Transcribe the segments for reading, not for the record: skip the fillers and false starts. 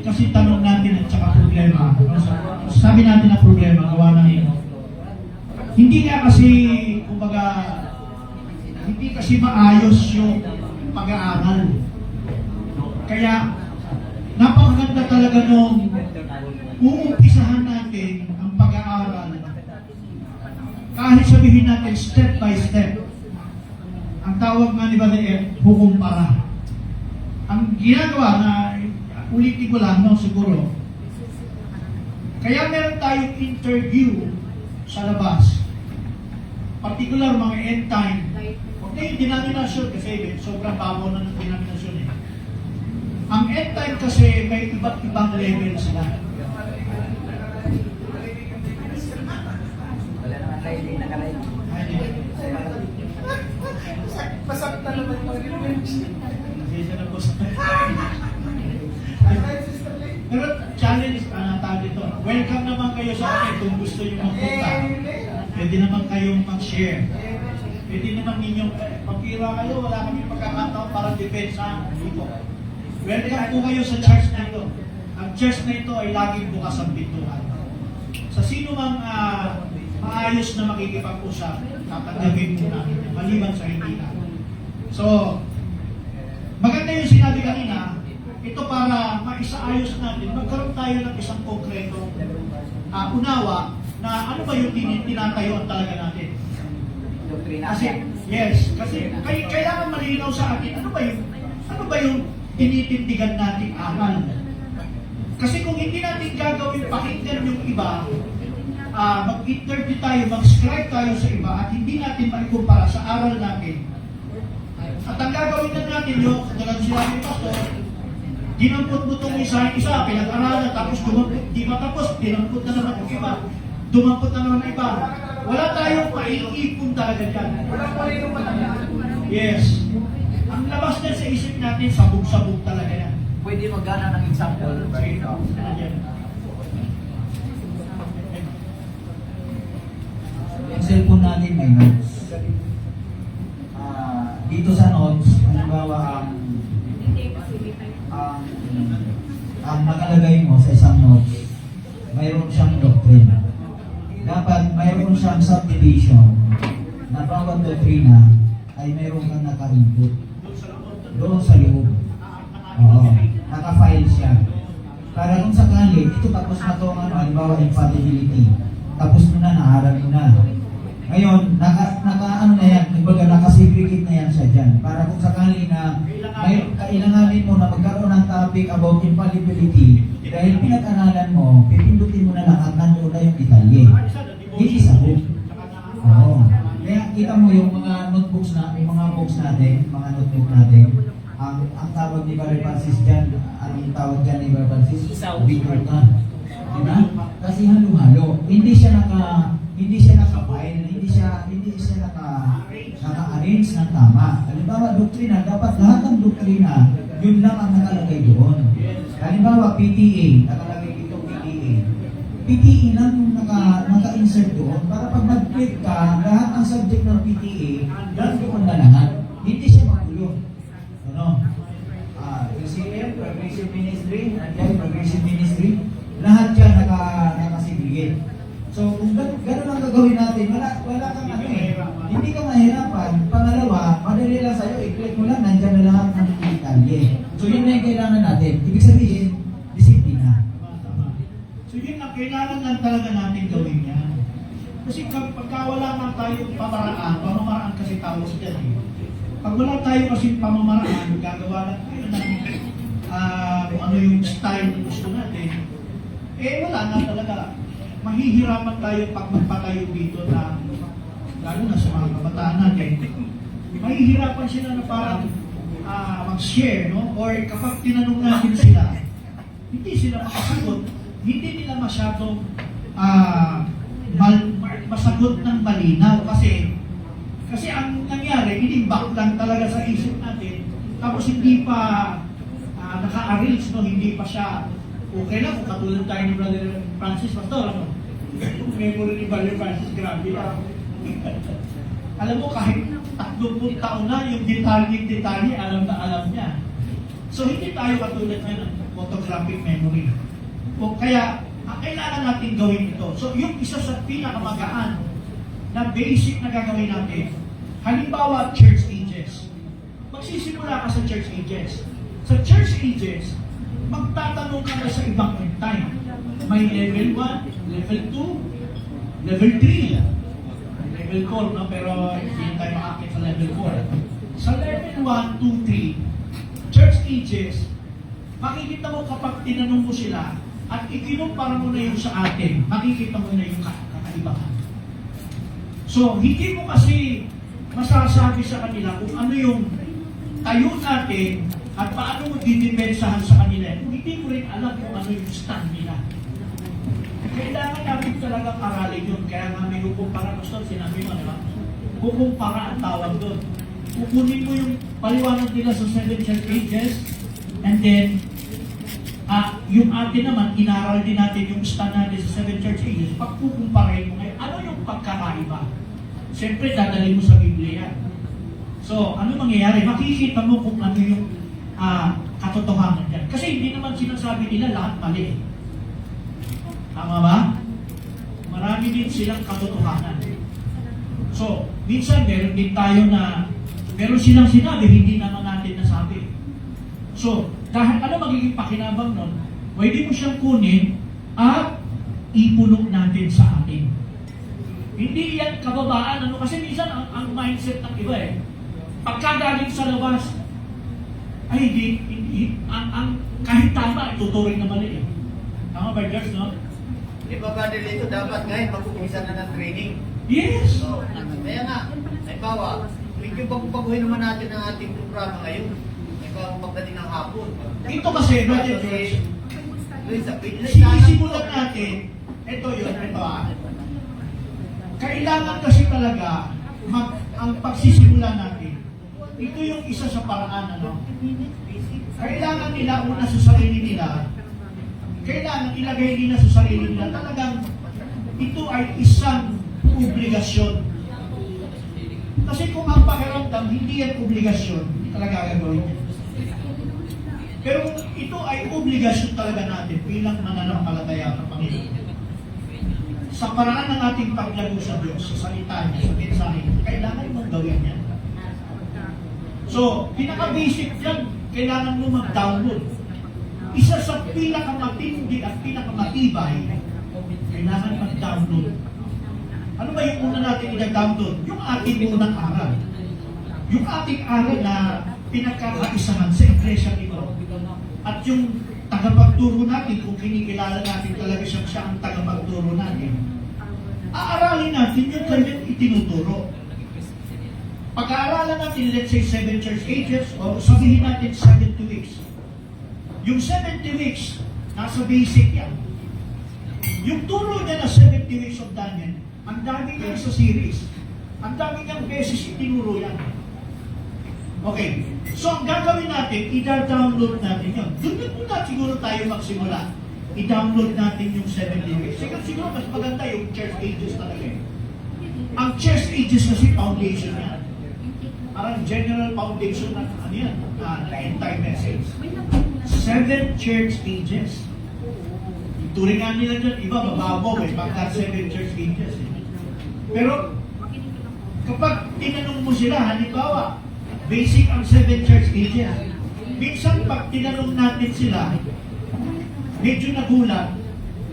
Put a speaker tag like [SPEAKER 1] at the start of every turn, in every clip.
[SPEAKER 1] kasi tanong natin at saka problema. Sabi natin na problema, gawa ng hindi nga kasi, kumbaga, hindi kasi maayos yung pag-aaral. Kaya, napakaganda talaga nung uumpisahan natin ang pag-aaral. Kahit sabihin natin step by step. Ang tawag nga ni Brother hukumpara. Ang ginagawa na, ulitin ko lang, no, siguro, kaya meron tayong interview sa labas. Particular mga end time. Huwag na yung denomination kasi sobrang babaw na ng denomination eh. Ang end time kasi may iba't ibang level sila.
[SPEAKER 2] Wala naman tayo, hindi nakalain.
[SPEAKER 3] Pasok na naman yung revenge.
[SPEAKER 1] Nasisya na po sa pero challenge tawag dito. Welcome naman kayo sa akin kung gusto nyo magpunta. Pwede naman kayong mag-share. Pwede naman ninyong magkira kayo, wala kami pagkakataon para depensa dito. Welcome po kayo sa church na ito. Ang church na ito ay laging bukas ang pintuan. Sa sino mang maayos na makikipag-usap, tatanggapin po namin, maliban sa hindi na. So, maganda yung sinabi kanina, ito para maisaayos natin, magkaroon tayo ng isang konkreto unawa na ano ba yung tinatayuan talaga natin. Kasi, yes, kasi kailangan malinaw sa atin, ano ba yung tinitindigan nating aral. Kasi kung hindi natin gagawin pakinggan yung iba, mag-interview tayo, mag-scribe tayo sa iba at hindi natin maikumpara sa aral natin. At ang gagawin na natin yung, katalang sinabi ng pastor, dinampot mo itong isa, pinag-aralan, tapos dumampot, di matapos, dinampot na naman yung iba, dumampot na naman ang iba. Wala tayong maiipon talaga dyan. Yes. Ang labas na sa isip natin, sabog-sabog talaga yan.
[SPEAKER 2] Pwede magana ng example.
[SPEAKER 4] Yung cellphone natin may notes. Dito sa notes, halimbawa ang nakalagay mo sa isang notes, mayroon siyang doctrine. Dapat mayroon siyang subdivision na bawat doktrina ay mayroon kang naka-input doon sa loob. Oo, naka-file siya. Para kung sakali, ito tapos na ito, halimbawa infallibility. Tapos mo na, naaral mo na. Ngayon, ano na yan, naka-segregate na yan siya dyan. Para kung sakali na may kailanganin mo na magkaroon ng topic about infallibility, dahil pinag-aralan mo, pipindutin mo na lang at nandoon na yung detalye. Hindi sabog. Oo. Kaya kita mo yung mga notebooks na, yung mga books natin, mga notebook natin, ang tawag ni Brother Francis dyan, ang tawag dyan ni Brother Francis, video na. Diba? Kasi halo-halo. Hindi siya naka-file, hindi siya naka-arrange ng tama. Halimbawa, doktrina, dapat lahat ng doktrina, yun lang ang nakalagay doon. Halimbawa, PTA, nakalagay dito PTA. PTA lang yung naka-insert doon para pag nag-click ka, lahat ng subject ng PTA, yan doon na lahat. Hindi siya magulo. Ano? UCM, Progressive Ministry, nandiyan, Progressive Ministry, lahat yan naka-segregate. So, kung gano'n ang gagawin natin, wala kang ano eh. Hindi ka mahirapan. Pangalawa, madali lang sa'yo, i-click mo lang, nandiyan na lahat ng detalye. So, yun na yung kailangan natin. Ibig sabihin, disiplina.
[SPEAKER 1] So, yun ang kailangan lang talaga natin gawin yan. Kasi pagka wala nga tayong pamamaraan kasi tawag sa dyan eh. Pag wala tayo kasi pamamaraan, gagawa lang tayo ng kung ano yung style na gusto natin, wala na talaga. Mahihirapan tayo pag magpatayo dito na, lalo na sa mga kabataan natin, mahihirapan sila na parang mag-share, no? Or kapag tinanong natin sila, hindi sila makasagot, hindi nila masyadong masagot ng malinaw kasi ang nangyari, inimbak lang talaga sa isip natin, tapos hindi pa naka-arrange, no? Hindi pa siya okay lang kung katulad tayo ni Brother Francis, Pastor, ano? Memory ni Brother Francis, grabe lang. Alam mo, kahit 30 taon na, yung detalye, alam na alam niya. So, hindi tayo katulad niya ng photographic memory. O kaya, kailangan natin gawin ito. So, yung isa sa pinakamagaan na basic na gagawin natin, halimbawa, church ages. Magsisimula ka sa church ages. Sa church ages, magtatanong ka na sa ibang end time. May level 1, level 2, level 3, level 4, no? Pero hindi tayo makakit sa level 4. Sa level 1, 2, 3, church ages, makikita mo kapag tinanong mo sila at ikinumpara mo na yung sa atin, makikita mo na yung kakaibahan. So, hindi mo kasi masasabi sa kanila kung ano yung tayo natin at paano mo didepensahan sa kanila. Kung hindi mo rin alam kung ano yung stand nila. Kailangan natin talagang aralin yun. Kaya nga may hukumpara, Pastor, sinabi mo, di ba? Hukumpara ang tawag doon. Kukunin mo yung paliwanag nila sa 7 church ages, and then, yung atin naman, inaral din natin yung stand natin sa 7 church ages. Pagkukumparahin mo ngayon, ano yung pagkakaiba? Siyempre, dadalhin mo sa Biblia. So, ano mangyayari? Makikita mo kung ano yung katotohanan dyan. Kasi hindi naman sinasabi nila lahat mali. Tama ba? Marami din silang katotohanan. So, minsan meron din tayo na meron silang sinabi, hindi naman natin nasabi. So, dahil ano magiging pakinabang nun, pwede mo siyang kunin at ipunok natin sa atin. Hindi yan kababaan, ano, kasi minsan ang mindset ng iba pagkagaling sa labas, ay hindi, kahit tama, ituturing na mali Tama ba, George, no?
[SPEAKER 2] Di ba ba dito dapat ngayon mag-umpisa na ng training?
[SPEAKER 1] Yes!
[SPEAKER 2] So, kaya nga, halimbawa, medyo bago-baguhin naman natin ang ating programa ngayon. Halimbawa, pagdating ng hapon.
[SPEAKER 1] Ito kasi, Brother George, sinisimulan natin, ito yun, kailangan kasi talaga, ang pagsisimula natin, ito yung isa sa paraan, ano? Kailangan nila una sa sarili nila, kailangan ilagay nila sa sarili nila, talagang ito ay isang obligasyon. Kasi kung ang pakiramdam, hindi yan obligasyon, hindi talaga gagawin yan. Pero ito ay obligasyon talaga natin bilang mananampalataya ng Panginoon. Sa paraan ng ating paglago sa Diyos, sa salita niya, sa mensahe, kailangan mong gawin yan. So, pinaka-basic yan, kailangan mo mag-download. Isa sa pinakamatindi at pinakamatibay, kailangan mag-download. Ano ba yung una natin i-download? Yung ating unang aral. Yung ating aral na pinagkakaisahan sa iglesia ito. At yung tagapagturo natin, kung kinikilala natin talaga siya ang tagapagturo natin, aaralin natin yung kanyang itinuturo. Pag-aaralan natin, let's say, 7 church ages, o sabihin natin 70 weeks. Yung 70 weeks, nasa basic yan. Yung turo niya na 70 weeks of Daniel, ang dami niya sa series. Ang dami niyang beses itinuro yan. Okay, so ang gagawin natin, i-download natin yun. Doon muna siguro tayo magsimula. I-download natin yung 70 weeks. Siguro mas maganda yung church ages talaga. Ang church ages kasi foundation yan. Parang general foundation na ano yan, na end-time message. 7 church ages. Turingan nila dyan, iba mababaw pagka 7 church ages. Pero, kapag tinanong mo sila, halimbawa, basic ang 7 church ages. Minsan, pag tinanong natin sila, medyo nagulat.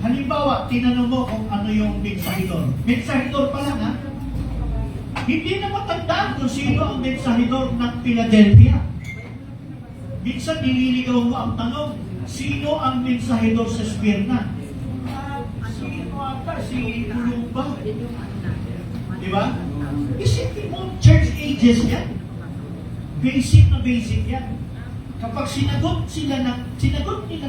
[SPEAKER 1] Halimbawa, tinanong mo kung ano yung mensahidor. Mensahidor pa lang, ha? Hindi na matandaan kung sino ang mensahidor ng Philadelphia. Minsan nililigaw mo ang tanong, sino ang mensahidor sa Smyrna? Sino ata? Si Columba. Di ba? Isipin mo, church ages yan. Basic na basic yan. Kapag sinagot nila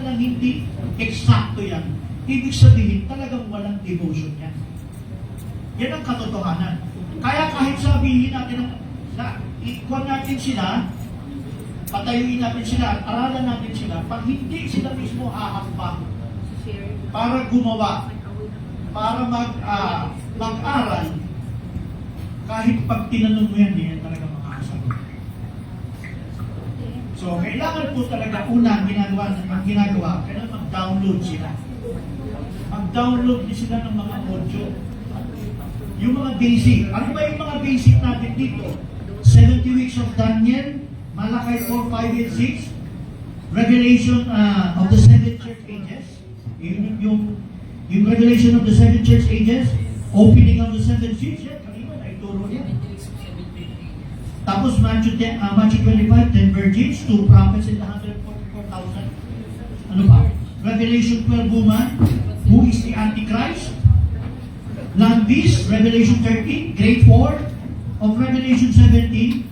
[SPEAKER 1] ng hindi eksakto yan, ibig sabihin talagang walang devotion yan. Yan ang katotohanan. Kaya kahit sabihin natin na ikuan natin sila, patayuin natin sila, at aralan natin sila, pag hindi sila mismo hahampa para gumawa, para mag-aral, kahit pag tinanong mo yan, hindi yan talaga makakasagot. So, kailangan po talaga una ang ginagawa, kailangan mag-download sila. Mag-download din sila ng mga audio. Yung mga basic. Ano ba yung mga basic natin dito? 70 weeks of Daniel, Malachi 4, 5, and 6, Revelation of the 7 church ages, yung Revelation of the 7 church ages, opening of the 7 seals, yan, kanina na ituro yan. Tapos Matthew 25, 10 virgins, 2 prophets, and 144,000. Ano pa? Revelation 12 woman, who is the Antichrist? Land beast, Revelation 13, Great War of Revelation 17,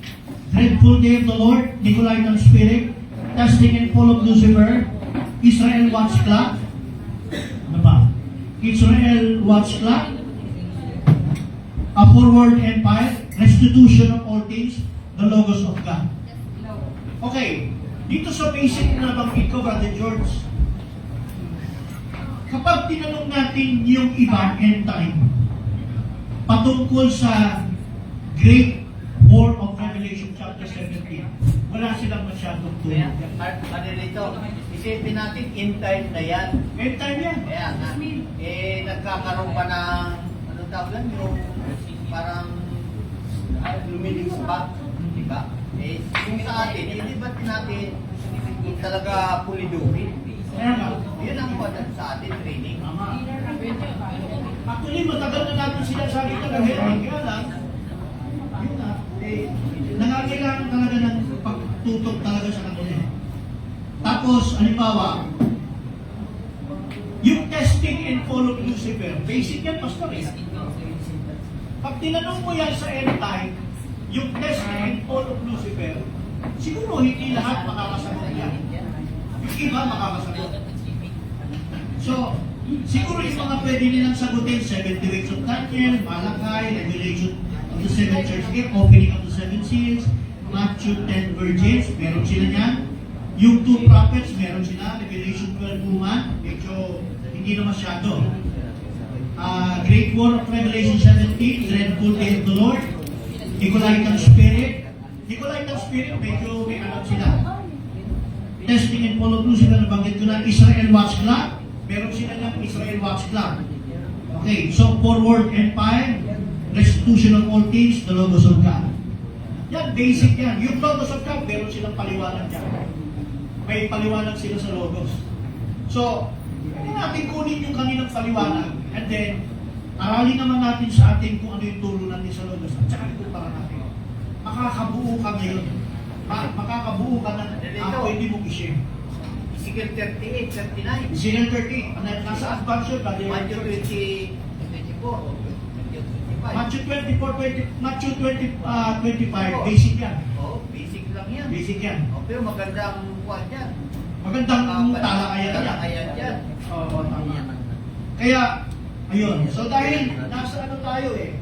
[SPEAKER 1] Dreadful Day of the Lord, Nicolaitan Spirit, Testing and Fall of Lucifer, Israel Watch Clock, ano ba? Israel Watch Clock, A Forward Empire, Restitution of All Things, the Logos of God. Okay, dito sa basic na banggit ko, Brother George, kapag tinanong natin yung iba end time, patungkol sa Great War of Revelation chapter 17, wala silang masyadong
[SPEAKER 2] Kaya,
[SPEAKER 1] tulong.
[SPEAKER 2] ano rito, isipin natin, in time na yan.
[SPEAKER 1] End time yan.
[SPEAKER 2] Kaya nga, nagkakaroon pa ng, ano tawag lang, yung parang lumilis pa, di ba? Yung sa atin, di ba't natin talaga puliduhin?
[SPEAKER 1] Kaya nga,
[SPEAKER 2] Yun ang wadan sa atin, training.
[SPEAKER 1] Tama. Actually, matagal na natin sinasabi talaga yan. Kaya lang, yun na, nangangailangan talaga ng pagtutok talaga sa kanila. Tapos, halimbawa, yung testing and fall of Lucifer, basic yan, pastor eh. Pag tinanong mo yan sa end time, yung testing and fall of Lucifer, siguro hindi lahat makakasagot yan. Yung iba makakasagot. So, siguro yung mga pwede nilang sagutin, 70 weeks of Daniel, Malachi, Revelation of the 7 church gate, opening of the 7 seals, Matthew 10 virgins, meron sila niyan. Yung 2 prophets, meron sila. Revelation 12 woman, medyo hindi na masyado. Great War of Revelation 17, Dreadful Day of the Lord, Nicolaitan Spirit. Nicolaitan Spirit, medyo may alam sila. Testing and Fall of Lucifer, nabanggit ko na, Israel Watch Clock. Meron sila ng Israel Watch Clock. Okay, so Forward Empire, Restitution of All Things, the Logos of God. Yan, basic yan. Yung Logos of God, meron silang paliwanag yan. May paliwanag sila sa Logos. So, hindi natin kunin yung kanilang paliwanag and then, aralin naman natin sa atin kung ano yung tulo natin sa Logos at saka ikumpara natin. Makakabuo ka ngayon. Makakabuo ka na pwede mong i-share.
[SPEAKER 2] Ezekiel 38, 39.
[SPEAKER 1] Ezekiel 30, nasa advance yun,
[SPEAKER 2] Matthew 20, 24.
[SPEAKER 1] Matthew 24, Matthew 25, basic yan.
[SPEAKER 2] Oh, basic lang yan.
[SPEAKER 1] Basic yan.
[SPEAKER 2] Oh, pero magandang kuwan yan.
[SPEAKER 1] Magandang talakayan yan.
[SPEAKER 2] Talakayan yan.
[SPEAKER 1] Oo, tama. Kaya, ayun. So dahil nasa ano tayo eh,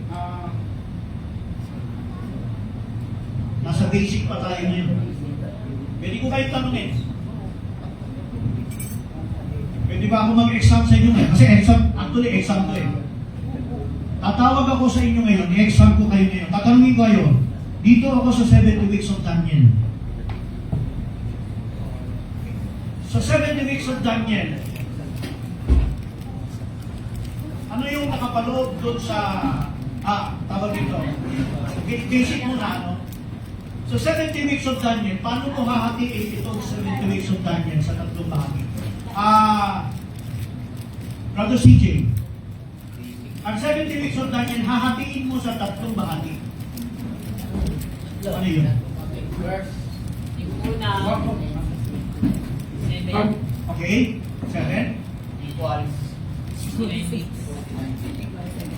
[SPEAKER 1] nasa basic pa tayo ngayon. Pwede ko kayo tanungin. Pwede ba ako mag-exam sa inyo ngayon? Kasi exam, actually exam to eh. Tatawag ako sa inyo ngayon, i-exam ko kayo ngayon. Tatanungin ko kayo, dito ako sa 70 weeks of Daniel. Sa 70 weeks of Daniel, ano yung nakapaloob doon sa, tawag dito, basic muna, ano? So 70 weeks of Daniel, paano mo hahatiin itong 70 weeks of Daniel sa tatlong bahagi? Brother CJ, ang 70 weeks of Daniel, hahatiin mo sa tatlong bahagi. Ano yun?
[SPEAKER 5] Verse. Yung una, 7,
[SPEAKER 1] Okay? 7?
[SPEAKER 2] Equals
[SPEAKER 5] 26,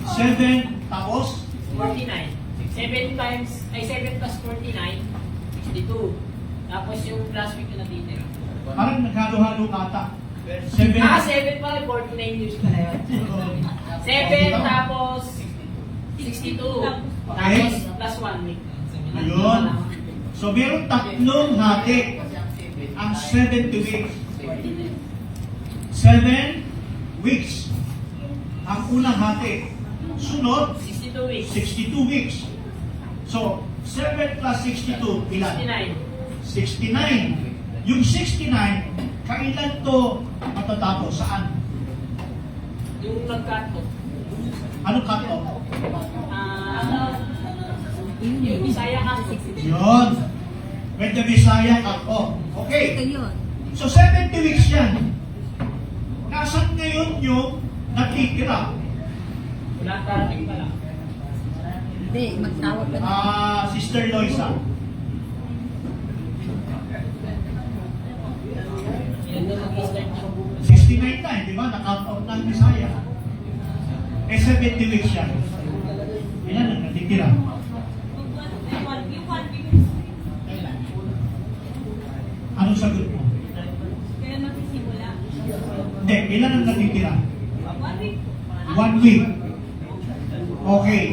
[SPEAKER 1] 7, tapos?
[SPEAKER 5] 49. 7 times, ay 7 plus 49, 62. Tapos yung last week na natitira.
[SPEAKER 1] Parang naghalo-halo ata. 7.
[SPEAKER 5] 7 pala, 49 years pala yun. 7 tapos 62. Tapos plus 1 week.
[SPEAKER 1] Ayun. So, meron tatlong hati ang 70 weeks. 7 weeks. Ang unang hati. Sunod,
[SPEAKER 5] 62 weeks.
[SPEAKER 1] 62 weeks. So, 7 plus 62, ilan?
[SPEAKER 5] 69.
[SPEAKER 1] 69. Yung 69, kailan to matatapos? Saan?
[SPEAKER 5] Yung nagkato.
[SPEAKER 1] Anong cut-off?
[SPEAKER 5] Yung Bisaya ka, 60.
[SPEAKER 1] Yun. When the Messiah cut-off. Okay.
[SPEAKER 6] Yun.
[SPEAKER 1] So 70 weeks yan. Nasaan ngayon yung natitira?
[SPEAKER 5] Wala tarating pa lang.
[SPEAKER 6] Hindi, magtawag ka na.
[SPEAKER 1] Sister Loisa.
[SPEAKER 5] Yan na mag-start niya.
[SPEAKER 1] 69 na, di ba? Na-count out na ang Messiah. 70 weeks yan. Ilan ang natitira? Anong sagot mo? Hindi, ilan ang natitira? 1 week. Okay.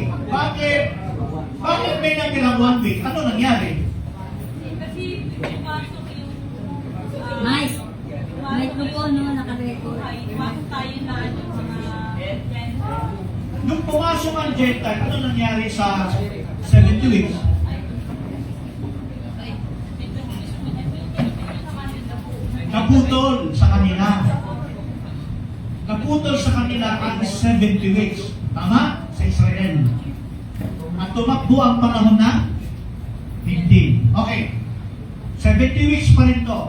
[SPEAKER 1] Bakit may natirang 1 week? Ano nangyari?
[SPEAKER 6] Mike, Mike mo po, no, naka-record.
[SPEAKER 1] Nung pumasok ang Gentile, ano nangyari sa 70 weeks? Naputol sa kanila. Naputol sa kanila ang 70 weeks. Tama? Sa Israel. At tumakbo ang panahon na? Hindi. Okay. 70 weeks pa rin to.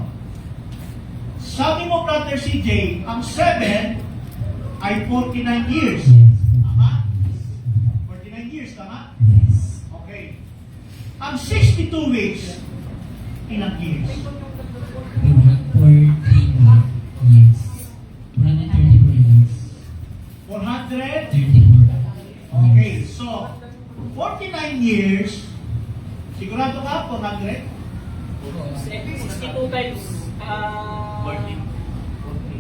[SPEAKER 1] Sabi mo, Brother CJ, ang 7 ay 49 years. Tama? 49 years, tama?
[SPEAKER 4] Yes.
[SPEAKER 1] Okay. Ang 62 weeks, ilang years?
[SPEAKER 4] 434 years. 134 years.
[SPEAKER 1] 400?
[SPEAKER 4] 34.
[SPEAKER 1] Okay, so 49 years, sigurado ka 400?
[SPEAKER 5] 62 times 40.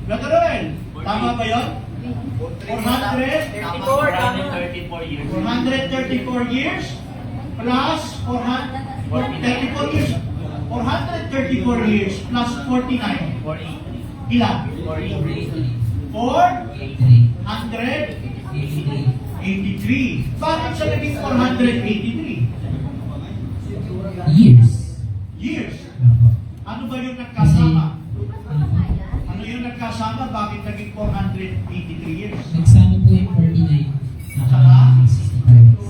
[SPEAKER 1] Brother Roel, tama ba yun? 400?
[SPEAKER 5] 34 years.
[SPEAKER 1] 434 years plus 434 years. 434 years plus 49.
[SPEAKER 5] 48.
[SPEAKER 1] Ilan?
[SPEAKER 5] 48.
[SPEAKER 1] 483. Bakit siya naging 483?
[SPEAKER 4] Years.
[SPEAKER 1] Years.
[SPEAKER 4] Opo.
[SPEAKER 1] Ano ba yung nagkasama?
[SPEAKER 4] Opo.
[SPEAKER 1] Ano yung nagkasama? Bakit naging 483 years?
[SPEAKER 4] Nagsama po yung 49.
[SPEAKER 1] Saka?
[SPEAKER 4] 65 weeks.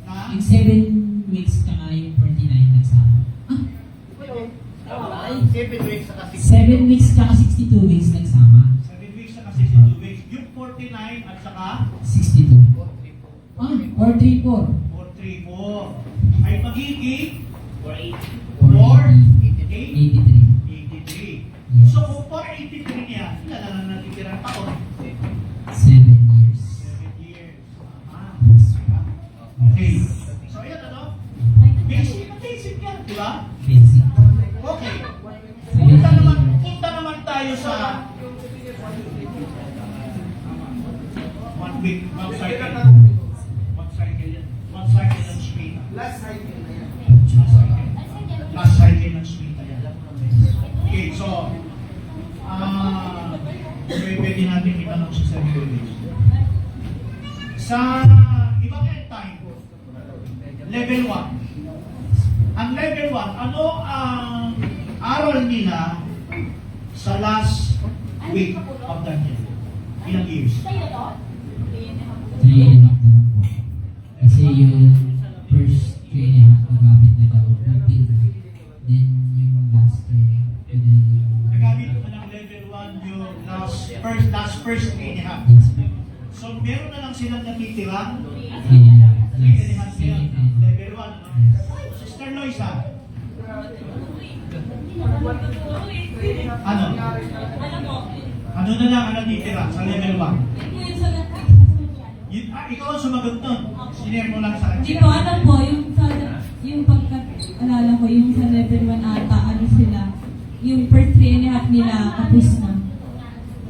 [SPEAKER 1] Na?
[SPEAKER 4] Yung 7 weeks kaka yung 49 nagsama.
[SPEAKER 2] Ay, 7 weeks sa kasi.
[SPEAKER 4] 7 weeks kaka 62 weeks nagsama.
[SPEAKER 1] 7 weeks saka 62 weeks. Yung 49 at saka
[SPEAKER 4] 62. Ah, 434.
[SPEAKER 1] 434 ay magiging
[SPEAKER 5] 48.
[SPEAKER 1] 483.
[SPEAKER 4] 83. Yes.
[SPEAKER 1] So kung 483 niya, ilan na lang natitirang taon?
[SPEAKER 4] 7 years.
[SPEAKER 1] 7 years. Ah,
[SPEAKER 4] Yes.
[SPEAKER 1] okay. So yan ano? Basic yan, di ba?
[SPEAKER 4] Basic.
[SPEAKER 1] Okay.
[SPEAKER 4] Punta
[SPEAKER 1] Punta naman tayo sa 1 week, 1 cycle. 1 cycle yan. 1 cycle ng spina.
[SPEAKER 3] Last cycle na yan.
[SPEAKER 1] Last cycle ng spina yan. Okay, so, pwede natin itanong sa 7 weeks. Sa ibang end time, level 1. Ang level 1, ano ang aral nila sa last week of Daniel? Ilang years?
[SPEAKER 4] 3 and a half na lang po. Kasi yung first 3 and a half nagamit na daw. Repeat. Then yung last 3.
[SPEAKER 1] Nagamit mo ng level 1 yung last first 3 and a half.
[SPEAKER 4] Yes po.
[SPEAKER 1] So, meron na lang silang natitirang
[SPEAKER 4] 3 and a half.
[SPEAKER 1] 3 and a half
[SPEAKER 4] Yes.
[SPEAKER 1] yun. Level 1. No? Sister Loisa, ano? Ano na lang ang natitira sa level 1? Ikaw ang sumagot nun. Sinare mo lang sa
[SPEAKER 7] Hindi ko alam po, yung pagkaalala ko, yung sa level 1 ata, ano sila, yung per 3 and a half nila, tapos na.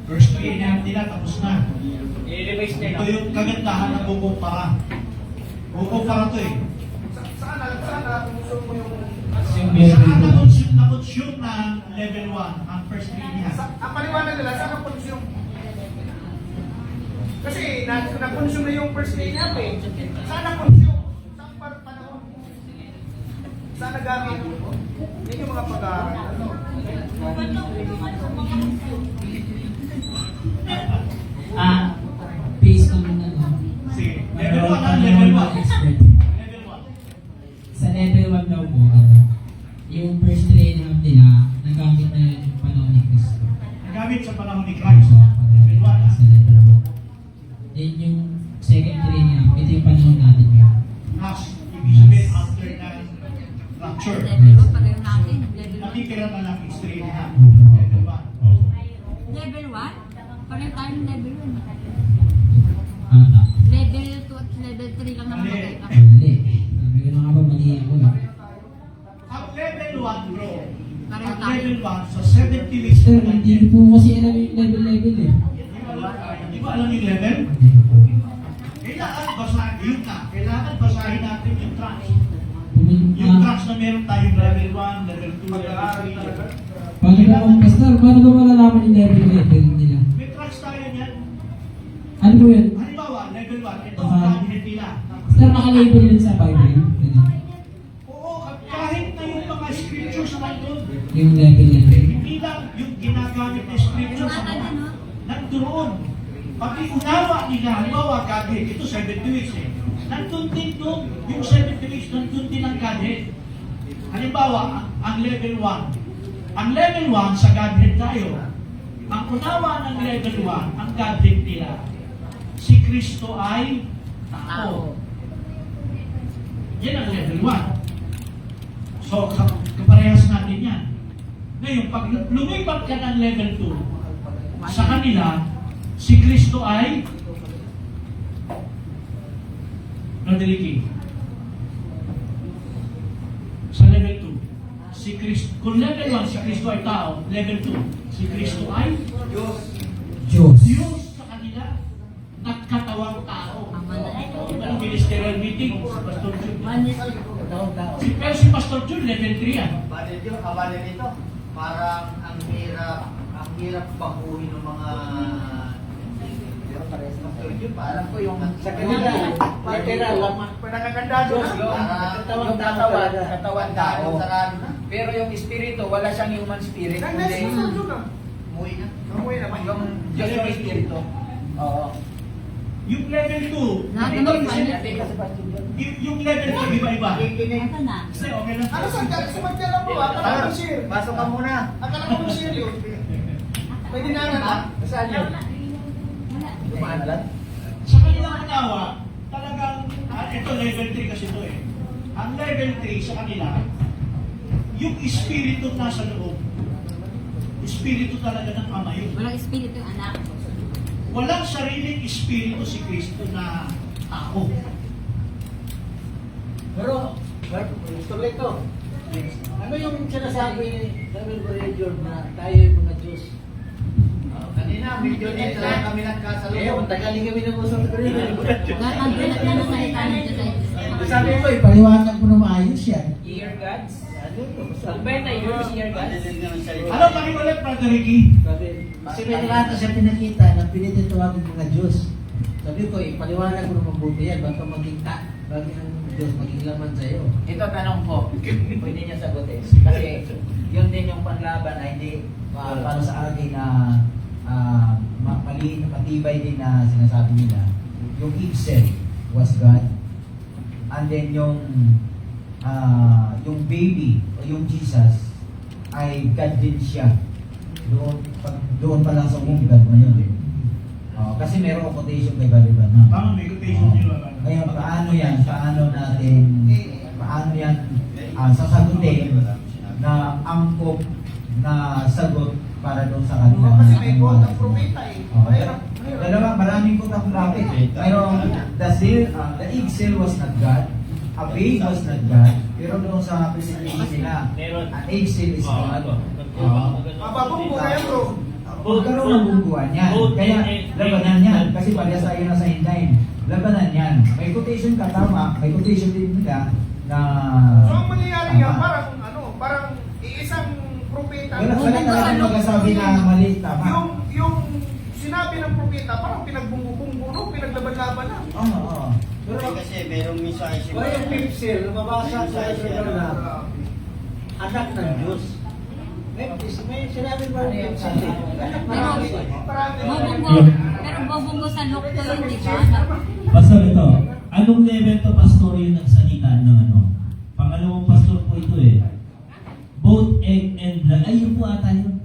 [SPEAKER 1] First 3 and a half nila, tapos na.
[SPEAKER 5] I-revise nila.
[SPEAKER 1] Ito yung kagandahan ng kukumpara. Kukumpara to eh.
[SPEAKER 3] Sana gusto mo yung...
[SPEAKER 1] Saan na-consume ng level 1 ang first 3 and a half?
[SPEAKER 3] Ang paliwanag nila, saan na-consume? Kasi na-consume na yung first day na eh. Saan na-consume? Saan panahon? Saan nagamit? Yun yung mga pag-aaral.
[SPEAKER 8] Based on ano,
[SPEAKER 1] Sige. Level 1
[SPEAKER 8] ano
[SPEAKER 1] level 1.
[SPEAKER 8] mga expert.
[SPEAKER 1] Level 1.
[SPEAKER 8] Sa level 1 daw po, yung first training nila, nagamit na yun yung panahon ni Cristo.
[SPEAKER 1] Nagamit sa panahon ni Christ.
[SPEAKER 8] Opo,
[SPEAKER 1] Level 1.
[SPEAKER 8] sa level 1. Then yung second training, ito yung panahon natin ngayon.
[SPEAKER 1] Acts. Ibig sabihin after na rapture.
[SPEAKER 6] Level 1 pareho natin. Level 1.
[SPEAKER 1] Nakikira na lang straight na.
[SPEAKER 8] Opo.
[SPEAKER 1] Level 1.
[SPEAKER 6] Level 1? Pareho tayo ng level 1.
[SPEAKER 8] Ata.
[SPEAKER 6] Level 2 at level 3 lang naman
[SPEAKER 1] Mali.
[SPEAKER 6] magkaiba.
[SPEAKER 8] Mali. Sabi ko na nga ba, mali ako.
[SPEAKER 1] Ang level 1 bro.
[SPEAKER 6] Pareho
[SPEAKER 1] Ang
[SPEAKER 6] tayo.
[SPEAKER 1] level 1 sa 70 weeks
[SPEAKER 8] Sir,
[SPEAKER 1] na
[SPEAKER 8] hindi ko po kasi alam yung level eh.
[SPEAKER 1] Di ba alam yung level?
[SPEAKER 8] Hindi ko po.
[SPEAKER 1] Kailangan basahin, yun na. Kailangan basahin natin yung tracks.
[SPEAKER 8] Pumun-
[SPEAKER 1] Yung
[SPEAKER 8] ah,
[SPEAKER 1] tracks na meron tayong level 1, level 2, level 3.
[SPEAKER 8] Paano ba kung pastor? Paano ba malalaman yung level nila?
[SPEAKER 1] May tracks tayo niyan.
[SPEAKER 8] Ano po yun?
[SPEAKER 1] Halimbawa, level 1, ito ang cabinet nila.
[SPEAKER 8] Sir, nakalabel yun sa Bible. Ganun.
[SPEAKER 1] Oo, kahit na yung mga scriptures na nandun,
[SPEAKER 8] Yung level.
[SPEAKER 1] hindi lang yung ginagamit na scriptures sa mga nandun. Pati unawa nila, halimbawa, Godhead, ito 70 weeks eh. Nandun din doon, yung 70 weeks, nandun din ang Godhead. Halimbawa, ang level 1. Ang level 1 sa Godhead tayo. Ang unawa ng level 1, ang Godhead nila. Si Kristo ay tao. Yan ang level 1. So, kaparehas natin yan. Ngayon, pag lumipat ka ng level 2, sa kanila, si Kristo ay nadiriki. Sa level 2, si Kristo, kung level 1, si Kristo ay tao, level 2, si Kristo ay
[SPEAKER 2] Diyos.
[SPEAKER 8] Diyos.
[SPEAKER 1] Diyos sa kanila, nagkatawang tao. Ang ministerial meeting, si Pastor Jun. Pero si Pastor Jun, level 3 yan.
[SPEAKER 2] Bali Diyos, kabali nito. Parang ang hirap baguhin ng mga parang po yung
[SPEAKER 3] Sa kanila, literal, nakakandado na.
[SPEAKER 2] katawan tao sarado na.
[SPEAKER 9] Pero yung espiritu, wala siyang human spirit.
[SPEAKER 3] Nag-nasa
[SPEAKER 9] Kundi
[SPEAKER 3] doon na.
[SPEAKER 2] Umuwi na.
[SPEAKER 3] Umuwi na.
[SPEAKER 9] yung Diyos yung espiritu. Oo.
[SPEAKER 1] Yung level 2,
[SPEAKER 6] Nakaganap pa niya.
[SPEAKER 1] yung level 2, iba-iba.
[SPEAKER 6] Ito na.
[SPEAKER 1] Kasi okay lang.
[SPEAKER 3] Ano saan ka? Sumadya lang po. Akala ko share.
[SPEAKER 2] Pasok ka muna.
[SPEAKER 3] Akala ko share yun. Pwede na na.
[SPEAKER 9] Saan yun?
[SPEAKER 6] Wala.
[SPEAKER 1] Sa kanilang unawa, talagang, ito level 3 kasi ito eh. Ang level 3 sa kanila, yung espiritu nasa loob. Espiritu talaga ng Ama yun.
[SPEAKER 6] Walang espiritu yung anak.
[SPEAKER 1] Walang sariling espiritu si Kristo na tao.
[SPEAKER 10] Pero, tuloy ko. Ano yung sinasabi ni Samuel Borrello na tayo yung mga Diyos?
[SPEAKER 2] Kanina, medyo dito lang kami
[SPEAKER 10] Eh,
[SPEAKER 2] nagkasalubong.
[SPEAKER 10] tagalin kami ng usap ko rin.
[SPEAKER 6] Nakaganap na ng salita ng Diyos.
[SPEAKER 10] Sabi ko, ipaliwanag ko na maayos yan.
[SPEAKER 5] Year gods?
[SPEAKER 10] Ano ito?
[SPEAKER 5] Ano ba yun na years, year gods?
[SPEAKER 1] Ano pakiulit, Brother Ricky?
[SPEAKER 10] Kasi may nilata siya pinakita na pinitituwag ng mga Diyos. Sabi ko, ipaliwanag ko na mabuti yan. Baka maging bagay ang Diyos, maging laman sa'yo.
[SPEAKER 9] Ito tanong ko, pwede niya sagutin. Kasi yun din yung panlaban na hindi
[SPEAKER 4] Para sa akin na matibay din na sinasabi nila, yung Eve was God, and then yung baby o yung Jesus ay God din siya. Doon pa lang sa womb, God na yun. Kasi merong quotation kay Baliban.
[SPEAKER 1] Tama, may quotation nyo.
[SPEAKER 4] Ngayon, paano yan sasagutin na angkop na sagot para doon sa kanila.
[SPEAKER 3] Kasi may quote ng propeta eh. Mahirap.
[SPEAKER 4] Maraming quote ang prophet. Pero the egg cell was not God, a babe was not God, pero doon sa presentation nila, an egg cell is God.
[SPEAKER 3] Mababunggo na yan bro.
[SPEAKER 4] Magkaroon ng bubuan yan. Kaya labanan yan. Kasi parehas tayo na sa inline. Labanan yan. May quotation ka tama, may quotation din nila na...
[SPEAKER 3] So ang mangyayari yan, parang iisang propeta.
[SPEAKER 4] Wala talagang magsasabi na mali, tama.
[SPEAKER 3] Yung sinabi ng propeta, parang pinagbunggo-bunggo, no? Pinaglaban-laban na.
[SPEAKER 4] Oo.
[SPEAKER 2] Pero kasi merong mensahe si
[SPEAKER 10] O yung fifth seal, lumabasa sa Israel na anak ng Diyos. May sinabi mo rin sa anak ng Diyos.
[SPEAKER 6] Pero bubunggo sa look ko yun, di ba?
[SPEAKER 11] Pastor, ito. Anong level to, pastor, yung nagsalita ng ano? Pangalawang pastor po ito eh. Both egg and blood. Ay, yun po ata yun.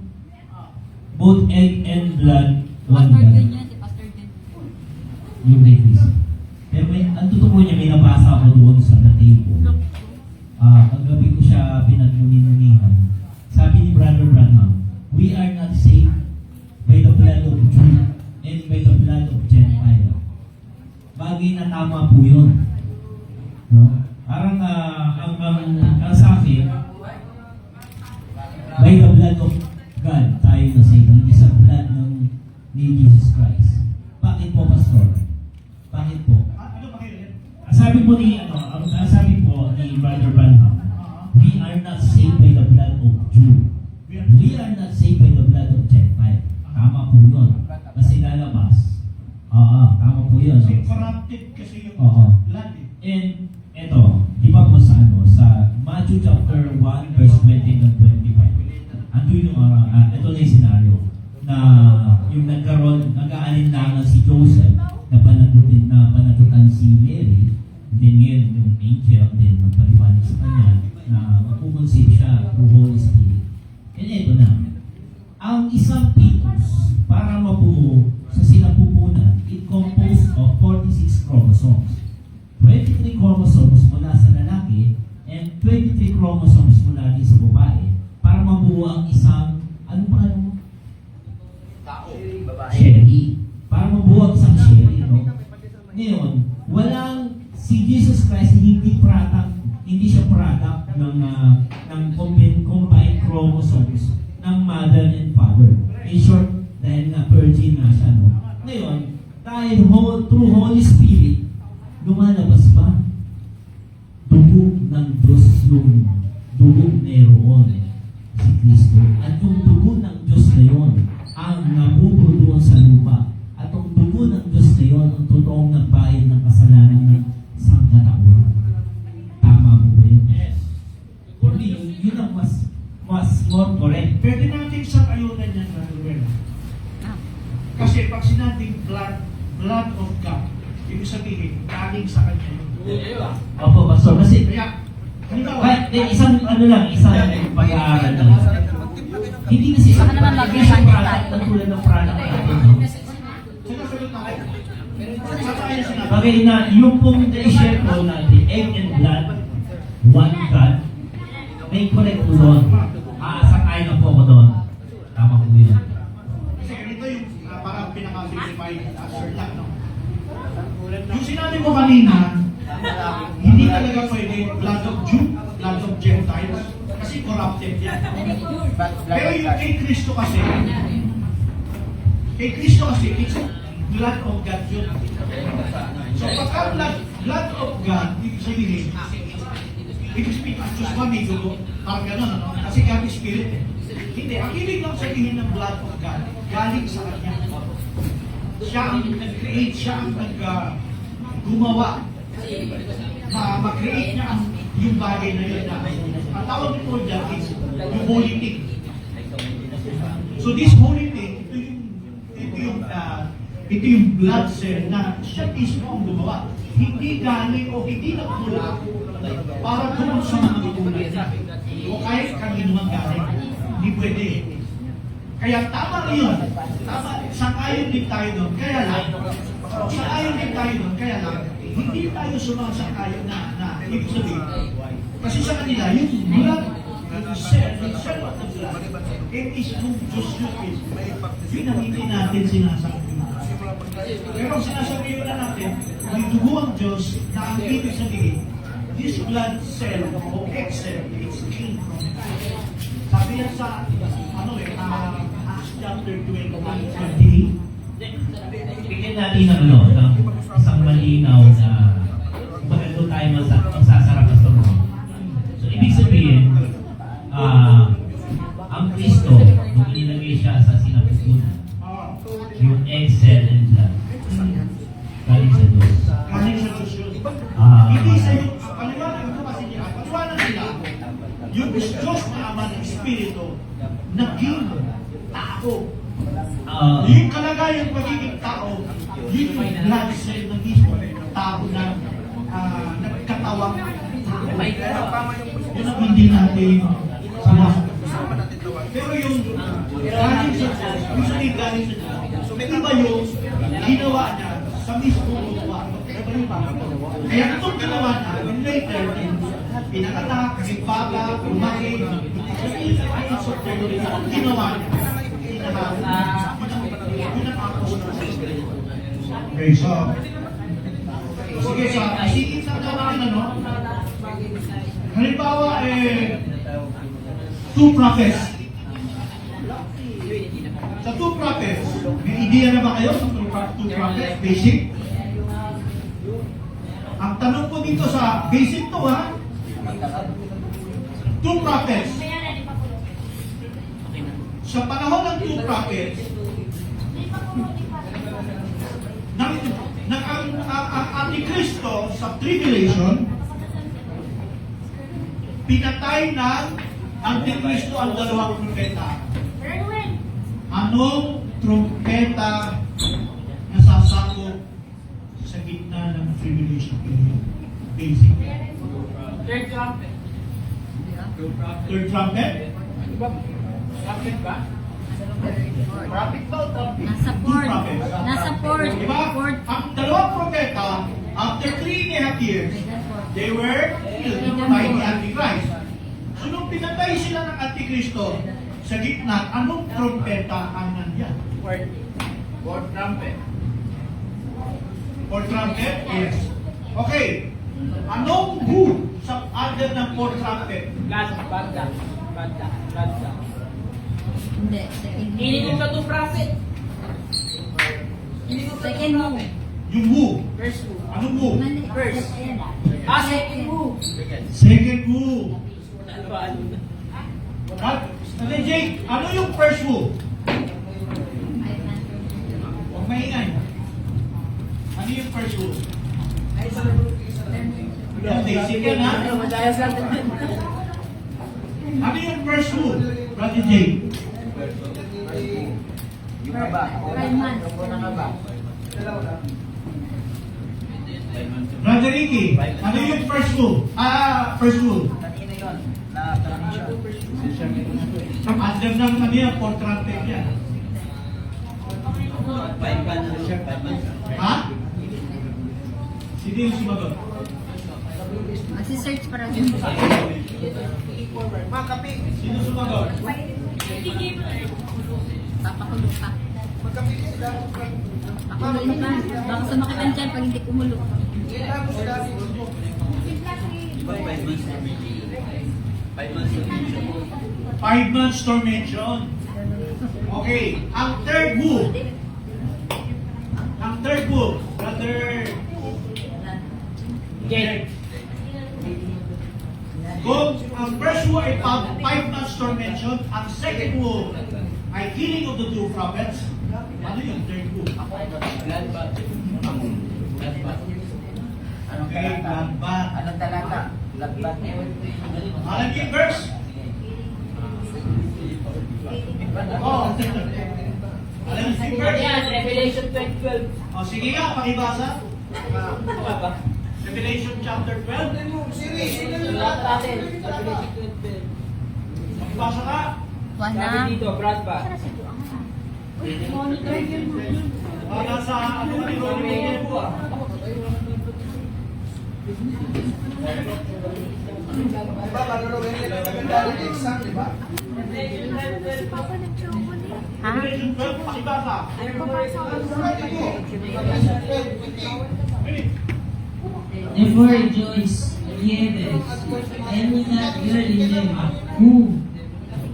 [SPEAKER 11] Both egg and blood, one
[SPEAKER 6] Pastor
[SPEAKER 11] blood.
[SPEAKER 6] din yan, si Pastor din.
[SPEAKER 11] Yung kay Chris. Pero ang totoo niya, may nabasa ako doon sa the table. Kagabi ko siya pinagmuni-munihan. Sabi ni Brother Branham, we are not saved by the blood of Jew and by the blood of Gentile. Bagay na tama po yun. No? Parang ang sa akin, by the blood of God, tayo na saved, hindi sa blood ni Jesus Christ. Bakit po, Pastor? Bakit po?
[SPEAKER 1] Ano ba kayo yan?
[SPEAKER 11] Sabi po ni Brother Branham, we are not saved by the blood of Jew. We are not saved by the blood of Gentile. Tama po yun. Kasi lalabas. Tama po yun.
[SPEAKER 1] Kasi corrupted kasi yung
[SPEAKER 11] Oo.
[SPEAKER 1] blood eh.
[SPEAKER 11] And eto, di ba po sa Matthew chapter 1 verse 20 and 25. Ando yung ito na yung scenario na yung nag-aalinlangan si Joseph na panagutan si Mary, then ngayon yung angel din magpaliwanag sa kanya na magkukonsip siya through Holy Spirit. And ito na, ang isang fetus para mabuo sa sinapupunan, it composed of 46 chromosomes. 23 chromosomes mula sa lalaki and 23 chromosomes mula din sa babae para mabuo ang isang, ano pa ano?
[SPEAKER 2] Tao.
[SPEAKER 11] Sherry. Para mabuo ang isang sherry, no? Ngayon, walang, si Jesus Christ hindi siya product ng combined chromosomes ng mother and father. In short, dahil nga virgin na siya, no? Ngayon, dahil through Holy Spirit, lumalabas ba? Dugo ng Diyos yung dugo na roon si Kristo. At yung dugo ng Diyos na yun ang nabubuo sa lupa. At ang dugo ng Diyos na yun ang totoong nagbayad ng kasalanan ng sangkatauhan. Tama mo ba yun? Yes. For me, yun ang mas more correct.
[SPEAKER 1] Pwede natin sa ayunan yan, Manuel. Kasi pag sinabing blood of God, ibig sabihin, galing sa kanya yun.
[SPEAKER 11] Opo, Pastor. Kasi,
[SPEAKER 1] Kaya, halimbawa,
[SPEAKER 11] isang pag-aaral lang. Hindi kasi
[SPEAKER 6] Baka naman mag-resign tayo.
[SPEAKER 11] tulad ng product natin.
[SPEAKER 1] sinasagot ako. Saka ayun sinabi.
[SPEAKER 11] Bagay na, yung pong i-share ko na the egg and blood, one God, may correct po doon. Sakay na po ako doon. Tama po yun.
[SPEAKER 1] Kasi ito yung parang pinaka-simplified answer lang, no? Yung sinabi mo kanina, hindi talaga pwede blood of Jew, blood of Gentiles, kasi corrupted yan. Pero yung kay Kristo kasi, it's blood of God yun. So pagka blood of God, ibig sabihin, ang Diyos ba may dugo? Parang gano'n, ano? Kasi God is Spirit eh. Hindi, ang ibig lang sabihin ng blood of God, galing sa Kanya. Siya ang nag-create, siya ang gumawa na mag-create niya yung bagay na yun na ang tawag nito dyan is yung holy thing. So this holy thing, ito yung blood cell na siya mismo ang gumawa. Hindi galing o hindi nagmula para doon sa mga magulang o kahit kanino mang galing. Hindi pwede. Kaya tama na yun. Tama, sang-ayon din tayo doon. Kaya lang, hindi tayo sumasang-ayon na ibig sabihin. Kasi sa kanila, yung blood, yung cell of the blood, it is yung Diyos yun. Yun ang hindi natin sinasabi. Pero sinasabi na natin, may dugo ang Diyos na ang ibig sabihin, this blood cell o egg cell, it's clean from it. Sabi yan sa, Acts chapter 28.
[SPEAKER 11] Bigyan natin ng isang malinaw na maganda tayo magsasarap sa mga. So, ibig sabihin, ang Kristo, nung inilagay siya sa sinapupunan, yung egg cell and blood, galing sa Diyos.
[SPEAKER 1] Galing sa Diyos yun. Hindi sa yung, paliwanag ko kasi niya, paliwanag nila, yung Diyos Espiritu naging tao.
[SPEAKER 11] Ah,
[SPEAKER 1] Yung kalagayan pagiging tao, yun yung blood cell na mismo tao na nagkatawang yun ang hindi natin sinasabi. Pero yung galing sa Diyos, usually galing sa Diyos, iba yung ginawa niya sa mismo lupa. Kaya itong ginawa niya, when later, pinakatak, nagbaga, lumaki, ang ginawa niya, okay, so, sige, sige sa naman, ano, halimbawa, two prophets. Sa two prophets, may idea na ba kayo sa two prophets? Basic? Ang tanong ko dito sa basic to, ha? Two prophets. Sa panahon ng two prophets, ang Antikristo sa tribulation, pinatay ng Antikristo ang dalawang trumpeta. Anong trumpeta nasasakop sa gitna ng tribulation period? Basic.
[SPEAKER 5] Third trumpet.
[SPEAKER 1] Third trumpet?
[SPEAKER 5] Trumpet ba?
[SPEAKER 2] Traffic ba o traffic?
[SPEAKER 6] Nasa port. Nasa port.
[SPEAKER 1] Diba?
[SPEAKER 6] Port.
[SPEAKER 1] Ang dalawang propeta, after 3.5 years, they were killed by the Antichrist. So nung pinatay sila ng Antikristo, sa gitna, anong trumpeta ang nandiyan?
[SPEAKER 2] Fourth trumpet.
[SPEAKER 1] Fourth trumpet? Yes. Okay. Anong who sa under ng fourth trumpet?
[SPEAKER 5] Banda.
[SPEAKER 6] Hindi. Second
[SPEAKER 5] Hindi ko
[SPEAKER 6] move.
[SPEAKER 5] sa two prophet.
[SPEAKER 6] Second move.
[SPEAKER 1] Yung who.
[SPEAKER 5] First two.
[SPEAKER 1] Anong who?
[SPEAKER 6] Mali.
[SPEAKER 5] First. Second move.
[SPEAKER 1] Second who.
[SPEAKER 5] Ano?
[SPEAKER 1] At, Jake, ano yung first who? Huwag maingay. Ano yung first who? Basic yan, ha? Ano yung first who? Brother Jake.
[SPEAKER 9] Yung aba.
[SPEAKER 6] 5 months.
[SPEAKER 1] Brother Ricky, ano yung first who? First who?
[SPEAKER 9] Kanina yun. Na transition.
[SPEAKER 1] Under ng ano yan, fourth trumpet yan.
[SPEAKER 9] 5 months.
[SPEAKER 1] Ha? Sino yung sumagot?
[SPEAKER 6] Magsi-search para dun.
[SPEAKER 3] Makapi.
[SPEAKER 1] Sino sumagot?
[SPEAKER 6] Papakulo ka.
[SPEAKER 3] Makapi.
[SPEAKER 6] Papakulo ka. Baka sumakitan dyan pag hindi kumulo.
[SPEAKER 1] 5 months tormentation. Okay, ang third who? Ang third who? Brother
[SPEAKER 5] Jake.
[SPEAKER 1] Kung ang first who ay 5 months tormentation, ang second who ay killing of the two prophets, ano yung third who?
[SPEAKER 9] Bloodbath. Anong
[SPEAKER 1] Okay,
[SPEAKER 9] talata?
[SPEAKER 1] bloodbath.
[SPEAKER 9] Anong talata? Bloodbath.
[SPEAKER 1] Alam niyo yung verse? Oh. Alam niyo yung verse?
[SPEAKER 5] Yan, Revelation 20:12.
[SPEAKER 1] O sige nga, pakibasa.
[SPEAKER 5] Ano ba?
[SPEAKER 1] Revelation chapter 12.
[SPEAKER 5] Lahat natin. Revelation 20:12.
[SPEAKER 1] Pakibasa ka.
[SPEAKER 5] Sabi
[SPEAKER 6] Wala.
[SPEAKER 5] dito, Brad ba?
[SPEAKER 1] Nasa ano ni Ronnie po ah.
[SPEAKER 3] Diba, bago raw ganyan nagagaling exam, diba?
[SPEAKER 6] Ha?
[SPEAKER 1] Revelation 12, pakibasa.
[SPEAKER 8] Therefore rejoice, ye heavens, and will not dwell in them, who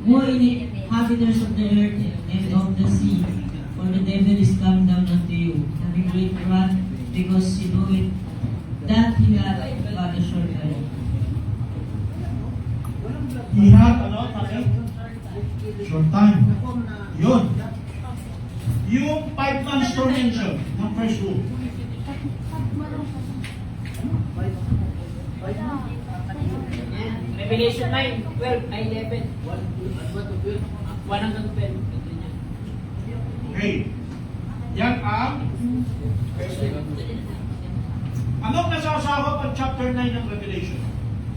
[SPEAKER 8] inhabitants of the earth and of the sea, for the devil is come down unto you, having great wrath, because he knoweth that he hath but a short time.
[SPEAKER 1] He had, ano, Tatay? Short time. Yun. Yung 5 months tormentation ng first who?
[SPEAKER 5] Revelation 9, 12, ay 11. 1 hanggang 12.
[SPEAKER 1] Okay. Yan ang anong nasasakop ang chapter 9 ng Revelation?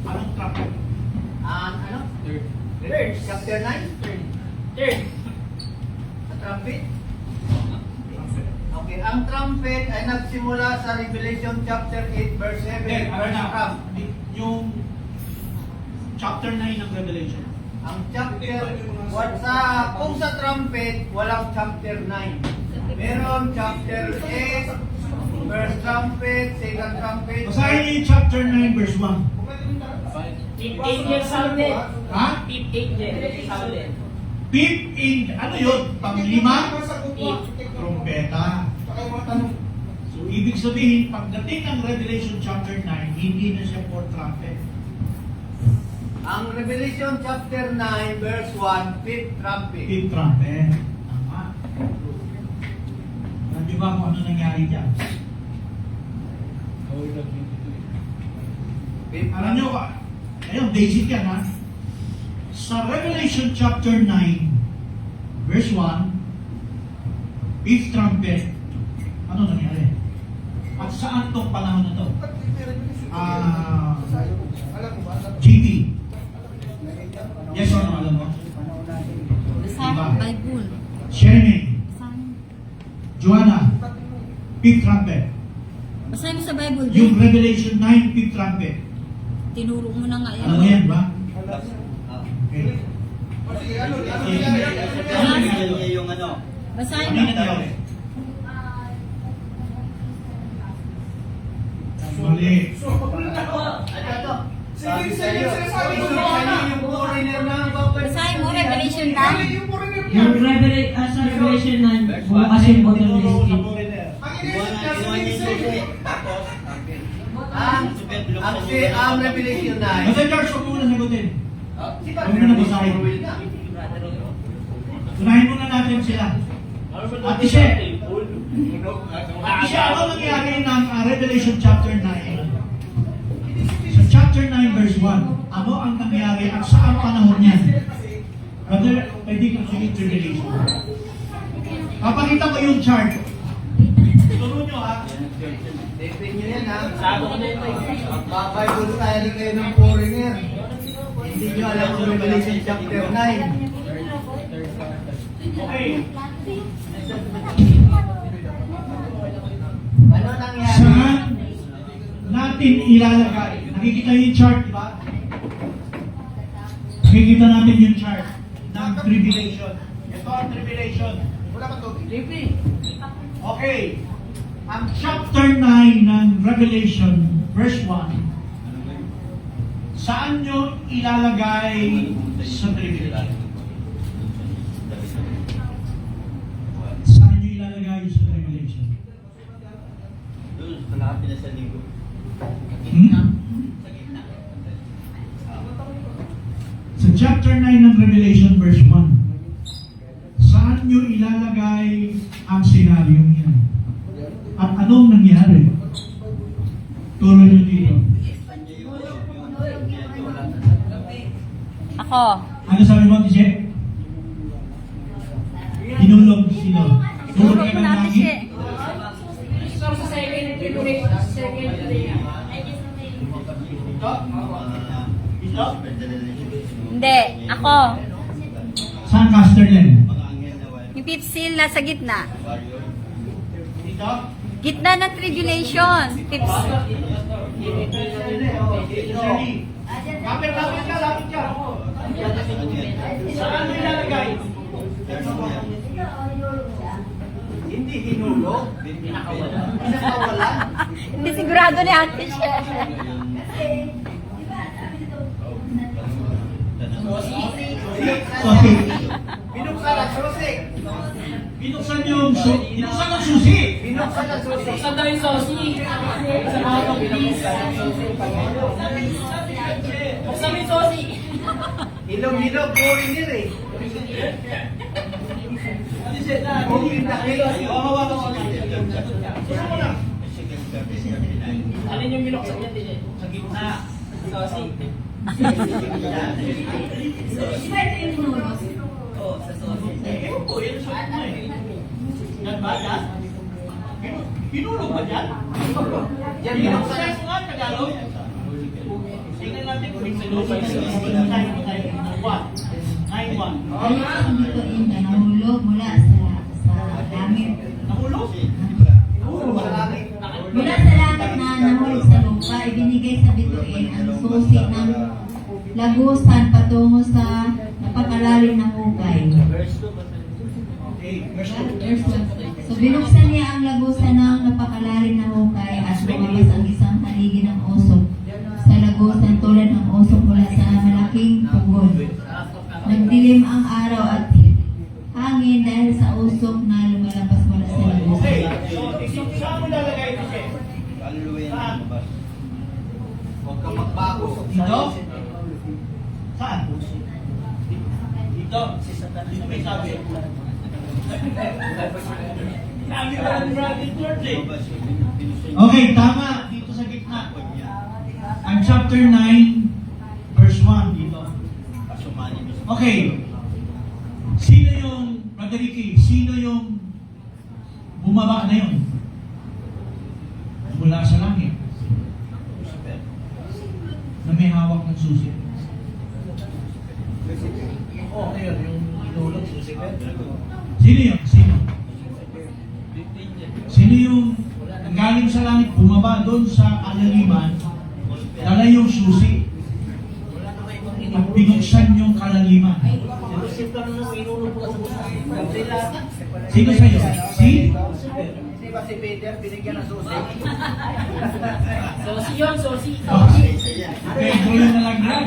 [SPEAKER 1] Anong trumpet?
[SPEAKER 2] Ano?
[SPEAKER 5] Third.
[SPEAKER 2] Chapter 9?
[SPEAKER 5] Third.
[SPEAKER 2] Ang trumpet? Okay, ang trumpet ay nagsimula sa Revelation chapter 8 verse 7.
[SPEAKER 1] Hindi, ano
[SPEAKER 2] verse
[SPEAKER 1] na?
[SPEAKER 2] trump.
[SPEAKER 1] Yung chapter 9 ng Revelation.
[SPEAKER 2] Ang chapter, kung sa trumpet, walang chapter 9. Meron chapter 8, first trumpet, second trumpet.
[SPEAKER 1] Basahin niyo yung chapter 9 verse 1.
[SPEAKER 5] Fifth angel sounded.
[SPEAKER 1] Ha?
[SPEAKER 5] Fifth angel sounded.
[SPEAKER 1] Fifth in, ano yun? Panglima?
[SPEAKER 5] Fifth.
[SPEAKER 1] Trumpeta. So, ibig sabihin, pagdating ng Revelation chapter 9, hindi na siya for trumpet.
[SPEAKER 2] Ang Revelation chapter 9 verse 1, fifth trumpet.
[SPEAKER 1] Fifth trumpet. Tama. Di ba kung ano nangyari dyan?
[SPEAKER 2] Fifth
[SPEAKER 1] Alam nyo ba? Ayun, basic yan ha. Sa Revelation chapter 9, verse 1, fifth trumpet, ano nangyari? At saan tong panahon na to? GP. Yes or no, alam mo?
[SPEAKER 6] Basahin Bible.
[SPEAKER 1] Sherman,
[SPEAKER 6] Basahin.
[SPEAKER 1] Joanna, fifth trumpet.
[SPEAKER 6] Basahin mo sa Bible.
[SPEAKER 1] Yung
[SPEAKER 6] Din.
[SPEAKER 1] Revelation 9, fifth trumpet.
[SPEAKER 6] Tinuro mo na nga yan.
[SPEAKER 1] Alam mo yan ba? Okay.
[SPEAKER 2] yung ano.
[SPEAKER 6] Basahin
[SPEAKER 1] Ano
[SPEAKER 6] mo.
[SPEAKER 1] nangyari? Mali.
[SPEAKER 2] Sabi sa'yo, yung foreigner na
[SPEAKER 6] Basahin mo, Revelation 9.
[SPEAKER 8] Yung sa Revelation 9, bukas yung bottom list.
[SPEAKER 2] Ang Revelation 9.
[SPEAKER 1] Basta George, huwag mo muna sagutin.
[SPEAKER 2] Si
[SPEAKER 1] Huwag mo na basahin.
[SPEAKER 2] na.
[SPEAKER 1] Unahin muna natin sila. Ate She, ano nangyari ng Revelation chapter 9? Sa chapter 9 verse 1, ano ang nangyari at saan panahon yan? Brother, pwede kang sige tribulation. Papakita ko yung chart. Turo nyo ha.
[SPEAKER 2] Defend nyo yan ha.
[SPEAKER 5] Sabi ko na ito.
[SPEAKER 2] Bible study kayo ng foreigner. Hindi nyo alam ang Revelation chapter 9.
[SPEAKER 1] Okay.
[SPEAKER 2] Ano nangyari?
[SPEAKER 1] Saan natin ilalagay? Nakikita yung chart, di ba? Nakikita natin yung chart ng tribulation. Ito ang tribulation. Okay. Ang chapter 9 ng Revelation, verse 1, saan nyo ilalagay sa tribulation? Saan nyo ilalagay sa tribulation?
[SPEAKER 2] Doon, malapit na sa ligo.
[SPEAKER 1] Sa chapter 9 ng Revelation, verse 1, saan nyo ilalagay ang senaryong yan? At anong nangyari? Turo nyo dito.
[SPEAKER 6] Ako.
[SPEAKER 1] Ano sabi mo, Tishe? Hinulog sino?
[SPEAKER 6] Turo
[SPEAKER 1] Tulog
[SPEAKER 6] ko
[SPEAKER 1] ka ng
[SPEAKER 6] natin
[SPEAKER 1] langit?
[SPEAKER 6] siya.
[SPEAKER 5] So, sa second tribulation, second prayer.
[SPEAKER 1] Ito?
[SPEAKER 6] Hindi. Ako.
[SPEAKER 1] Saan caster yan?
[SPEAKER 6] Yung fifth seal nasa gitna.
[SPEAKER 1] Dito?
[SPEAKER 6] Gitna ng tribulation. Fifth seal.
[SPEAKER 1] Lapit ka, lapit ka. Saan mo ilalagay?
[SPEAKER 2] Hindi hinulog. Pinakawalan.
[SPEAKER 6] Hindi sigurado ni Ate siya.
[SPEAKER 1] Okay.
[SPEAKER 2] Binuksan ang susi.
[SPEAKER 1] Binuksan yung binuksan ang susi.
[SPEAKER 2] Binuksan ang susi.
[SPEAKER 5] Buksan daw yung sosi. Sa mga companies. Buksan mo yung sosi.
[SPEAKER 2] Ilog-ilog, foreigner eh.
[SPEAKER 5] Alin yung binuksan niya din eh? Sa gitna. Sosi.
[SPEAKER 6] Di ba ito yung tinulog?
[SPEAKER 5] Oo, sa sausage.
[SPEAKER 1] Ewan ko, yan ang sagot mo eh. Yan ba, yan? Hinulog ba yan?
[SPEAKER 5] Yan,
[SPEAKER 1] Binuksan ko nga, Tagalog. Tingnan natin kung may sagot. 9-1.
[SPEAKER 6] Ay, ang bituin na nahulog mula sa langit.
[SPEAKER 1] Nahulog?
[SPEAKER 6] Mula sa langit na nahulog sa lupa, ibinigay sa bituin ang susi ng lagusan patungo sa napakalalim na hukay.
[SPEAKER 1] Okay, verse 2.
[SPEAKER 6] Verse 1. So binuksan niya ang lagusan ng napakalalim na hukay at lumabas ang isang haligi ng usok sa lagusan tulad ng usok mula sa malaking pugon. Nagdilim ang araw at hangin dahil sa usok na lumalabas mula sa
[SPEAKER 1] Okay,
[SPEAKER 6] lagusan.
[SPEAKER 1] so saan mo lalagay ito siya? Saan?
[SPEAKER 2] Huwag ka magbago.
[SPEAKER 1] Dito? Saan? Dito? Dito may sabi. Sabi ko ng Brother George eh. Okay, tama. Dito sa gitna. Ang chapter 9, verse 1 dito. Okay. Sino yung, Brother Ricky, sino yung bumaba na yun? Mula sa langit. Na may hawak ng susi.
[SPEAKER 10] Oh, ayun, yung inulog, Lucifer.
[SPEAKER 1] Sino yun? Sino? Sino yung galing sa langit, bumaba doon sa kalaliman, dala yung susi, at binuksan yung kalaliman.
[SPEAKER 10] Lucifer nung inulog ko sa
[SPEAKER 1] Sino sa'yo? Si?
[SPEAKER 10] Di ba si Peter binigyan ng susi?
[SPEAKER 5] Sosi yun, sosi.
[SPEAKER 1] Oh, Pedro yung nalaglag.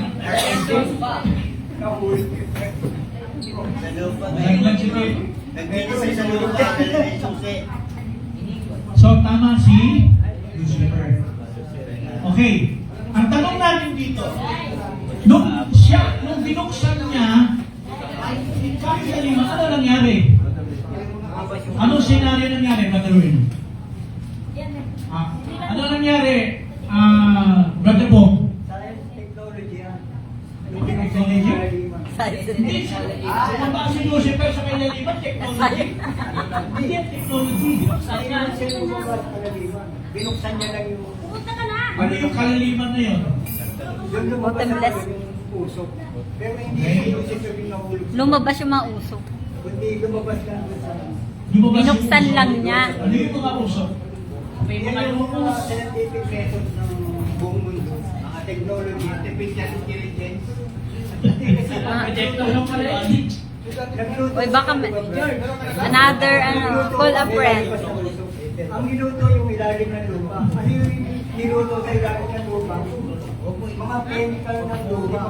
[SPEAKER 1] Nalaglag si Pedro.
[SPEAKER 2] Nagbibigay sa lupa, may susi.
[SPEAKER 1] So, tama si Lucifer. Okay. Ang tanong natin dito, nung binuksan niya, bakit sa lima, ano nangyari? Anong senaryo nangyari, Brother Will? Ano nangyari, Brother Bong?
[SPEAKER 10] Technology yan.
[SPEAKER 1] Technology? Hindi. Bumaba si Lucifer sa kailaliman, technology. Hindi yan technology.
[SPEAKER 10] Binuksan niya lang yung
[SPEAKER 6] Pumunta ka na!
[SPEAKER 1] Ano yung kalaliman na yun?
[SPEAKER 10] yung lumabas na yung usok. Pero hindi si Lucifer yung nahulog.
[SPEAKER 6] Lumabas yung mga usok.
[SPEAKER 10] Kundi lumabas lang doon sa...
[SPEAKER 1] Lumabas yung
[SPEAKER 6] Binuksan
[SPEAKER 1] usok.
[SPEAKER 6] lang niya.
[SPEAKER 1] Ano yung mga usok?
[SPEAKER 10] Yan yung mga scientific method ng buong mundo. Mga technology, artificial intelligence.
[SPEAKER 6] Uy, baka another, call a friend.
[SPEAKER 10] Ang niluto yung ilalim ng lupa. Ano yung niluto sa ilalim ng lupa? Mga chemical ng lupa.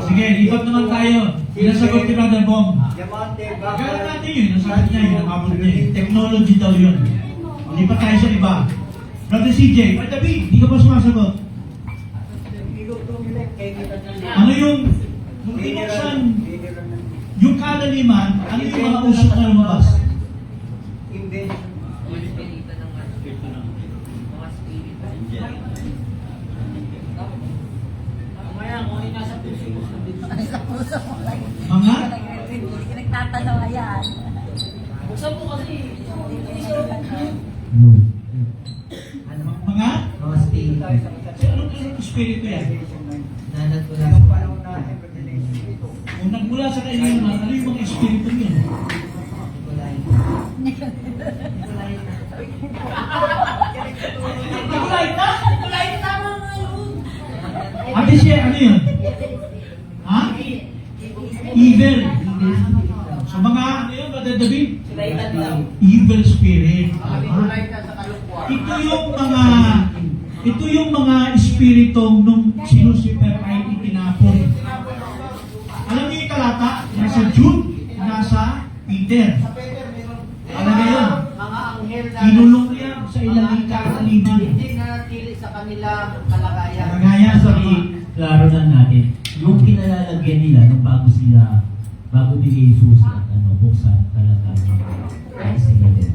[SPEAKER 1] Sige, lipat naman tayo. Pinasagot ni Brother Bong.
[SPEAKER 10] Diamante,
[SPEAKER 1] Gano'n natin yun, nasagot niya yun, nakabot niya yun. Technology daw yun. Lipat tayo sa iba. Brother CJ, Brother David, di ka pa sumasagot.
[SPEAKER 10] niluto nila chemical ng lupa.
[SPEAKER 1] Ano yung, nung binuksan, yung kalaliman, ano yung mga usok na lumabas?
[SPEAKER 10] Invention.
[SPEAKER 1] Mga?
[SPEAKER 6] Nagtatalawa yan.
[SPEAKER 5] Buksan mo kasi.
[SPEAKER 1] Mga?
[SPEAKER 4] Mga spirit.
[SPEAKER 1] Anong espiritu yan?
[SPEAKER 4] Nanagmula
[SPEAKER 10] Sa panahon natin,
[SPEAKER 1] Kung nagmula sa kailiman, ano yung mga espiritu yun? Nikolay na?
[SPEAKER 5] Kulay tama nga yun.
[SPEAKER 1] Ate siya, ano yun? Ha? Evil. So mga, ano yun, Brother David?
[SPEAKER 5] Kulay lang.
[SPEAKER 1] Evil spirit.
[SPEAKER 2] Kulay ka sa kalupwa.
[SPEAKER 1] Ito yung mga espiritong nung si Lucifer ay itinapon. Alam niyo yung talata? Nasa Jude, nasa Peter. Alam niyo yun?
[SPEAKER 2] Mga anghel na
[SPEAKER 1] Kinulong niya sa ilang kalaliman.
[SPEAKER 2] hindi nanatili sa kanilang kalagayan.
[SPEAKER 1] Kagaya sa
[SPEAKER 11] Klaro na natin, yung pinalalagyan nila nung bago bigay Jesus at buksan talaga ay sila din.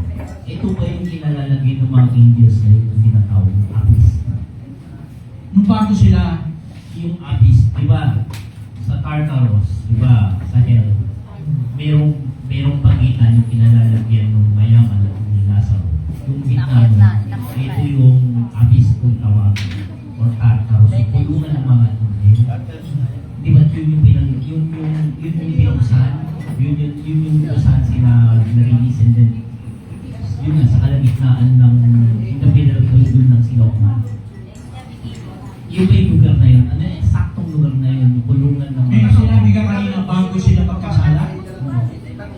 [SPEAKER 11] Ito ba yung kinalalagyan ng mga angels na yung tinatawag ng apis?
[SPEAKER 1] nung bago sila
[SPEAKER 11] yung abyss, di ba? Sa Tartaros, di ba? Sa Hell, merong pagitan yung kinalalagyan ng mayaman ni Lazaro. Yung gitna nun, ito yung abyss kung tawag or Tartaros. Yung pulungan ng mga tunay. Di ba yun yung binuksan? Yun yung binuksan sila narinis and then yun nga sa kalagitnaan ng pinagdul ng Silauman. Yung ba yung lugar na yun? Ano yung eksaktong lugar na yun? Yung pulungan ng
[SPEAKER 1] May sinabi ka kanina bago sila magkasala?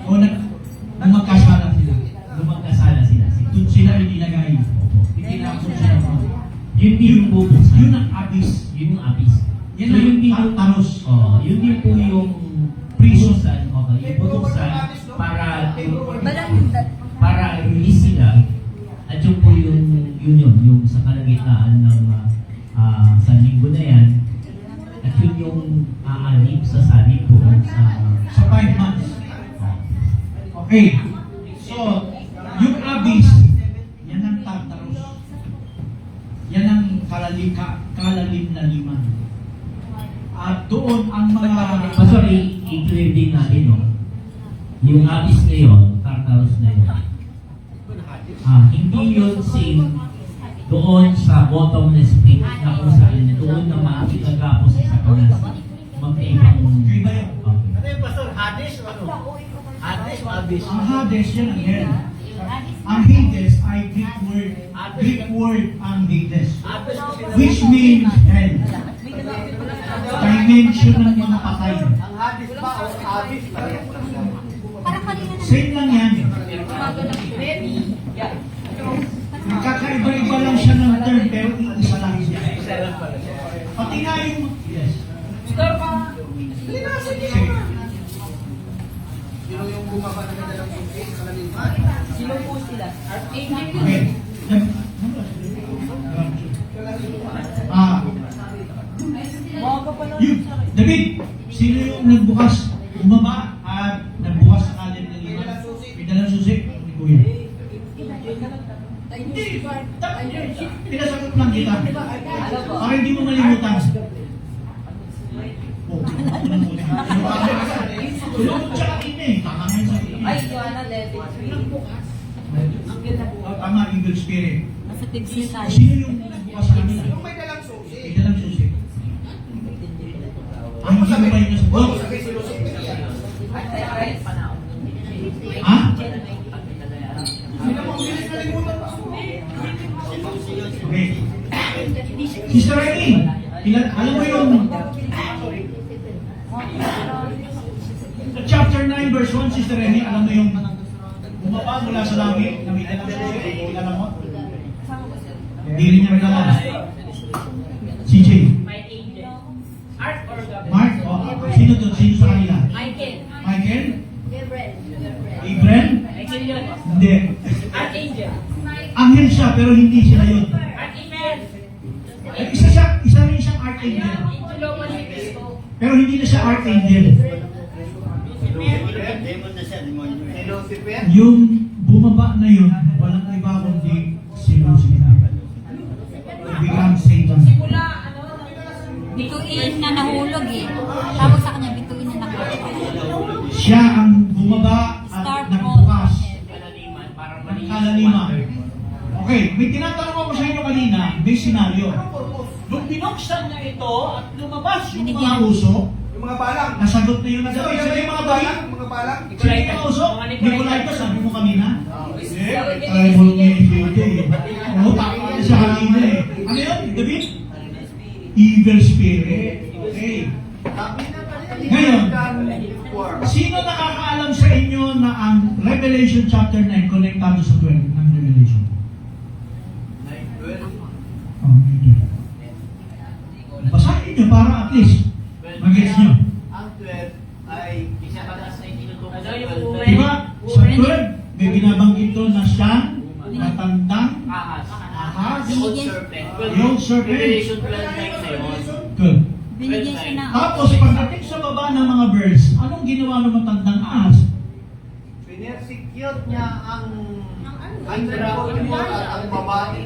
[SPEAKER 1] O nung magkasala sila?
[SPEAKER 11] Nung magkasala sila.
[SPEAKER 1] Doon sila inilagay. Hindi lang doon sila.
[SPEAKER 11] Yun din yung bubuksan.
[SPEAKER 1] Yun ang abyss.
[SPEAKER 11] Yun yung abyss.
[SPEAKER 1] Yan
[SPEAKER 11] So,
[SPEAKER 1] ang
[SPEAKER 11] yun din yung
[SPEAKER 1] Tartaros.
[SPEAKER 11] yun din po yung
[SPEAKER 1] Prison.
[SPEAKER 11] bubuksan. Okay, yung bubuksan para release sila. At yun po yung sa kalagitnaan ng sa linggo na yan. At yun yung aanib sa salib po
[SPEAKER 1] Sa 5 months. Okay. So, yung abyss, yan ang Tartaros. Yan ang kalalim na liman. At doon ang mga...
[SPEAKER 11] Pastor, i-clear din natin, no? Yung abyss ngayon, Tartarus na yun. Hindi yun same doon sa bottomless pit na kung saan doon na makikagapos sa Satanas. Magkaibang...
[SPEAKER 1] Iba yun.
[SPEAKER 11] Okay.
[SPEAKER 2] Ano yung pastor? Hades o ano? Hades o Abyss?
[SPEAKER 1] Ang Hades, yan ang hell. Ang Hades ay Greek word ang Hades.
[SPEAKER 2] Hades kasi
[SPEAKER 1] Which means hell. Dimension ng mga patay.
[SPEAKER 2] ang Hades ba o Abyss pa rin?
[SPEAKER 1] Same lang yan. Nagkakaiba-iba lang siya ng term, pero isa lang siya. Pati nga yung... Yes. Sige.
[SPEAKER 3] Sino yung bumaba na may dalang tubig sa kalaliman?
[SPEAKER 5] Sino po sila? Archangel.
[SPEAKER 1] Okay. Yun, David, sino yung nagbukas, bumaba at nagbukas sa kalim ng lima? May dalang susi? Ni Kuya. Hindi, pinasagot lang kita. Para hindi mo malimutan. Oh, tulog siya kanina eh. Tama nga yung sabi
[SPEAKER 5] Ay,
[SPEAKER 1] niya.
[SPEAKER 5] Joanna Levy.
[SPEAKER 1] Tama, evil spirit.
[SPEAKER 6] Nasa tigsi tayo.
[SPEAKER 1] Sino yung nagbukas sa kanila?
[SPEAKER 3] Yung may dalang susi.
[SPEAKER 1] May dalang susi. Ang hindi mo kayo nasagot. Ha? Okay. Sister Remy, alam mo yung chapter 9 verse 1, Sister Remy, alam mo yung bumaba mula sa langit, namita ng susi, kilala mo? Hindi rin niya regala. CJ.
[SPEAKER 5] My angel. Art or Gabriel?
[SPEAKER 1] Mark, sino to? Sino sa kanila?
[SPEAKER 5] Michael.
[SPEAKER 1] Michael? Gabriel?
[SPEAKER 5] Michael yun.
[SPEAKER 1] Hindi.
[SPEAKER 5] Archangel.
[SPEAKER 1] Anghel siya, pero hindi sila yun.
[SPEAKER 5] Archangel.
[SPEAKER 1] Isa rin siyang archangel.
[SPEAKER 5] Intulopan si Cristo.
[SPEAKER 1] Pero hindi na siya archangel.
[SPEAKER 2] Demon na siya, demonyo. Si Lucifer?
[SPEAKER 1] Yung bumaba na yun, walang iba kundi si Lucifer. Become Satan.
[SPEAKER 5] Simula, ano?
[SPEAKER 6] Bituin na nahulog eh. Tawag sa kanya, bituin na nahulog.
[SPEAKER 1] Siya ang bumaba at nagbukas ng kalaliman. Okay, may tinatanong ako sa inyo kanina, may senaryo. Nung binuksan na ito at lumabas yung mga uso,
[SPEAKER 3] Yung mga balang.
[SPEAKER 1] nasagot na yung nagabi. Sino yung mga bayi?
[SPEAKER 3] Mga balang.
[SPEAKER 1] Sino yung mga uso? Nicolaitas, sabi mo kanina? Ay, mo nga yung eh. Oo, tama na siya kanina eh. Ano yun, David? Evil spirit. Okay. Ngayon, sino nakakaalam sa inyo na ang Revelation chapter 9 konektado sa 12 ng Revelation? Oh, okay. Basahin nyo para at least mag-gets nyo.
[SPEAKER 2] Ang 12 ay isa pataas na itinutukan sa
[SPEAKER 5] Ano yung
[SPEAKER 2] 12.
[SPEAKER 5] uwen?
[SPEAKER 1] Diba? Sa 12, may binabanggit doon na siyang matandang
[SPEAKER 2] Ahas.
[SPEAKER 1] ahas,
[SPEAKER 2] Old serpent.
[SPEAKER 1] yung serpent.
[SPEAKER 2] Revelation 12 time na yun.
[SPEAKER 1] Good.
[SPEAKER 6] Binigyan siya ng
[SPEAKER 1] Tapos pagdating sa baba ng mga verse, anong ginawa ng matandang ahas?
[SPEAKER 2] Pinersecute niya ang dragon at ang babae.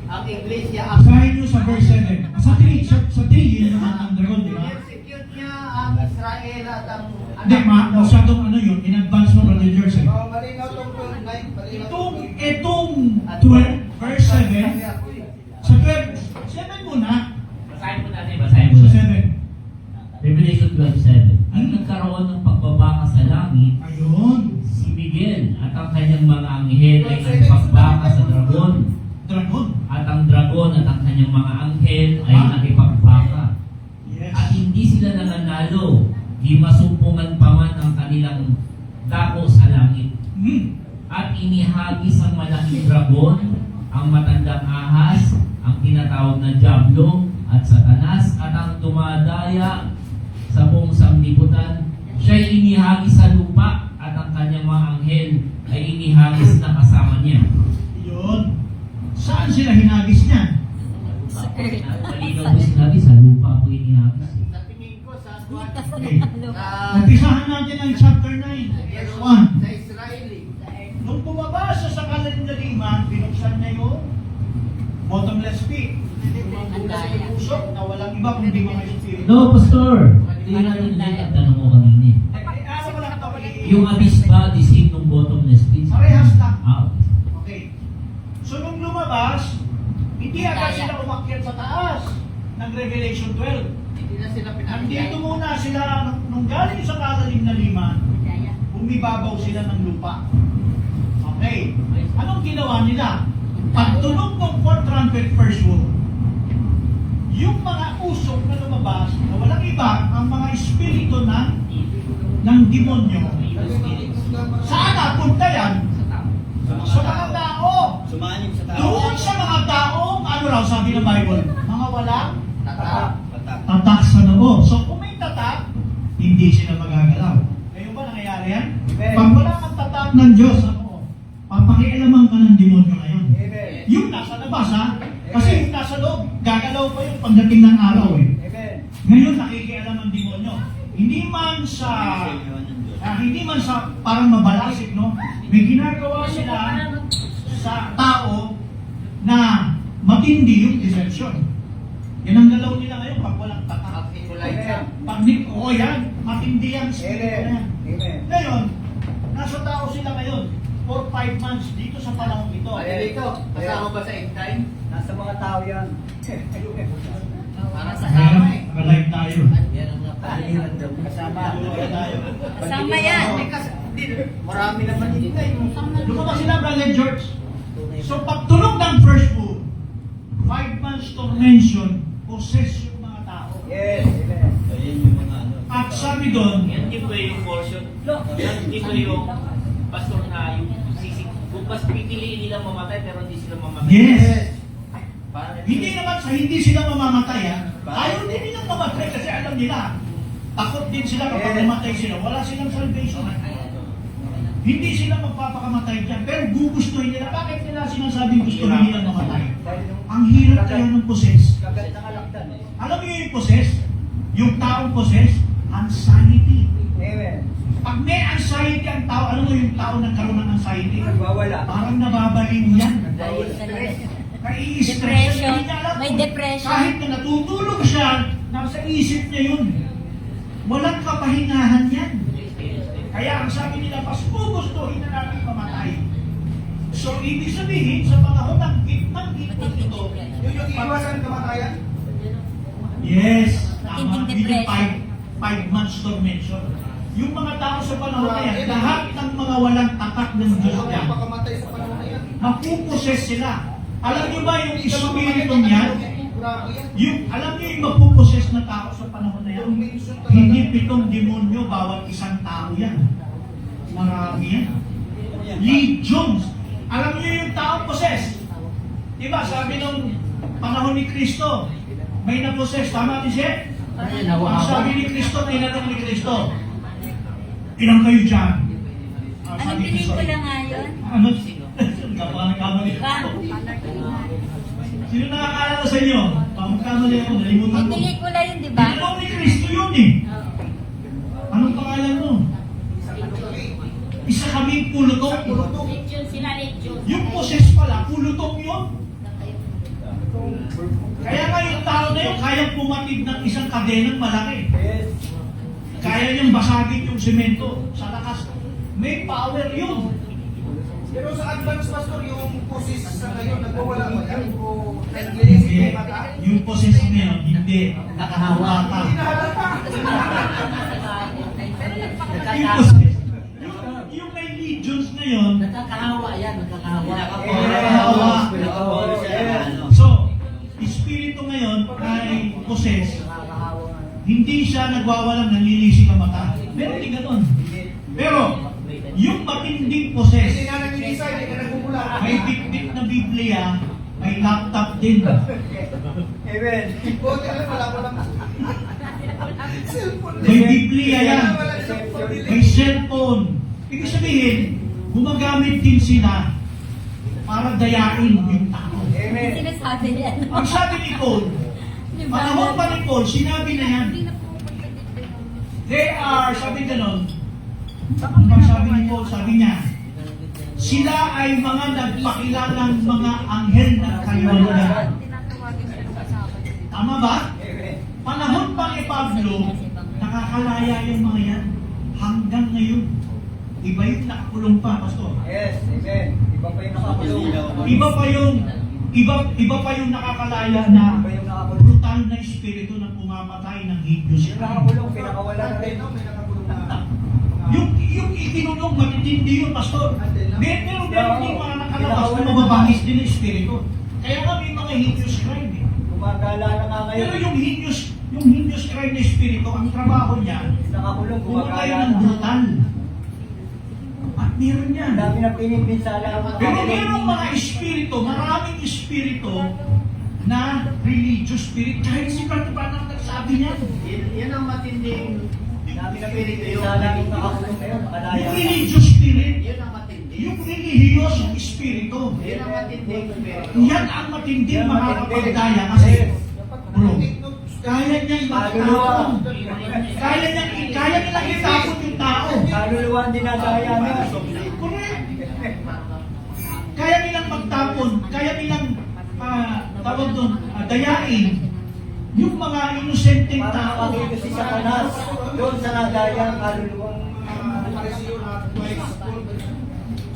[SPEAKER 2] Ang iglesia ang
[SPEAKER 1] Basahin nyo sa verse 7. sa 3, yun naman ang dragon, di ba?
[SPEAKER 2] Execute niya ang Israel at ang
[SPEAKER 1] Hindi, masyadong ano yun, in advance mo, Brother George.
[SPEAKER 3] Oh, malinaw tong 9, malinaw
[SPEAKER 1] Itong 12, verse 7, sa 12, 7 muna,
[SPEAKER 5] Basahin mo natin, basahin mo
[SPEAKER 1] sa
[SPEAKER 5] natin.
[SPEAKER 1] 7.
[SPEAKER 11] Revelation 12:7. Ang nagkaroon ng pagbabaka sa langit,
[SPEAKER 1] Ayun,
[SPEAKER 11] si Miguel at ang kanyang mga anghel ay nagpagbaka sa dragon.
[SPEAKER 1] dragon.
[SPEAKER 11] At ang dragon at ang kanyang mga anghel ay nakipagbaka.
[SPEAKER 1] Yes.
[SPEAKER 11] At hindi sila nananalo, di masumpungan pa man ang kanilang dako sa langit. At inihagis ang malaking dragon, ang matandang ahas, ang tinatawag na Diablo at Satanas, at ang dumadaya sa buong sanglibutan. Siya'y inihagis sa lupa, at ang kanyang mga anghel ay inihagis na kasama niya.
[SPEAKER 1] Yun. Saan sila hinagis niya?
[SPEAKER 11] Malinaw ko sinabi, sa lupa ako inihagis.
[SPEAKER 2] sa tingin ko sa Juan,
[SPEAKER 1] Okay.
[SPEAKER 2] sa
[SPEAKER 1] Umpisahan natin ang chapter 9, verse 1.
[SPEAKER 2] sa Israeli.
[SPEAKER 1] Nung bumaba siya sa kalandaligman, binuksan niya yung bottomless pit. Tumagbukas yung usok na walang iba kundi mga espiritu.
[SPEAKER 11] No, Pastor! Hindi natin ulit ang tanong ko kanina.
[SPEAKER 1] Ano ko lang ito?
[SPEAKER 11] Yung abyss ba, the same ng bottomless pit?
[SPEAKER 1] Parehas lang.
[SPEAKER 11] Ah, okay.
[SPEAKER 1] Okay. So nung lumabas, hindi agad sila umakyat sa taas ng Revelation 12.
[SPEAKER 2] Hindi na sila
[SPEAKER 1] Nandito
[SPEAKER 2] pinagyan.
[SPEAKER 1] muna sila, nung galing sa kalandaligman, bumibabaw sila ng lupa. Okay. Anong ginawa nila? Pagtunog ng fourth trumpet first woe, yung mga usok na lumabas, na walang iba, ang mga espiritu ng demonyo, saan napunta yan? Sa mga tao.
[SPEAKER 2] Sumanib sa
[SPEAKER 1] Doon sa mga taong, ano raw sabi ng Bible? Mga walang
[SPEAKER 2] Tatak.
[SPEAKER 1] tatak sa noo. So kung may tatak, hindi sila magagalaw. Ngayon ba nangyayari yan? Pag wala kang tatak ng Diyos, ano? Papakialaman ka ng demonyo ngayon. Yung nasa labas, ha? Kasi yung nasa loob, gagalaw pa yung pagdating ng araw, eh. Ngayon nakikialam ng demonyo. Hindi man sa parang mabalasik, no? May ginagawa sila sa tao na matindi yung deception. Yan ang galaw nila ngayon pag walang tatak. Oo yan, matindi ang spirit na yan. Ngayon, nasa tao sila ngayon for 5 months dito sa panahon ito.
[SPEAKER 2] Dito, kasama ba sa end time?
[SPEAKER 9] Nasa mga tao yan.
[SPEAKER 2] Para sa kasama eh.
[SPEAKER 1] Nakalive tayo.
[SPEAKER 9] Yan ang mga palihan daw. Kasama.
[SPEAKER 1] Nakalive tayo.
[SPEAKER 6] Kasama yan.
[SPEAKER 2] Marami naman hindi tayo.
[SPEAKER 1] Lumabas sila, Brother George. So pagtunog ng first woe, 5 months tormention, possess yung mga tao.
[SPEAKER 9] Yes.
[SPEAKER 2] Ayun yung mga ano.
[SPEAKER 1] At sabi doon,
[SPEAKER 5] Yan din ba yung portion? Yan din ba yung pastor na yung sisig? Kung mas pipiliin nilang mamatay pero hindi sila mamatay.
[SPEAKER 1] yes,
[SPEAKER 5] Parang
[SPEAKER 1] hindi naman sa hindi sila mamamatay, ha? Ayaw din nilang mamatay kasi alam nila, takot din sila kapag mamatay sila. Wala silang salvation. Hindi sila magpapakamatay dyan, pero gugustuhin nila. Bakit nila sinasabing gusto nila mamatay? Ang hirap kaya ng possess.
[SPEAKER 9] Kagat na kalaktan eh.
[SPEAKER 1] Alam niyo yung possess? Yung taong possess? Anxiety.
[SPEAKER 9] Amen.
[SPEAKER 1] Pag may anxiety ang tao, alam mo yung tao nagkaroon ng anxiety?
[SPEAKER 9] Nagwawala.
[SPEAKER 1] Parang nababaliw yan. Nai-stress.
[SPEAKER 6] Depression.
[SPEAKER 1] Hindi niya alam
[SPEAKER 6] May
[SPEAKER 1] kung
[SPEAKER 6] depression.
[SPEAKER 1] Kahit na natutulog siya, nasa isip niya yun. Walang kapahingahan yan. Kaya ang sabi nila, mas gugustuhin na natin mamatay. So, ibig sabihin, sa panahon ng gitnang gitnang ito,
[SPEAKER 3] Yung iwasan kamatayan.
[SPEAKER 1] yes, tama,
[SPEAKER 6] Matinding depression.
[SPEAKER 1] 5 months tormention. Yung mga tao sa panahon na yan, lahat ng mga walang tatak ng Diyos yan,
[SPEAKER 3] Mapakamatay sa panahon na yan.
[SPEAKER 1] mapuposes sila. Alam niyo ba yung espiritong yan?
[SPEAKER 3] Grabe yan.
[SPEAKER 1] Alam niyo yung mapuposes na tao sa panahon na yan? Hindi 7 demonyo bawat isang tao yan. Marami yan. Legions. Alam niyo yung tao possess. Diba sabi nung panahon ni Kristo, may na-possess. Tama din siya? Ang sabi ni Kristo, tinanong ni Kristo, ilang kayo dyan?
[SPEAKER 6] Ano
[SPEAKER 1] Sabi ni Kristo,
[SPEAKER 6] pelikula nga yun?
[SPEAKER 1] ano? Kamali ako. Sino nakakaalala sa inyo? Pagkamali ako, nalimutan
[SPEAKER 6] May
[SPEAKER 1] ko.
[SPEAKER 6] pelikula yun, di ba?
[SPEAKER 1] Tinanong ni Kristo yun eh. Anong pangalan mo? Isa kaming pulutong.
[SPEAKER 5] Legion sila, legion.
[SPEAKER 1] Yung possess pala, pulutong yun. Kaya nga yung tao na yun, kayang pumatid ng isang kadenang malaki.
[SPEAKER 2] Yes.
[SPEAKER 1] Kaya niyang basagin yung semento sa lakas. May power yun.
[SPEAKER 3] Pero sa advance pastor, yung poses sa ngayon, nagwawala ba yan? O nag-release
[SPEAKER 1] Hindi.
[SPEAKER 3] yung mata?
[SPEAKER 1] Yung possess ngayon, hindi. Nakahawa ka.
[SPEAKER 3] Hindi nahalata.
[SPEAKER 1] Yung possess. Yung may legions ngayon,
[SPEAKER 9] Nakakahawa yan, nakakahawa.
[SPEAKER 1] nakahawa. So, espiritu ngayon ay possess. Hindi siya nagwawalang nanlilisik ang mata. Pero hindi ganun. Pero, yung matinding possess,
[SPEAKER 3] Hindi na nag-release, hindi na nagmumula.
[SPEAKER 1] may bitbit na Biblia, may laptop din.
[SPEAKER 2] Amen.
[SPEAKER 3] Buti lang, wala ko lang. Cellphone.
[SPEAKER 1] May Biblia yan.
[SPEAKER 3] Wala cellphone.
[SPEAKER 1] May cellphone. Ibig sabihin, gumagamit din sila para dayain yung tao.
[SPEAKER 2] Amen.
[SPEAKER 6] Sinasabi niya.
[SPEAKER 1] Ang sabi ni Paul, panahon pa ni Paul, sinabi na yan. They are, sabi ganon, ang sabi ni Paul, sabi niya, sila ay mga nagpakilalang mga anghel ng kaliwanagan. Tama ba? Panahon pa ni Pablo, nakakalaya yung mga yan. Hanggang ngayon, iba yung nakakulong pa, Pastor.
[SPEAKER 2] Yes, amen. Iba pa yung nakakulong.
[SPEAKER 1] Iba pa yung nakakalaya na
[SPEAKER 2] Iba yung nakakulong.
[SPEAKER 1] brutal na espiritu na pumamatay ng higos.
[SPEAKER 2] Yung nakakulong, pinakawala na rin.
[SPEAKER 1] Yung itinulong, matitindi yun, Pastor. Pero din mga nakalabas na mababangis din ang espiritu. Kaya nga may mga heinous crime eh.
[SPEAKER 2] Gumagala na nga ngayon.
[SPEAKER 1] Pero yung heinous crime na espiritu, ang trabaho niya,
[SPEAKER 2] Nakakulong,
[SPEAKER 1] pumatay
[SPEAKER 2] gumagala
[SPEAKER 1] ng
[SPEAKER 2] na.
[SPEAKER 1] brutal. At meron yan.
[SPEAKER 2] Ang dami na pinipinsala ang mga
[SPEAKER 1] Pero merong mga espiritu, maraming espiritu na religious spirit. Kahit si Brother Branham nagsabi niya.
[SPEAKER 2] Yan ang matinding dami na pinipinsala yung nakakulong ngayon. Nakalaya.
[SPEAKER 1] Yung religious spirit,
[SPEAKER 2] Yan ang matindi.
[SPEAKER 1] yung religious espiritu,
[SPEAKER 2] Yan ang matinding spirito.
[SPEAKER 1] yan ang matinding makakapagdaya kasi, bro, kaya niyang magtapon. Kaya nilang itapon yung tao.
[SPEAKER 2] Kaluluwa ang dinadaya na.
[SPEAKER 1] Correct. Kaya nilang magtapon, kaya nilang tawag doon, dayain yung mga inosenteng
[SPEAKER 2] Para
[SPEAKER 1] tao.
[SPEAKER 2] makakita si Satanas doon sa nadaya ang kaluluwang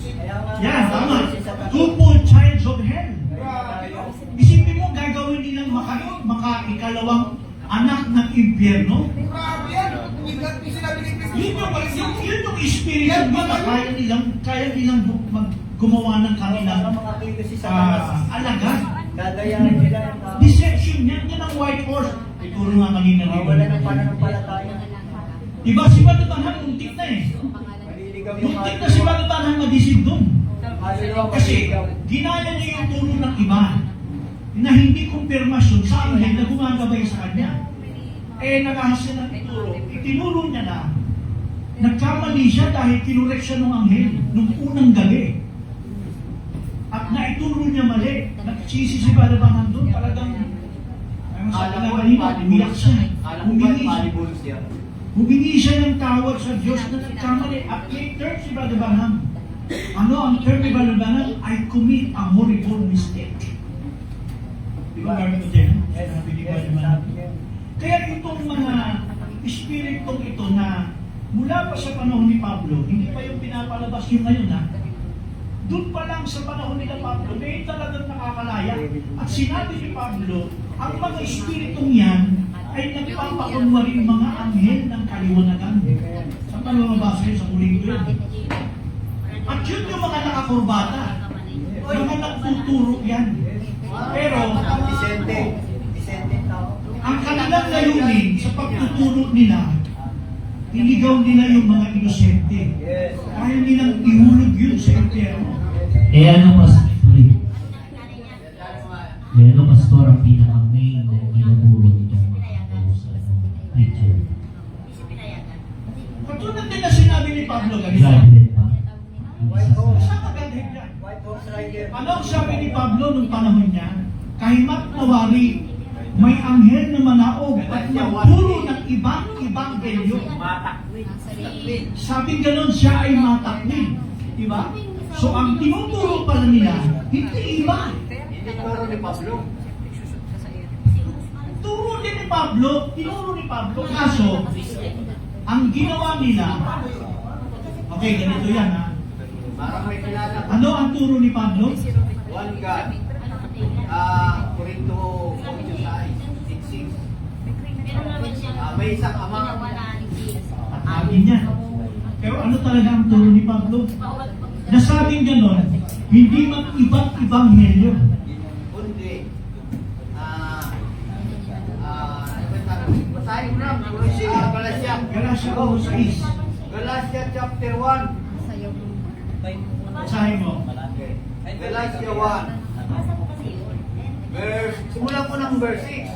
[SPEAKER 2] kaya nga
[SPEAKER 1] Yan, tama.
[SPEAKER 2] si Satanas.
[SPEAKER 1] Two-fold childs of hell.
[SPEAKER 2] Kaya
[SPEAKER 1] Isipin mo, gagawin nilang ikalawang anak ng impyerno.
[SPEAKER 3] Grabe yan. Yung sinabi ni Cristo.
[SPEAKER 1] Yun yung espiritu nila. Kaya nilang gumawa ng kanilang
[SPEAKER 2] para makakita si Satanas.
[SPEAKER 1] alagad.
[SPEAKER 2] Dadayain nila ang tao.
[SPEAKER 1] Deception yan. Yan ang white horse. Ituro nga kanina rin.
[SPEAKER 2] Wala ng pananampalataya.
[SPEAKER 1] Diba si Batutanhan muntik na eh.
[SPEAKER 2] Maliligaw yung
[SPEAKER 1] Muntik na si Batutanhan madisip doon.
[SPEAKER 2] kaluluwang
[SPEAKER 1] Kasi
[SPEAKER 2] maliligaw.
[SPEAKER 1] ginaya niya yung turo ng iba na hindi kumpirmasyon sa anghel na gumagabay sa kanya. Nagahasa ng ituro. Itinuro niya na nagkamali siya dahil kinurik siya ng anghel nung unang gabi. At naituro niya mali. Nagsisi si Balabangan doon. Talagang sabi na kanina, umiyak siya. Humingi siya ng tawad sa Diyos na nagkamali. At may term si Brother Branham. Ano ang term ni Brother Branham? I commit a horrible mistake. Di ba gamit ko dyan? Sabi ni Brother Branham. Kaya itong mga espiritong ito na mula pa sa panahon ni Pablo, hindi pa yung pinapalabas yung ngayon ha. Doon pa lang sa panahon ni Pablo, may talagang nakakalaya. At sinabi ni Pablo, ang mga espiritong yan ay nagpapakunwaring mga anghel ng kaliwanagan. Saan pa lumabasa yun? Sa Korinto yun. At yun yung mga nakakurbata. Mga nagtuturo yan. Pero,
[SPEAKER 2] Disente tao.
[SPEAKER 1] ang kanilang layunin sa pagtuturo nila, iligaw nila yung mga inosente.
[SPEAKER 2] Yes.
[SPEAKER 1] Kaya nilang ihulog yun sa impyerno.
[SPEAKER 11] Ano pastor ang pinaka-main na ginaguro nitong mga preacher?
[SPEAKER 1] Katulad din na sinabi ni Pablo ganito.
[SPEAKER 11] Graduate pa?
[SPEAKER 2] White horse.
[SPEAKER 1] Saan magandang yan?
[SPEAKER 2] White horse rider.
[SPEAKER 1] Ano ang sabi ni Pablo nung panahon niya? Kahimat nawari, may anghel na manaog at nagturo ng ibang belyo. Sabi ganon siya ay matakwid. Diba? So ang tinuturo pala nila, hindi iba.
[SPEAKER 2] Hindi turo ni Pablo.
[SPEAKER 1] Pablo, tinuro ni Pablo, kaso, ang ginawa nila, okay, ganito yan ha.
[SPEAKER 2] Parang may kilala ko.
[SPEAKER 1] Ano ang turo ni Pablo?
[SPEAKER 2] One God. Korinto 8:6. May isang ama.
[SPEAKER 1] Amin yan. Pero ano talaga ang turo ni Pablo? Nasabing gano'n, hindi man iba't ibanghelyo.
[SPEAKER 2] Kundi. Basahin mo na. Galatia.
[SPEAKER 1] Galatia 1:6.
[SPEAKER 2] Galatia chapter 1.
[SPEAKER 1] Basahin mo.
[SPEAKER 2] Galatia 1. Simulan ko ng verse 6.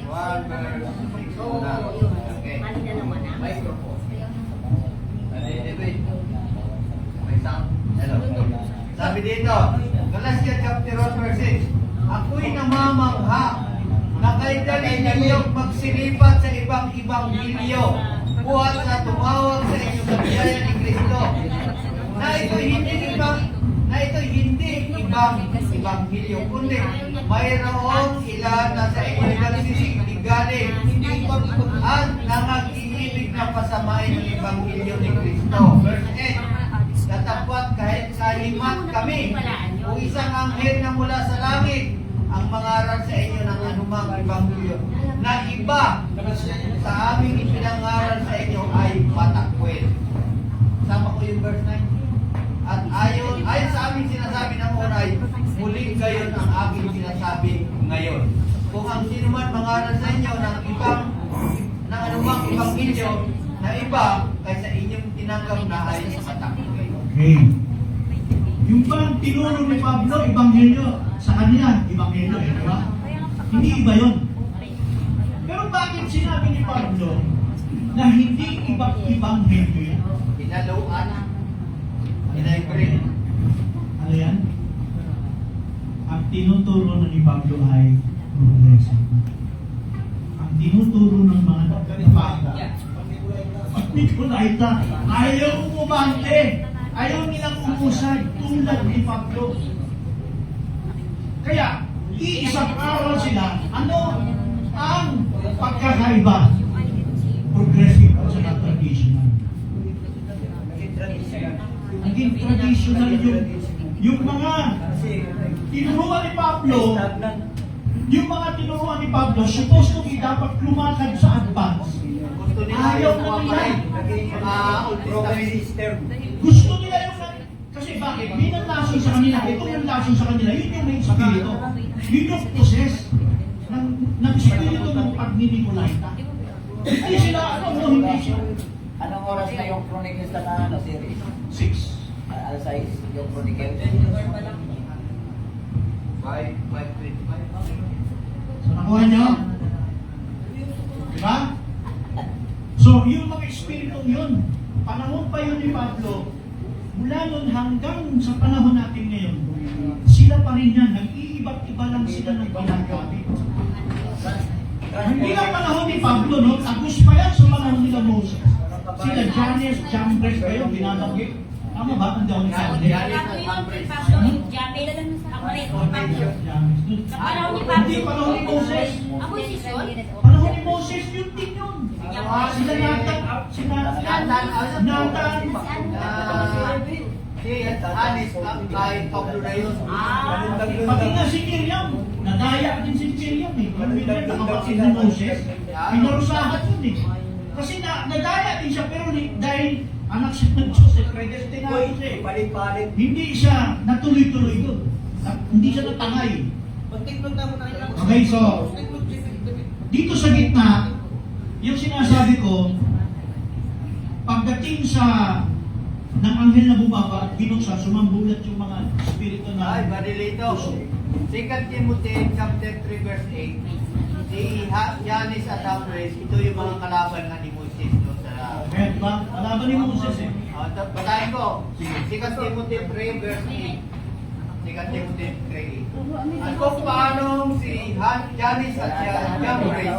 [SPEAKER 2] 1 verse 6. Okay. Microphone. May sound. Hello. Sabi dito, Galatia chapter 1 verse 6. Ako'y namamangha na kayo dali ninyong magsilipat sa ibang milyo buhat sa tumawag sa inyong biyaya ni Kristo. Na ito'y hindi ibang milyo, kundi mayroong ilan na sa inyong nagsisigaling at nangag-iibig na pasamain ng Ebanghelyo ni Kristo. Verse 8, Datapwat kahit kahimat kami o isang anghel na mula sa langit ang mangaral sa inyo ng anumang Ebanghelyo na iba sa aming ipinangaral sa inyo ay matakwil. Sama ko yung verse 9. At ayon sa aming sinasabi ng unay, muli gayon ang aking sinasabi ngayon. Kung ang sino man mangaral sa inyo ng anumang Ebanghelyo na iba kaysa inyong tinanggap na ay matakwil.
[SPEAKER 1] Okay. Yung bang tinuro ni Pablo, Ebanghelyo, sa kanila, Ebanghelyo, di ba? Hindi iba yun. Pero bakit sinabi ni Pablo na hindi Ebanghelyo yun?
[SPEAKER 2] Pinaluan. Pinay-bring.
[SPEAKER 1] Ano yan? Ang tinuturo na ni Pablo ay progressive. Ang tinuturo ng mga Nicolaita, ayaw umubante. Ayaw nilang umusad tulad ni Pablo. Kaya, iisang araw sila, ano ang pagkakaiba? Progressive at saka traditional. Naging traditional yung mga tinuruan ni Pablo, supposed to be dapat lumakad sa advance. Ayaw na nila. Gusto nila yung kasi bakit? Bilang lason sa kanila, itong yung lason sa kanila, yun yung may spirito. Yun yung process ng spirito ng pag-Nicolaita. Hindi sila, hindi sila.
[SPEAKER 9] Anong oras na yung Chronicles na series?
[SPEAKER 1] 6.
[SPEAKER 9] Alas 6 yung Chronicles.
[SPEAKER 2] 5:25.
[SPEAKER 1] So, nakuha nyo? Diba? So, yung mga espiritong yun, panahon pa yun ni Pablo, mula nun hanggang sa panahon natin ngayon, sila pa rin yan, nag-iiba't iba lang sila ng ginagamit. Hindi lang panahon ni Pablo, no? Tapos pa yan sa panahon nila Moses. Sila Jannes, Jambres kayo, binabanggit. Tama ba? Ang daw ni Jambres. Hindi panahon ni Moses. Panahon ni Moses, yun din yun. Sila Nathan,
[SPEAKER 2] kahit Pablo na yun.
[SPEAKER 1] pati nga si Miriam, nadaya din si Miriam eh. Yung Miriam, nakapatid ni Moses, pinarusahan yun eh. Kasi nadaya din siya, pero dahil anak siya ng Diyos, predestinado siya eh. Hindi siya natuloy-tuloy yun. Hindi siya natangay. Okay, so, dito sa gitna, yung sinasabi ko, pagdating sa ng anghel na bumaba at binuksan, sumambulat yung mga spirito na
[SPEAKER 2] Ay, Marilito. 2 Timothy chapter 3 verse 8. Si Jannes at Jambres, ito yung mga kalaban na ni Moses. No, sa
[SPEAKER 1] kaya ba? Kalaban ni Moses eh.
[SPEAKER 2] Basahin ko. 2 Timothy 3 verse 8. 2 Timothy 3. At kung paano si Jannes at Jambres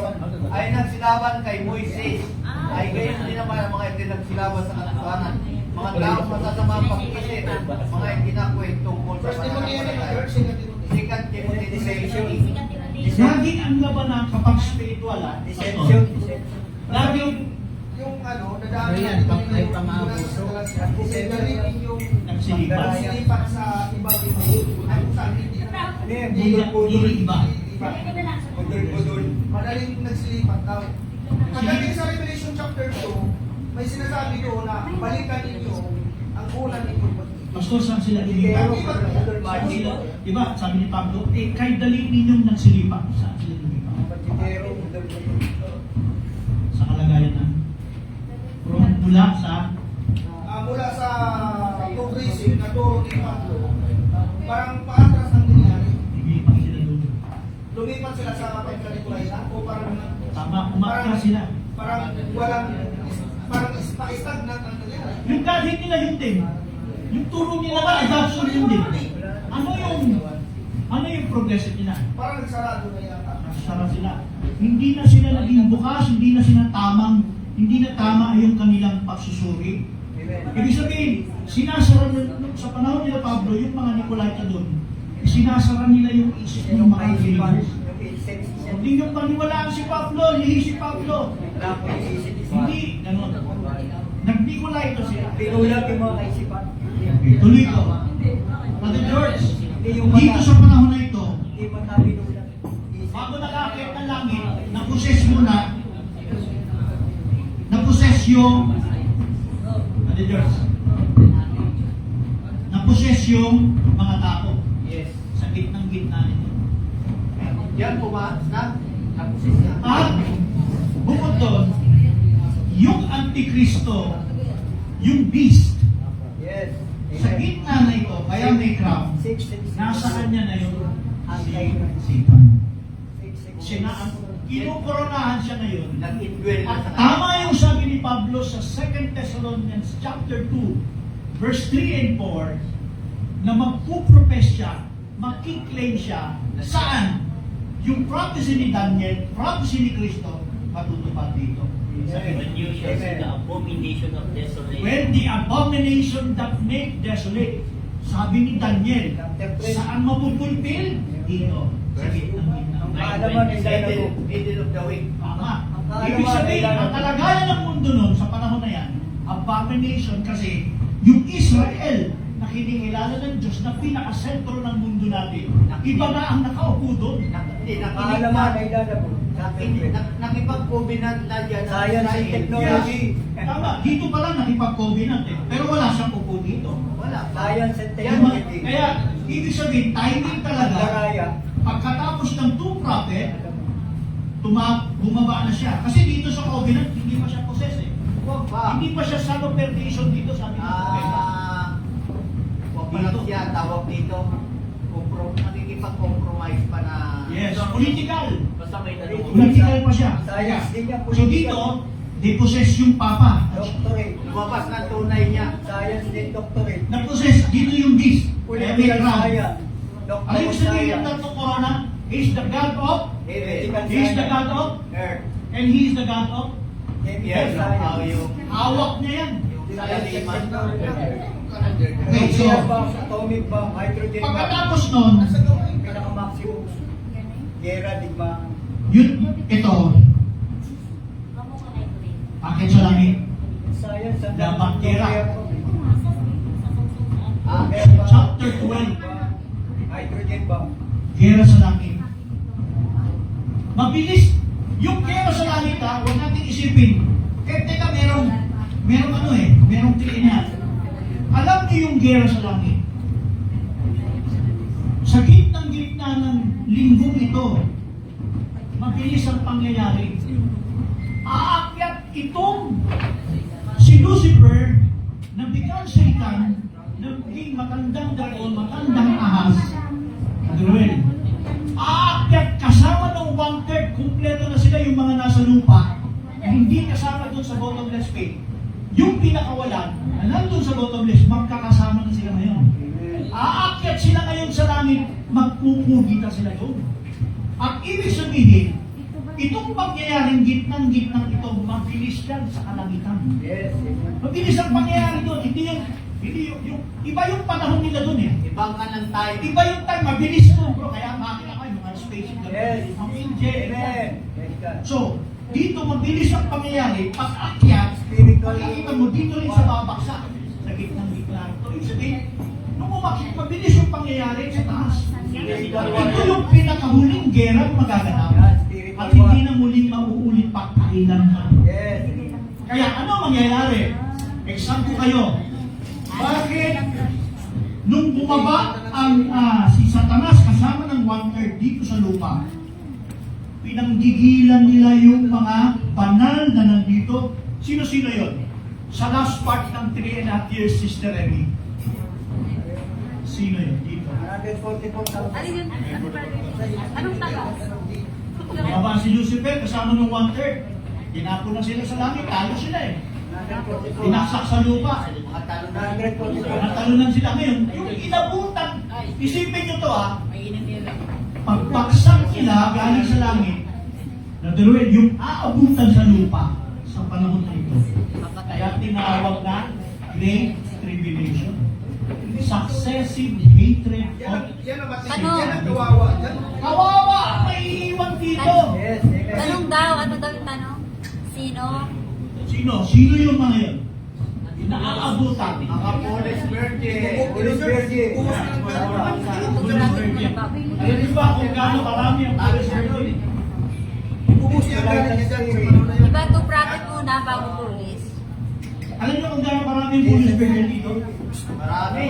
[SPEAKER 2] ay nagsilaban kay Moises, ay gayon din naman ang mga ito nagsilaban sa katotohanan. Mga taong masasama ang pag-isip, mga itinakwit tungkol sa pananampalataya. 2 Timothy 3:8.
[SPEAKER 1] Laging ang labanan kapag spiritual,
[SPEAKER 9] Deception.
[SPEAKER 1] laging
[SPEAKER 3] Yung ano, nadami
[SPEAKER 10] Ayan, may pang-abuso.
[SPEAKER 3] yung
[SPEAKER 1] nagsilipan.
[SPEAKER 3] nagsilipan sa ibang ay sa hindi.
[SPEAKER 1] Hindi iba.
[SPEAKER 3] Madaling nagsilipan daw. Pagdating sa Revelation chapter 2, may sinasabi doon na balikan ninyo ang una ninyo.
[SPEAKER 1] Pastor, saan sila lumipat? Saan sila? Diba, sabi ni Pablo, kay dali ninyong nagsilipan. Saan sila lumipat? Sa kalagayan na. Mula sa
[SPEAKER 3] Mula sa progressive na turo ni Pablo, parang paatras ang nangyari.
[SPEAKER 1] lumipat sila doon.
[SPEAKER 3] Lumipat sila sa pagkalikulayna o parang
[SPEAKER 1] Tama, umakta sila.
[SPEAKER 3] parang walang parang stagnant ang nangyari.
[SPEAKER 1] Yung dati nila yun din. Yung turo nila na adoption yun din. Ano yung progressive nila?
[SPEAKER 3] Parang nagsarado na yata.
[SPEAKER 1] Nasara sila. Hindi na sila naging bukas, hindi na sila hindi na tama yung kanilang pagsusuri. Ibig sabihin, sinasara sa panahon nila Pablo, yung mga Nicolaita doon, sinasara nila yung isip ng mga believers. Hindi yung paniwalaan si Pablo, lihi si Pablo. Hindi, gano'n. Nag-Nicolaita sila.
[SPEAKER 9] Pinulat yung mga kaisipan.
[SPEAKER 1] Okay, tuloy ko. Brother George, dito sa panahon na ito,
[SPEAKER 9] Hindi mo tayo pinulat.
[SPEAKER 1] bago nakakit ng langit, naposes muna, naposes yung, Brother George, naposes yung mga tao
[SPEAKER 2] Yes.
[SPEAKER 1] sa gitnang-gitna nito.
[SPEAKER 2] Yan pumatas na. Napusis na.
[SPEAKER 1] At bukod doon, yung Antikristo, yung beast,
[SPEAKER 9] Yes.
[SPEAKER 1] sa gitna na ito, kaya may crown, nasa kanya na yung Satan. Kinukoronahan siya ngayon.
[SPEAKER 2] Nag-indwell na
[SPEAKER 1] At
[SPEAKER 2] sa
[SPEAKER 1] tama yung sabi ni Pablo sa 2 Thessalonians chapter 2, verse 3 and 4, na magpuprofess siya, makiklaim siya, saan? Yung prophecy ni Daniel, prophecy ni Cristo, matutupad dito.
[SPEAKER 9] When you shall see the abomination of desolation.
[SPEAKER 1] When the abomination that make desolate, sabi ni Daniel, saan mapupulpil? Dito, sa gitna-gitna.
[SPEAKER 2] middle of the week.
[SPEAKER 1] Tama. Ibig sabihin, ang kalagayan ng mundo nun sa panahon na yan, abomination kasi yung Israel na kinikilala ng Diyos na pinakasentro ng mundo natin, iba na ang nakaupo doon.
[SPEAKER 2] Hindi, nakipag-covenant na dyan.
[SPEAKER 9] Science and technology.
[SPEAKER 1] Tama, dito pa lang nakipag-covenant eh. Pero wala siyang upo dito.
[SPEAKER 2] Wala.
[SPEAKER 9] Science and
[SPEAKER 1] Kaya,
[SPEAKER 9] technology.
[SPEAKER 1] kaya ibig sabihin, timing talaga,
[SPEAKER 9] Daraya.
[SPEAKER 1] pagkatapos ng two prophet, bumaba na siya. Kasi dito sa covenant, hindi pa siya possess eh.
[SPEAKER 2] Huwag ba?
[SPEAKER 1] Hindi pa siya son of perdition dito sabi ng propeta.
[SPEAKER 2] Huwag pa lang siya tawag dito. Nakikipag-compromise pa na.
[SPEAKER 1] Yes, political.
[SPEAKER 9] Basta may tanong.
[SPEAKER 1] Political pa siya.
[SPEAKER 9] Science din niya.
[SPEAKER 1] So dito, they possess yung papa.
[SPEAKER 9] Doctorate.
[SPEAKER 2] Lumabas na tunay niya.
[SPEAKER 9] Science din doctorate.
[SPEAKER 1] Na-possess, dito yung beast. Kaya may
[SPEAKER 9] Political
[SPEAKER 1] crown.
[SPEAKER 9] science.
[SPEAKER 1] Ano
[SPEAKER 9] Doctor
[SPEAKER 1] yung
[SPEAKER 9] of
[SPEAKER 1] sabihin ng
[SPEAKER 9] science.
[SPEAKER 1] tatlong corona? He's the God of,
[SPEAKER 2] David.
[SPEAKER 1] He's the God of,
[SPEAKER 2] Earth.
[SPEAKER 1] and He's the God of,
[SPEAKER 2] Yes, how yung
[SPEAKER 1] hawak niya yan.
[SPEAKER 2] kalaliman.
[SPEAKER 1] Okay, so,
[SPEAKER 9] Atomic bomb, hydrogen bomb.
[SPEAKER 1] pagkatapos nun,
[SPEAKER 9] Pinaka-maximum. Gera, di ba?
[SPEAKER 1] yun, ito, akit sa langit,
[SPEAKER 9] Science and
[SPEAKER 1] Dapat gera.
[SPEAKER 9] Chapter
[SPEAKER 1] Chapter 12.
[SPEAKER 9] Hydrogen bomb.
[SPEAKER 1] gera sa langit. Mabilis, yung gera sa langit ha, huwag natin isipin. Teka, merong tingin. Alam niyo yung gera sa langit. Sa gitna ng linggong ito, mabilis ang pangyayari. Aakyat itong si Lucifer na biglang Satan na maging matandang dragon, matandang ahas. Adruel. Aakyat kasama ng 1/3, kumpleto na sila yung mga nasa lupa na hindi kasama doon sa bottomless pit. Yung pinakawalan na nandun sa bottomless, magkakasama na sila ngayon. Aakyat sila ngayon sa langit, magpupugita sila doon. Ang ibig sabihin, itong pangyayaring gitnang-gitnang ito, mabilis yan sa kalangitan.
[SPEAKER 9] Yes.
[SPEAKER 1] Mabilis ang pangyayari doon, hindi yung iba yung panahon nila doon eh.
[SPEAKER 2] Ibang ka ng time.
[SPEAKER 1] Iba yung time, mabilis to bro, kaya makina kayo, mga facing the
[SPEAKER 2] Yes.
[SPEAKER 1] Ma'am Inje.
[SPEAKER 2] Amen. Yes, God.
[SPEAKER 1] So, dito mabilis ang pangyayari, pag-akyat,
[SPEAKER 2] Spiritual.
[SPEAKER 1] makikita mo dito rin sa babaksak, sa gitnang gitna. Ito, ibig sabihin, nung umakit, mabilis yung pangyayari sa taas. Ito yung pinakahuling gera na magaganap. At hindi na muling mauulit pagkailanman.
[SPEAKER 2] Yes.
[SPEAKER 1] Kaya ano mangyayari? Example kayo. Bakit nung bumaba ang si Satanas kasama ng 1/3 dito sa lupa, pinanggigilan nila yung mga banal na nandito? Sino-sino yon? Sa last part ng 3.5 years, Sister Emmy. Sino yun dito?
[SPEAKER 2] 144,000.
[SPEAKER 6] Ano yun? Anong talas?
[SPEAKER 1] Bumaba si Lucifer kasama ng 1/3. Tinapon na sila sa langit, talo sila eh. Tinaksak sa lupa.
[SPEAKER 2] Mga talo na.
[SPEAKER 1] Natalunan sila ngayon. Yung inabutan, isipin nyo to
[SPEAKER 5] May inanila.
[SPEAKER 1] pagpaksak nila galing sa langit, na dalawa yung aabutan sa lupa sa panahon na ito. Kaya tinawag na Great Tribulation. Successive hatred of
[SPEAKER 3] Yan ang matindi.
[SPEAKER 6] Ano?
[SPEAKER 3] Yan ang kawawa. Yan.
[SPEAKER 1] kawawa ang maiiwan dito.
[SPEAKER 2] Yes, amen.
[SPEAKER 6] Tanong daw, ano daw yung tanong? Sino?
[SPEAKER 1] Sino yung mga yun? Naaabutan.
[SPEAKER 2] Mga Polish Virgin. Polish Virgin.
[SPEAKER 1] Alam niyo ba kung gaano karami ang Polish Virgin?
[SPEAKER 3] Ubus niya ang galing niya dyan sa panahon na yun.
[SPEAKER 6] Diba to prophet muna bago police?
[SPEAKER 1] Alam niyo kung gaano karami ang Polish Virgin dito?
[SPEAKER 2] Marami.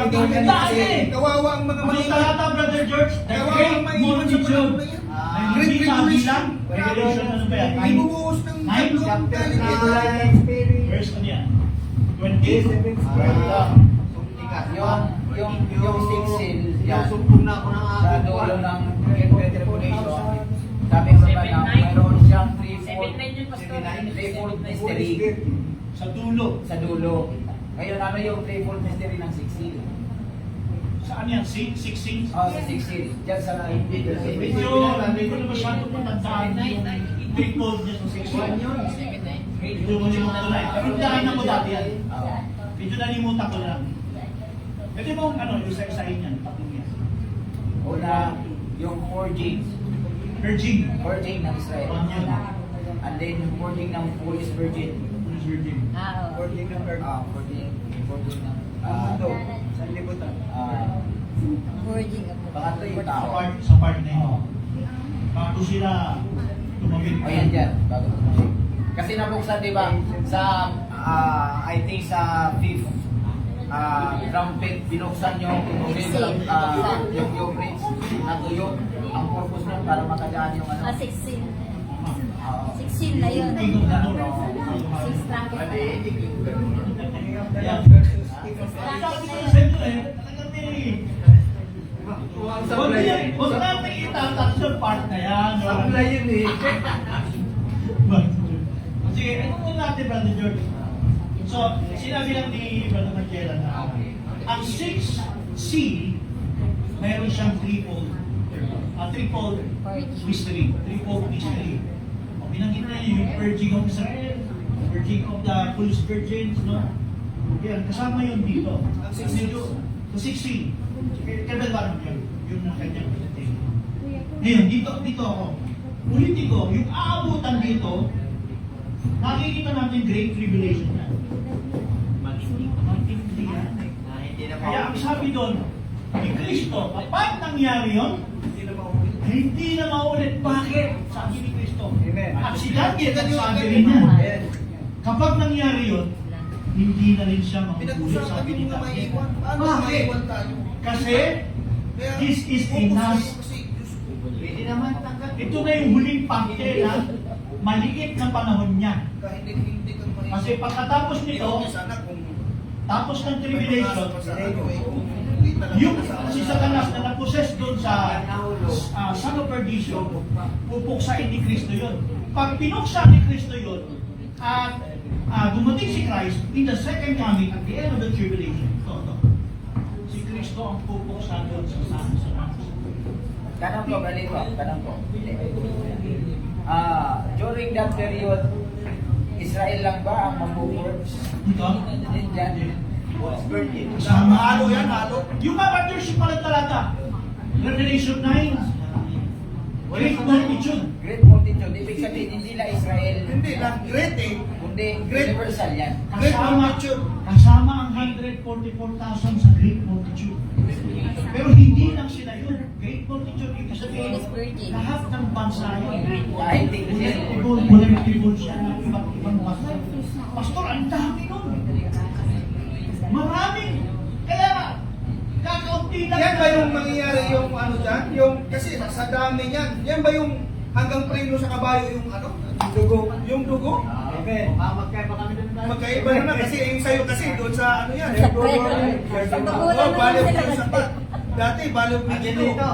[SPEAKER 1] Dami!
[SPEAKER 3] Kawawa ang mga
[SPEAKER 1] Ang
[SPEAKER 3] maliit.
[SPEAKER 1] talata, Brother George, the
[SPEAKER 3] Kawawa
[SPEAKER 1] great
[SPEAKER 3] ang maiiwan sa
[SPEAKER 1] multitude.
[SPEAKER 3] panahon na yan.
[SPEAKER 1] Ay, hindi kabilang. Revelation ano ba yan?
[SPEAKER 3] Ibubuhos ng
[SPEAKER 1] Nine
[SPEAKER 3] tatlong
[SPEAKER 2] Chapter
[SPEAKER 3] galing dito.
[SPEAKER 2] 9.
[SPEAKER 1] Verse ano yan? 20?
[SPEAKER 9] Yung 6 seal,
[SPEAKER 2] Yung sumpong na ako ng
[SPEAKER 9] sa
[SPEAKER 2] aking
[SPEAKER 9] dulo
[SPEAKER 2] buwan.
[SPEAKER 9] ng Great Tribulation, sabi ko ba na mayroon siyang
[SPEAKER 5] 79 yun, Pastor.
[SPEAKER 9] threefold mystery
[SPEAKER 1] Sa dulo.
[SPEAKER 9] sa dulo. Ngayon, ano yung threefold mystery ng 6 seal?
[SPEAKER 1] Saan yan? 16?
[SPEAKER 9] Oh, sa 6 seal. Diyan sa
[SPEAKER 1] Medyo, hindi ko na masyadong matandaan yung triple niya sa 16. Medyo malimutan ko na eh. Pero dahil ako dati yan. Medyo nalimutan ko na. Pwede mo ano, isa-isahin yan, tatlong yan.
[SPEAKER 9] Una, yung forging
[SPEAKER 1] Virgin.
[SPEAKER 9] ng Israel.
[SPEAKER 1] One yun.
[SPEAKER 9] And then yung forging ng Polish Virgin.
[SPEAKER 1] Polish Virgin.
[SPEAKER 6] Ah, oo.
[SPEAKER 2] Forging ng earth.
[SPEAKER 9] Forging ng
[SPEAKER 2] Ang mundo. Sa libutan.
[SPEAKER 6] Virgin ako.
[SPEAKER 9] pangatlo yung tao.
[SPEAKER 1] Sa part na yun. Bago sila tumawid.
[SPEAKER 9] O yan dyan, bago tumawid. Kasi nabuksan, di ba, sa, I think sa fifth trumpet, binuksan yung yung bridge na tuyo. Ang purpose nun para makadaan yung ano.
[SPEAKER 6] 16. 16 na yun. 6 trumpet.
[SPEAKER 1] Kaya, sabi ko sa inyo eh, talagang huwag natin itatas yung part na yan.
[SPEAKER 2] Supply yun eh.
[SPEAKER 1] Sige, ano muna natin, Brother George? So, sinabi lang ni Brother Magella na ang 6C, mayroon siyang threefold mystery. Threefold mystery. O, binanggit na niyo yung purging of Israel, purging of the Polish Virgins, no? Yan, kasama yun dito. Sa 6C. Kaya ba yun? Yun ang kanyang presentation. Ngayon, dito ako. Ulitin ko, yung aabutan dito, nakikita natin Great Tribulation yan. Matindi yan.
[SPEAKER 2] Hindi na
[SPEAKER 1] Kaya ang sabi doon, ni Kristo, kapag nangyari yun, hindi na maulit. Bakit? Sabi ni Kristo.
[SPEAKER 2] Amen.
[SPEAKER 1] At si Daniel, nagsabi rin yan. Kapag nangyari yun, hindi na rin siya maulit.
[SPEAKER 3] Pinag-usapan
[SPEAKER 1] Sabi ni
[SPEAKER 3] din mo na
[SPEAKER 1] Daniel.
[SPEAKER 3] maiwan. Paano
[SPEAKER 1] Bakit?
[SPEAKER 3] maiwan tayo?
[SPEAKER 1] Kasi,
[SPEAKER 3] Kaya,
[SPEAKER 1] this is a
[SPEAKER 3] focus
[SPEAKER 1] last.
[SPEAKER 3] tayo kasi, Diyos ko.
[SPEAKER 2] Pwede naman tanggal.
[SPEAKER 1] Ito na yung huling parte na maliit na panahon niya.
[SPEAKER 3] Kahit hindi kang maiwan.
[SPEAKER 1] Kasi pagkatapos nito,
[SPEAKER 3] sana kung
[SPEAKER 1] tapos ng tribulation,
[SPEAKER 3] yung
[SPEAKER 1] yung si Satanas na naposes doon sa Son of Perdition, pupuksain ni Kristo yun. Pag pinuksa ni Kristo yun, at dumating si Christ in the second coming at the end of the tribulation, si Kristo ang pupuksa doon sa Satanas.
[SPEAKER 9] Tanong ko, ganito, tanong ko. During that period, Israel lang ba ang mabuburge?
[SPEAKER 1] Ito?
[SPEAKER 9] Diyan.
[SPEAKER 1] Sama
[SPEAKER 3] halo yan, halo.
[SPEAKER 1] Yung mga partnership pala talaga. Revelation 9. Great multitude.
[SPEAKER 9] Great multitude. Ibig sabihin, hindi lang Israel.
[SPEAKER 3] Hindi lang great eh.
[SPEAKER 9] Kundi
[SPEAKER 3] Great.
[SPEAKER 9] universal yan.
[SPEAKER 3] Great
[SPEAKER 1] Kasama,
[SPEAKER 3] multitude.
[SPEAKER 1] kasama ang 144,000 sa great multitude. Pero hindi lang sila yun. Great multitude, ibig sabihin, lahat ng bansa yun.
[SPEAKER 9] Dahil tingnan
[SPEAKER 1] Collectible siya ng iba't ibang bansa. Pastor, ang dami nun. Maraming. Kaya nga, kakaunti lang.
[SPEAKER 3] Yan ba yung mangyayari yung ano dyan? Yung, kasi sa dami niyan. Yan ba yung hanggang preno sa kabayo yung ano? Dugo. Yung dugo?
[SPEAKER 2] Magkaiba kami dun.
[SPEAKER 3] Magkaiba na kasi yung sayo kasi doon sa ano yan.
[SPEAKER 6] Sa
[SPEAKER 3] Yung
[SPEAKER 6] preno. Sa dugo lang naman
[SPEAKER 3] balog
[SPEAKER 6] sila
[SPEAKER 3] yung sa dati, balog na
[SPEAKER 2] Again
[SPEAKER 3] dito.
[SPEAKER 2] dito.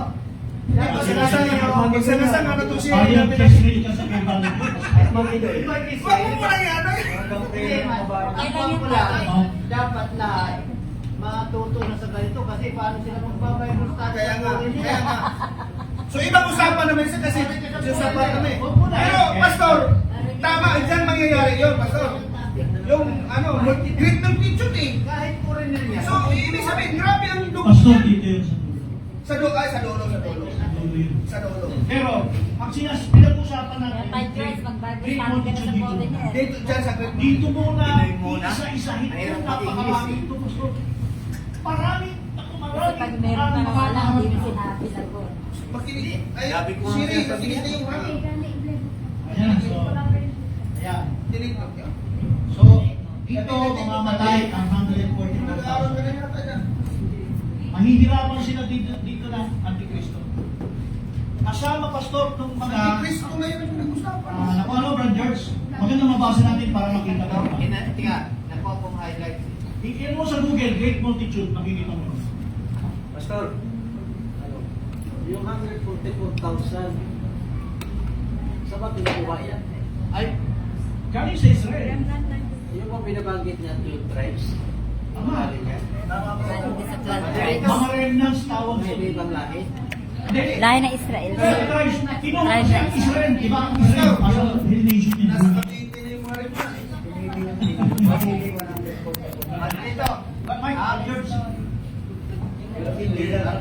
[SPEAKER 3] Magsanasang ano to siya.
[SPEAKER 1] Ayaw kasi ka sa may balog.
[SPEAKER 3] Huwag mo muna yung ano eh.
[SPEAKER 2] Dapat lahat matuto na sa ganito kasi paano sila magbabayros tayo.
[SPEAKER 3] Kaya nga. So ibang usapan naman siya kasi usapan kami. Pero pastor, tama, dyan mangyayari yun, pastor. Yung ano, great ng picture eh.
[SPEAKER 2] Kahit foreigner niya.
[SPEAKER 3] So ibig sabihin, grabe ang dugo
[SPEAKER 1] Pastor,
[SPEAKER 3] niya.
[SPEAKER 1] dito yun sa
[SPEAKER 3] Sa dulo, ay sa dulo.
[SPEAKER 1] dulo yun.
[SPEAKER 3] Sa dulo.
[SPEAKER 1] Pero, ang pinag-usapan natin,
[SPEAKER 6] Kaya Joyce,
[SPEAKER 1] great
[SPEAKER 6] magbago sa akin ka na sa
[SPEAKER 1] multitude
[SPEAKER 6] phone
[SPEAKER 1] dito.
[SPEAKER 6] niya.
[SPEAKER 3] Dito, dyan sa great.
[SPEAKER 1] Dito muna,
[SPEAKER 2] Pinoy muna.
[SPEAKER 1] isa-isahin ko,
[SPEAKER 2] Mayroon pati
[SPEAKER 1] napakarami
[SPEAKER 2] English,
[SPEAKER 1] ito, Pastor. Maraming,
[SPEAKER 6] Kasi pag meron ka na wala, hindi mo sinabi lang ko.
[SPEAKER 3] Makinig. Ay,
[SPEAKER 2] Sabi ko nga
[SPEAKER 3] Siri,
[SPEAKER 2] sa'yo,
[SPEAKER 3] makinig na yung ano.
[SPEAKER 1] Ayan, so, ayan.
[SPEAKER 3] Tinig mo.
[SPEAKER 1] So, dito, mamamatay ang
[SPEAKER 3] Nag-aaral ka
[SPEAKER 1] 144,000.
[SPEAKER 3] na yata dyan.
[SPEAKER 1] Mahihirapan sila dito ng Antikristo. Kasama, Pastor, nung mga...
[SPEAKER 3] Antikristo na yun ang pinag-usapan.
[SPEAKER 1] Naku, ano, Brad George? Maganda mabasa natin para makita ko.
[SPEAKER 2] Tinga, nakuha kong highlight.
[SPEAKER 1] Tingnan mo sa Google, great multitude, makikita mo.
[SPEAKER 10] Pastor, yung 144,000, sa ba pinakuha yan?
[SPEAKER 1] Ay, galing sa Israel.
[SPEAKER 10] Yung mga binabanggit niya, 12 tribes.
[SPEAKER 1] Tama.
[SPEAKER 6] Hindi sa clan.
[SPEAKER 1] Mga remnants tawag
[SPEAKER 10] May
[SPEAKER 1] sila.
[SPEAKER 10] ibang lahi.
[SPEAKER 1] Hindi.
[SPEAKER 6] Lahi ng Israel.
[SPEAKER 1] Tribes, kinuha siya ang Israel, di ba? Ang Israel, pasal nation niya.
[SPEAKER 3] Nasa Cavite na yung mga rin na eh.
[SPEAKER 2] At dito,
[SPEAKER 1] Mike, George,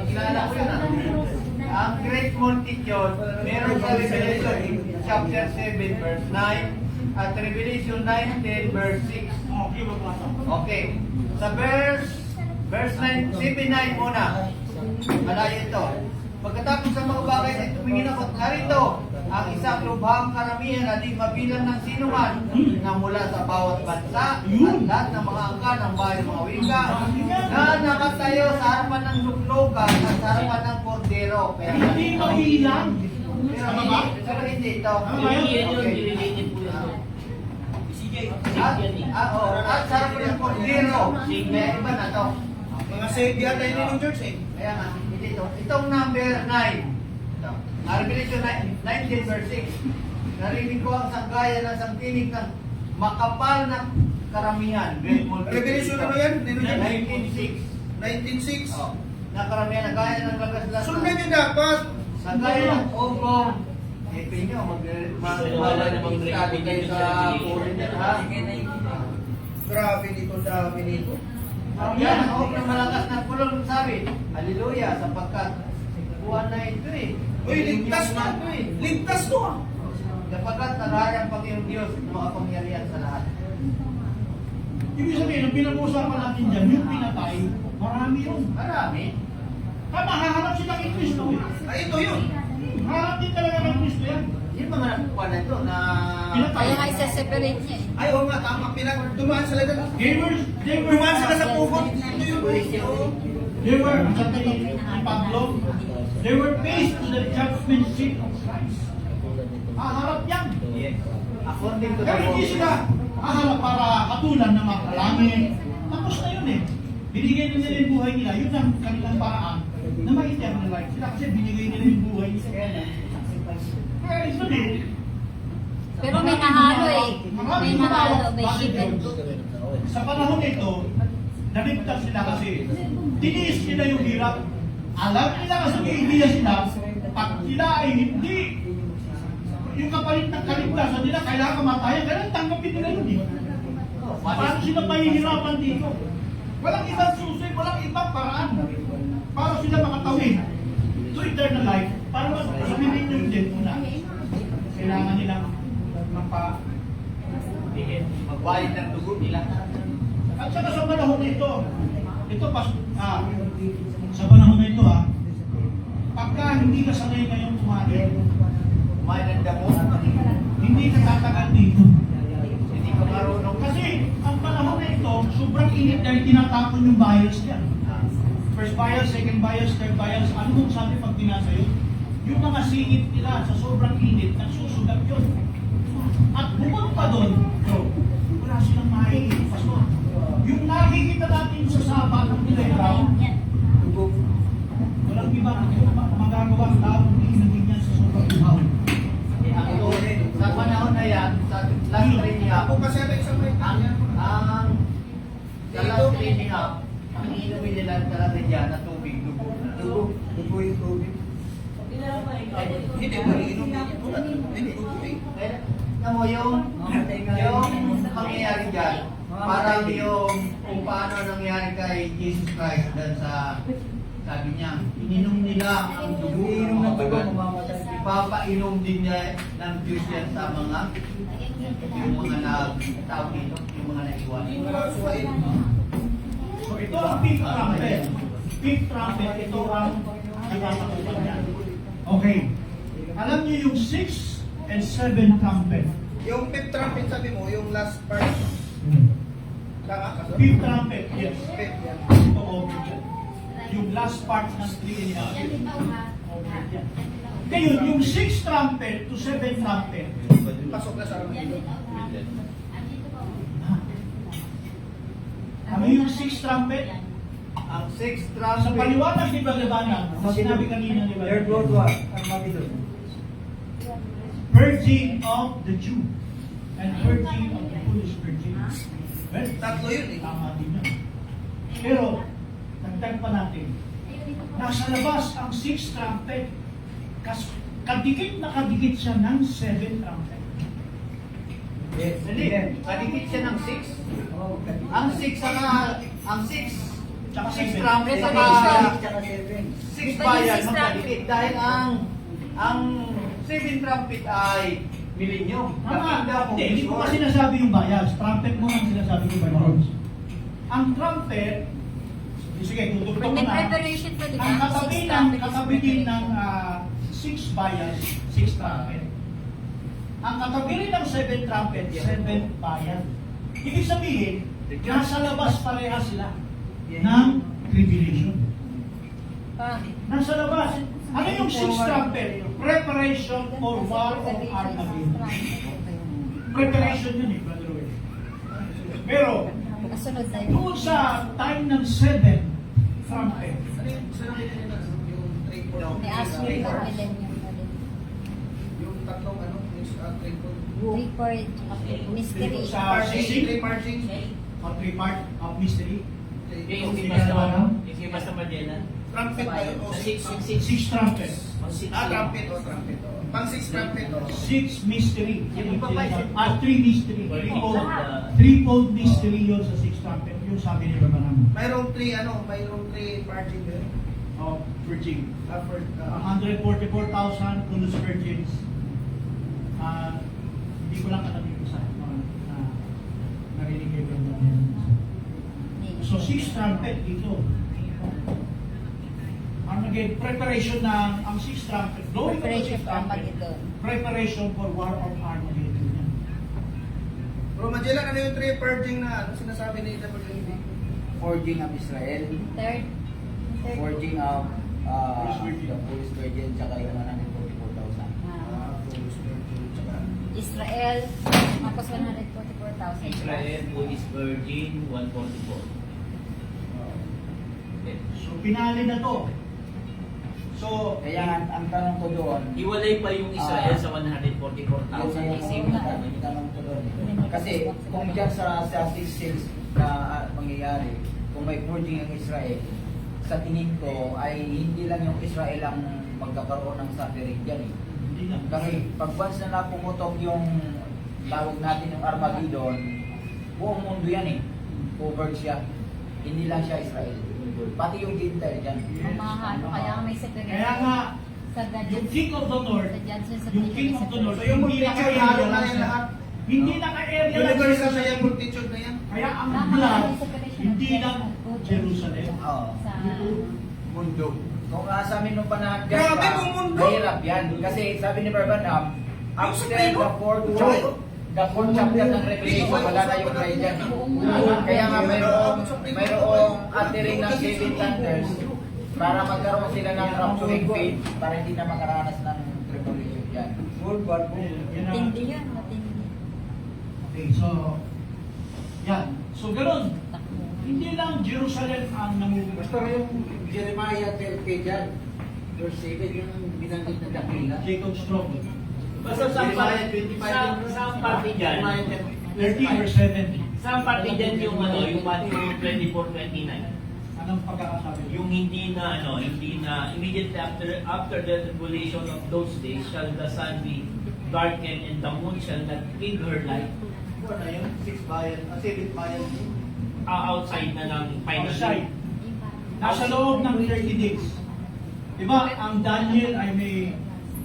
[SPEAKER 2] kilala ko yun Ang great multitude, meron sa Revelation chapter 7 verse 9 at Revelation 19 verse 6.
[SPEAKER 1] okay, magbasa.
[SPEAKER 2] Okay. Sa verse 9, 7-9 muna. Malayo ito. Pagkatapos sa mga bagay na tumingin ako, narito ang isang lubhang karamihan na di mabilang ng sinuman na mula sa bawat bansa at lahat ng mga angka ng bahay mga wika na nakatayo sa harapan ng luklukan at sa harapan ng kordero. Kaya
[SPEAKER 1] Hindi mabilang.
[SPEAKER 2] Pero hindi ito. At sa harapan ng kordero. Kaya iba na to.
[SPEAKER 3] Mga save yata yun yung church eh.
[SPEAKER 2] Kaya nga, hindi ito. Itong number 9. Ito. Revelation 19 verse 6. Narinig ko ang sanggayan ng sangtinig ng makapal na karamihan. Great multitude.
[SPEAKER 3] Revelation ano yan?
[SPEAKER 2] 19:6.
[SPEAKER 3] 19.6.
[SPEAKER 2] Oh. Na karamihan na gaya ng lagas-lagas.
[SPEAKER 3] Sundan nyo dapat.
[SPEAKER 2] Sa gaya ng ugong. Ipin nyo, mag-study kayo sa foreigner ha.
[SPEAKER 3] Grabe nito, dami nito.
[SPEAKER 2] Yan, ang ugong malakas na pulong sabi. Hallelujah, sapagkat buwan na ito eh.
[SPEAKER 3] Uy, ligtas na. Ligtas to ah.
[SPEAKER 2] Sapagkat naraya ang Panginoong Diyos na makapangyarihan sa lahat.
[SPEAKER 1] Ibig sabihin, ang pinag-uusapan natin dyan, yung pinatay, marami yun.
[SPEAKER 2] Marami.
[SPEAKER 1] Tama, haharap sila kay Kristo eh.
[SPEAKER 3] Ay, ito yun.
[SPEAKER 1] Harap din talaga kay Kristo yan.
[SPEAKER 2] Yung mga nakuha na ito na...
[SPEAKER 6] Kaya nga isa-separate niya eh.
[SPEAKER 3] Ay, oo nga, tama. Dumaan sila dyan.
[SPEAKER 1] Dumaan
[SPEAKER 3] sila sa pugot. Ito yun. Oo.
[SPEAKER 1] They were, ang sabi ni Pablo, they were faced to the judgment seat of Christ. Haharap yan.
[SPEAKER 2] Yes. According to the
[SPEAKER 1] Pero hindi
[SPEAKER 2] law.
[SPEAKER 1] sila haharap para katulan na makalangin. Tapos na yun eh. Binigay na nila yung buhay nila. Yun ang kanilang paraan na ma-eternal life sila kasi binigay nila yung buhay nila. Kaya ito eh.
[SPEAKER 6] Pero may nahalo eh. May nahalo, may shield.
[SPEAKER 1] Sa panahon nito, naligtas sila kasi tiniis nila yung hirap. Alam nila kasi may idea sila, pag sila ay hindi yung kapalit ng kaligtasan nila, kailangan kamatayan, kailangan tanggapin nila yun eh. Paano sila mahihirapan dito? Walang ibang susi, walang ibang paraan para sila makatawid to eternal life. Para mas sabihin nyo din, kailangan nilang magpa-diin.
[SPEAKER 2] Magbayad ng dugo nila.
[SPEAKER 1] At saka sa panahon na ito, sa panahon na ito pagka hindi ka sanay ngayong kumain,
[SPEAKER 2] Kumain ng damo.
[SPEAKER 1] hindi ka tatagal dito.
[SPEAKER 2] Hindi ka marunong.
[SPEAKER 1] Kasi ang panahon na ito, sobrang init dahil tinatapon yung bias niyan. First bias, second bias, third bias. Ano mong sabi pag pinasa yun? Yung mga singit nila sa sobrang init, nagsusugat yun. At bukod pa doon, bro, wala silang makikita. Pastor, yung nakikita natin sa sapa ng playground, walang iba magagawa ang tao kung hindi niyan sa sobrang ihaw.
[SPEAKER 2] Sa panahon na yan, sa last training up,
[SPEAKER 3] Ako kasi na isang may kanya.
[SPEAKER 2] sa last training up, ang inumin nila talaga dyan na tubig, dugo.
[SPEAKER 3] Dugo yung tubig. Hindi mo iinom hindi tubig.
[SPEAKER 2] Kaya, alam mo, yung mangyayari dyan, parang yung kung paano nangyari kay Jesus Christ dahil sa sabi niya, ininom nila ang dugo ng mga bagat. Ipapainom din niya ng Diyos yan sa mga yung mga nagtawag dito, yung mga naiwan.
[SPEAKER 1] So ito ang pink trumpet. Pink trumpet, ito ang nagkakakupan niya. Okay. Alam niyo yung 6 and 7 trumpet.
[SPEAKER 3] Yung fifth trumpet sabi mo, yung last part. Tama ka?
[SPEAKER 1] Fifth trumpet, yes.
[SPEAKER 3] Fifth, yan.
[SPEAKER 1] Ito over dyan. Yung last part ng 3 and a half. Over dyan. Ngayon, yung 6 trumpet to 7 trumpet,
[SPEAKER 3] Pasok na sa Armageddon.
[SPEAKER 1] ano yung 6 trumpet?
[SPEAKER 2] Ang 6
[SPEAKER 1] Sa
[SPEAKER 2] trumpet,
[SPEAKER 1] paliwanag ni Bagabana, sinabi kanina ni Bagabana, Virgin of the Jew and Virgin of the Foolish Virgin. Well,
[SPEAKER 3] Tatlo yun eh.
[SPEAKER 1] tama din yun. Pero, dagdag pa natin, nasa labas ang 6 trumpet, kadikit na kadikit siya ng 7 trumpet.
[SPEAKER 2] dali, kadikit siya ng 6. Ang 6 saka, ang 6
[SPEAKER 1] Tsaka
[SPEAKER 2] 6
[SPEAKER 1] 7.
[SPEAKER 2] trumpet saka 6 bayan magkadikit dahil ang 7 trumpet ay milenyo.
[SPEAKER 1] Tama. Hindi ko pa sinasabi yung bias. Trumpet mo ang sinasabi ko by Lord. Ang trumpet, sige, tutugtog ko na.
[SPEAKER 6] Preparation pa, di ba?
[SPEAKER 1] Ang katabi din ng 6 bias, 6 trumpet. Ang katabi rin ng 7 trumpet, 7 bayan. Ibig sabihin, nasa labas pareha sila ng tribulation. Nasa labas. Ano yung 6 trumpet? Preparation for war of Armageddon. Preparation yun Brother Will. Pero,
[SPEAKER 6] Kasunod tayo.
[SPEAKER 1] doon sa time ng 7 trumpet,
[SPEAKER 6] May ask you yung millennium na din.
[SPEAKER 3] Yung tatlong ano,
[SPEAKER 6] Report, mystery.
[SPEAKER 1] sa
[SPEAKER 3] three
[SPEAKER 1] 6
[SPEAKER 3] marching.
[SPEAKER 1] o 3 part of mystery,
[SPEAKER 9] Yung iba sa Magella.
[SPEAKER 3] Trumpet ba yun? O six?
[SPEAKER 1] 6 trumpet.
[SPEAKER 3] Trumpet o trumpet. Pang 6 trumpet o.
[SPEAKER 1] 6 mystery.
[SPEAKER 2] Yung iba pa,
[SPEAKER 1] 3 mystery. Threefold mystery yun sa 6 trumpet. Yung sabi ni Baba naman.
[SPEAKER 3] Mayroong 3 ano, mayroong 3 marching yun.
[SPEAKER 1] Of virgin.
[SPEAKER 3] Effort.
[SPEAKER 1] 144,000 Foolish virgins. Hindi ko lang katabi ko sa narinig kayo ng So 6 trumpet dito. Ang naging preparation ng ang 6 trumpet. Going to the
[SPEAKER 6] Preparation
[SPEAKER 1] 6
[SPEAKER 6] for
[SPEAKER 1] trumpet.
[SPEAKER 6] Armageddon.
[SPEAKER 1] Preparation for war of Armageddon.
[SPEAKER 3] Bro, Magellan, ano yung 3 purging na ano sinasabi ni WB?
[SPEAKER 10] Forging of Israel,
[SPEAKER 6] Third.
[SPEAKER 10] forging of
[SPEAKER 1] Police
[SPEAKER 10] the Police Virgin, tsaka yung 144,000.
[SPEAKER 6] Israel, tapos 144,000.
[SPEAKER 9] Israel, Police Virgin, 144.
[SPEAKER 1] So pinali na to. So
[SPEAKER 10] Kaya ang tanong ko doon,
[SPEAKER 9] Hiwalay pa yung Israel sa 144,000.
[SPEAKER 10] yung tanong ko doon. Kasi kung dyan sa 6 na mangyayari, kung may forging ang Israel, sa tingin ko ay hindi lang yung Israel ang magkakaroon ng suffering dyan eh.
[SPEAKER 1] hindi na.
[SPEAKER 10] Kasi pag once na napumutok yung tawag natin yung Armageddon, buong mundo yan eh. Covered siya. Hindi lang siya Israel. Pati yung Gentile dyan.
[SPEAKER 6] Ang mga ano, kaya may separation.
[SPEAKER 1] Kaya nga,
[SPEAKER 6] Sa
[SPEAKER 1] yung King of the North, yung King of the North,
[SPEAKER 3] So yung
[SPEAKER 1] hindi
[SPEAKER 3] multitude, halo na yan lahat.
[SPEAKER 1] Hindi naka-area lang
[SPEAKER 3] Universal na
[SPEAKER 1] siya.
[SPEAKER 3] yan, multitude na yan.
[SPEAKER 1] Kaya ang blood, hindi lang Jerusalem.
[SPEAKER 10] Oo.
[SPEAKER 2] Mundo.
[SPEAKER 10] Kung sa amin nung panahon dyan
[SPEAKER 3] Grabe
[SPEAKER 10] pa,
[SPEAKER 3] kung mundo.
[SPEAKER 10] mahirap yan. Kasi sabi ni Barbanam, after
[SPEAKER 3] Supremo.
[SPEAKER 10] the fourth chapter ng Revelation, wala na yung bride dyan. Kaya nga mayroong uttering ng seven thunders para magkaroon sila ng rapturing faith para hindi na makaranas ng tribulation dyan.
[SPEAKER 3] World War
[SPEAKER 1] Yun ang-
[SPEAKER 6] Matindi yan, matindi.
[SPEAKER 1] Okay, so, yan. So, ganun. Hindi lang Jerusalem ang namumuhay.
[SPEAKER 9] Basta yung Jeremiah 12 dyan, verse 7, yung binanggit na dakila.
[SPEAKER 1] Jacob Strong.
[SPEAKER 5] Basta sa parte dyan,
[SPEAKER 1] 30 or 70.
[SPEAKER 5] sa parte dyan yung yung Matthew 24:29.
[SPEAKER 1] Anong pagkakasabi?
[SPEAKER 5] Yung hindi na immediately after the tribulation of those days shall the sun be darkened and the moon shall not give her light.
[SPEAKER 2] Ano yun? 6 bayan, 7 bayan.
[SPEAKER 5] Outside na ng final
[SPEAKER 1] Outside. Nasa loob ng 30 days. Diba, ang Daniel ay may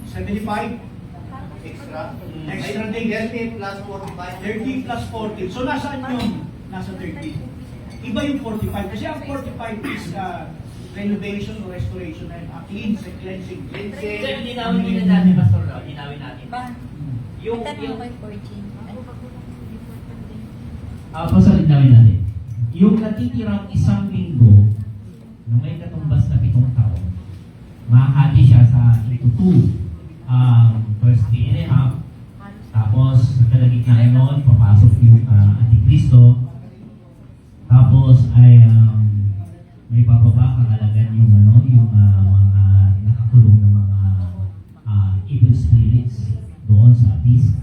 [SPEAKER 1] 75,
[SPEAKER 2] Extra.
[SPEAKER 1] Extra days.
[SPEAKER 2] 30 plus 45.
[SPEAKER 1] 30 plus 40. So, nasaan yun? Nasa 30. Iba yung 45. Kasi ang 45 is renovation or restoration and cleansing.
[SPEAKER 5] Kaya linawin muna natin, Pastor Ro, linawin natin.
[SPEAKER 6] Ba?
[SPEAKER 5] Yung
[SPEAKER 6] Tanong kay 14.
[SPEAKER 11] Pasalit namin natin. Yung natitirang isang linggo na may katumbas na 7 taon, mahahati siya sa into 2. First day and a half, tapos sa kalagitnaan noon, papasok yung Antikristo, tapos ay may bababa kakalagan yung yung mga nakakulong na mga evil spirits doon sa abyss.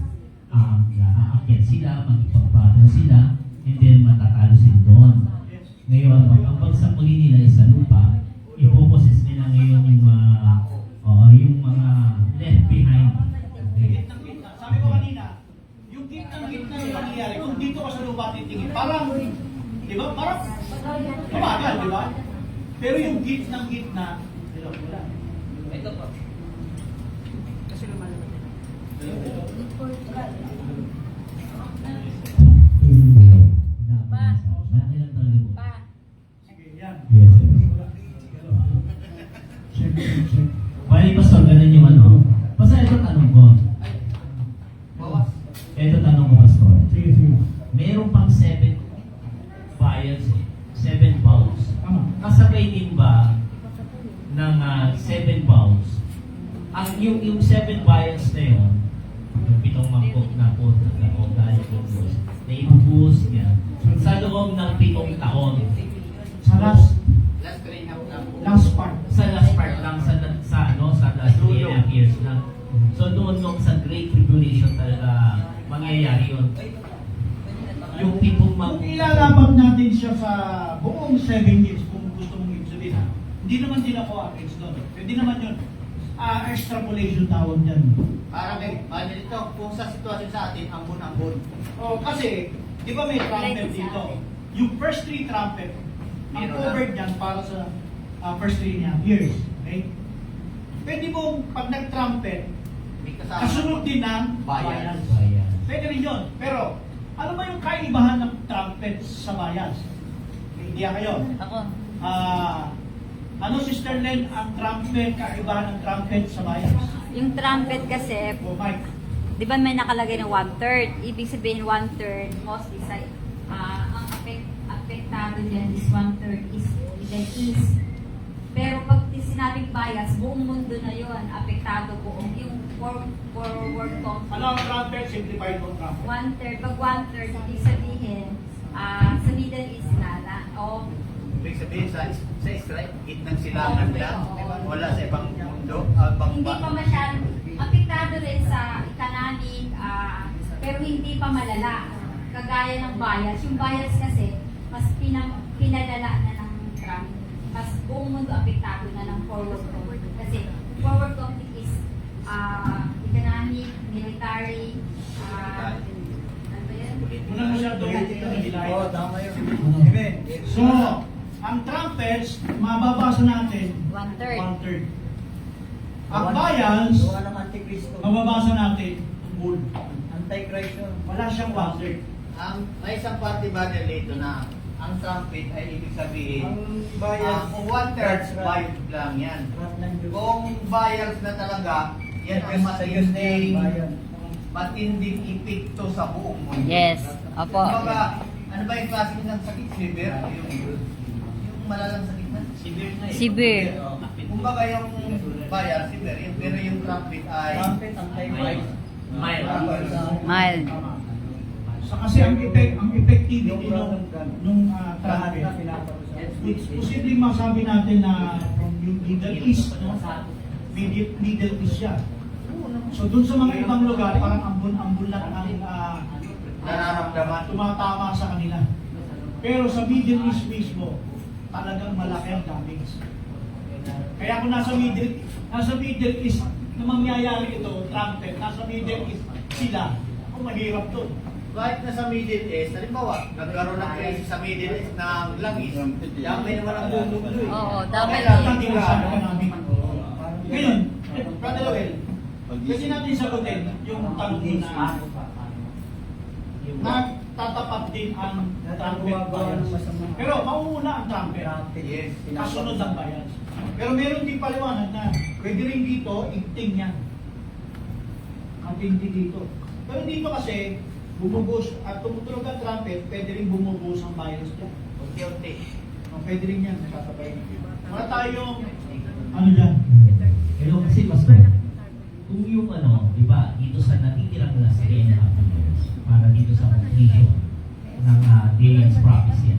[SPEAKER 11] Aakyat sila, magpagbattle sila, and then matatalo sila doon. Ngayon, ang pagsakuli nila sa lupa, ipoposes nila ngayon yung mga left behind. Okay.
[SPEAKER 1] Sabi ko kanina, yung gitnang-gitna yung nangyayari, kung dito ka sa lupa titingin, parang, di ba? Parang, tumagal, di ba? Pero yung gitnang-gitna, wala.
[SPEAKER 5] Ito po.
[SPEAKER 11] Malaki lang talaga po.
[SPEAKER 1] Sige, yan.
[SPEAKER 11] Yes, sir. Bali, Pastor, ganun yung Pastor, ito tanong ko. Ito tanong ko, Pastor. Meron pang 7 vials, 7 bowls. Kasabay din ba ng 7 bowls? Yung 7 vials na yun, yung 7 mangkok na po o galing ng Diyos, na ibubuhos niya sa loob ng 7 taon.
[SPEAKER 1] Sa last part.
[SPEAKER 11] Sa last part lang, sa last 3.5 years lang. So doon nung sa Great Tribulation talaga mangyayari yun. Yung tipong
[SPEAKER 1] Kung ilalaban natin siya sa buong 7 years, kung gusto mong ibig hindi naman din ako average doon. Pwede naman yun. Extrapolation tawag dyan.
[SPEAKER 2] Para may dito, kung sa sitwasyon sa atin, ambon-ambon.
[SPEAKER 1] Kasi, di ba may trumpet dito? Yung first 3 trumpet, ang
[SPEAKER 2] Meron
[SPEAKER 1] covered dyan para sa first 3.5 years. Okay? Pwede mong pag nag-trumpet,
[SPEAKER 2] May kasama.
[SPEAKER 1] kasunod din ng
[SPEAKER 2] Bayan.
[SPEAKER 1] bayan. Pwede rin yun. Pero, ano ba yung kaibahan ng trumpet sa bayan? Hindi kayo.
[SPEAKER 6] Ako.
[SPEAKER 1] Ano, Sister Len, ang trumpet, kaibahan ng trumpet sa bayan?
[SPEAKER 12] Yung trumpet kasi,
[SPEAKER 1] O Mike?
[SPEAKER 12] di ba may nakalagay na 1/3? Ibig sabihin 1/3 mostly sa ang apektado dyan is 1/3 is Middle East. Pero pag sinabing bias, buong mundo na yon apektado buong yung forward conflict.
[SPEAKER 1] Ano ang trumpet? Simplified mo trumpet.
[SPEAKER 12] 1/3, pag 1/3, ibig sabihin sa Middle East na o
[SPEAKER 2] Ibig sabihin sa Israel, gitnang silangan lang. Wala sa ibang mundo.
[SPEAKER 12] hindi pa masyadong apektado rin sa economic, pero hindi pa malala. Kagaya ng bias. Yung bias kasi, mas pinalala na ng Trump. Mas buong mundo apektado na ng forward conflict. Kasi forward conflict is economic, military, ano ba yan?
[SPEAKER 1] Muna masyado yung nilay.
[SPEAKER 3] Oo, tama yun.
[SPEAKER 1] Amen. So, ang trumpets, mababasa natin
[SPEAKER 12] 1/3.
[SPEAKER 1] 1/3. Ang bias,
[SPEAKER 10] Gawa ng Antikristo.
[SPEAKER 1] mababasa natin, bull.
[SPEAKER 10] Antichrist yun.
[SPEAKER 1] Wala siyang wonder.
[SPEAKER 2] May isang parte ba dito na ang trumpet ay ibig sabihin,
[SPEAKER 10] Ang bias.
[SPEAKER 2] kung 1/3 vibe lang yan. Kung bias na talaga, yan ang matinding epekto sa buong mundo.
[SPEAKER 13] Yes. Opo.
[SPEAKER 2] Kumbaga, ano ba yung klase ng sakit? Severe? Yung malalang sakit na?
[SPEAKER 5] Severe na eh.
[SPEAKER 13] Severe.
[SPEAKER 2] Kumbaga yung bias, severe. Pero yung trumpet ay
[SPEAKER 10] Trumpet, Antichrist.
[SPEAKER 5] Mild.
[SPEAKER 13] Mild.
[SPEAKER 1] So kasi ang effectivity nung
[SPEAKER 10] Lahat
[SPEAKER 1] trumpet,
[SPEAKER 10] na pinapag-usapan.
[SPEAKER 1] posibleng masabi natin na from yung Middle East, no? Middle East siya. So dun sa mga ibang lugar, parang ambon-ambon lang ang
[SPEAKER 2] nararamdaman.
[SPEAKER 1] tumatama sa kanila. Pero sa Middle East mismo, talagang malaki ang damage. Kaya kung nasa Middle East na mangyayari ito, trumpet, nasa Middle East sila, kung mahirap to.
[SPEAKER 2] Kahit na sa Middle East, halimbawa, nagkaroon ng crisis sa Middle East ng langis, dami naman ang mundo ko eh.
[SPEAKER 13] Oo, dami.
[SPEAKER 1] Tatingin namin. Ngayon, Brother Noel, kasi natin sagutin yung tanong mo na tatapat din ang trumpet bias. Pero mauuna ang trumpet.
[SPEAKER 2] Yes.
[SPEAKER 1] Kasunod ang bias. Pero meron din paliwanag na pwede rin dito, igting yan. Ang tindi dito. Pero dito kasi, bumubuhos at tumutulog ang trumpet, pwede rin bumubuhos ang bias dyan.
[SPEAKER 2] Unti-unti.
[SPEAKER 1] Pwede rin yan, nakasabay. Wala tayong, ano dyan?
[SPEAKER 11] Pero kasi Pastor, kung yung di ba, dito sa natitirang last 3.5 years, para dito sa completion ng Daniel's prophecy,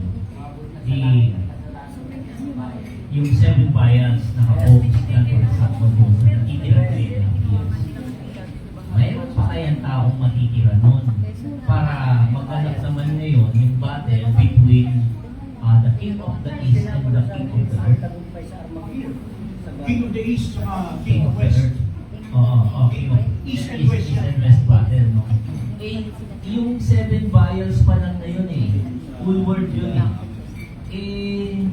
[SPEAKER 11] yung 7 vials na ka-focus dyan for example doon sa natitirang 3.5 years, mayroon pa kayang taong matitira nun para maghanap naman ngayon yung battle between the king of the east and the king of the earth.
[SPEAKER 1] King of the East, King of West.
[SPEAKER 11] King of
[SPEAKER 1] East and West.
[SPEAKER 11] East and West battle, no? Eh, yung 7 vials pa lang na yun eh. Full word yun eh.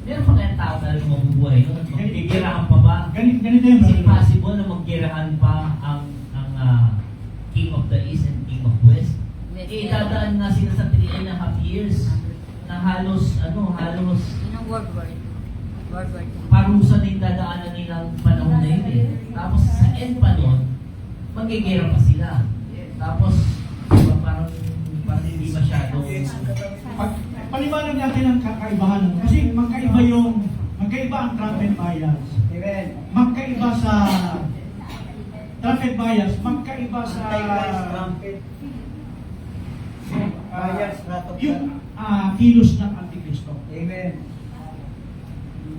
[SPEAKER 11] Meron pa kayang tao na mabubuhay yun? Magkikirahan pa ba?
[SPEAKER 1] Ganito yun.
[SPEAKER 11] Is it possible na magkirahan pa ang King of the East and King of West? Eh, dadaan na sila sa 3.5 years na halos
[SPEAKER 13] Yun ang World War. World War II.
[SPEAKER 11] parusa din dadaanan nilang panahon na yun eh. Tapos sa end pa nun, magigera pa sila. Tapos, diba, parang hindi masyado.
[SPEAKER 1] Paliwanag natin ang kakaibahan. Kasi magkaiba ang trumpet bias.
[SPEAKER 10] Amen.
[SPEAKER 1] Magkaiba sa trumpet bias, magkaiba sa
[SPEAKER 10] Antichrist, trumpet. Bias, wrath of
[SPEAKER 1] yung
[SPEAKER 10] God.
[SPEAKER 1] kilos ng Antikristo.
[SPEAKER 10] Amen.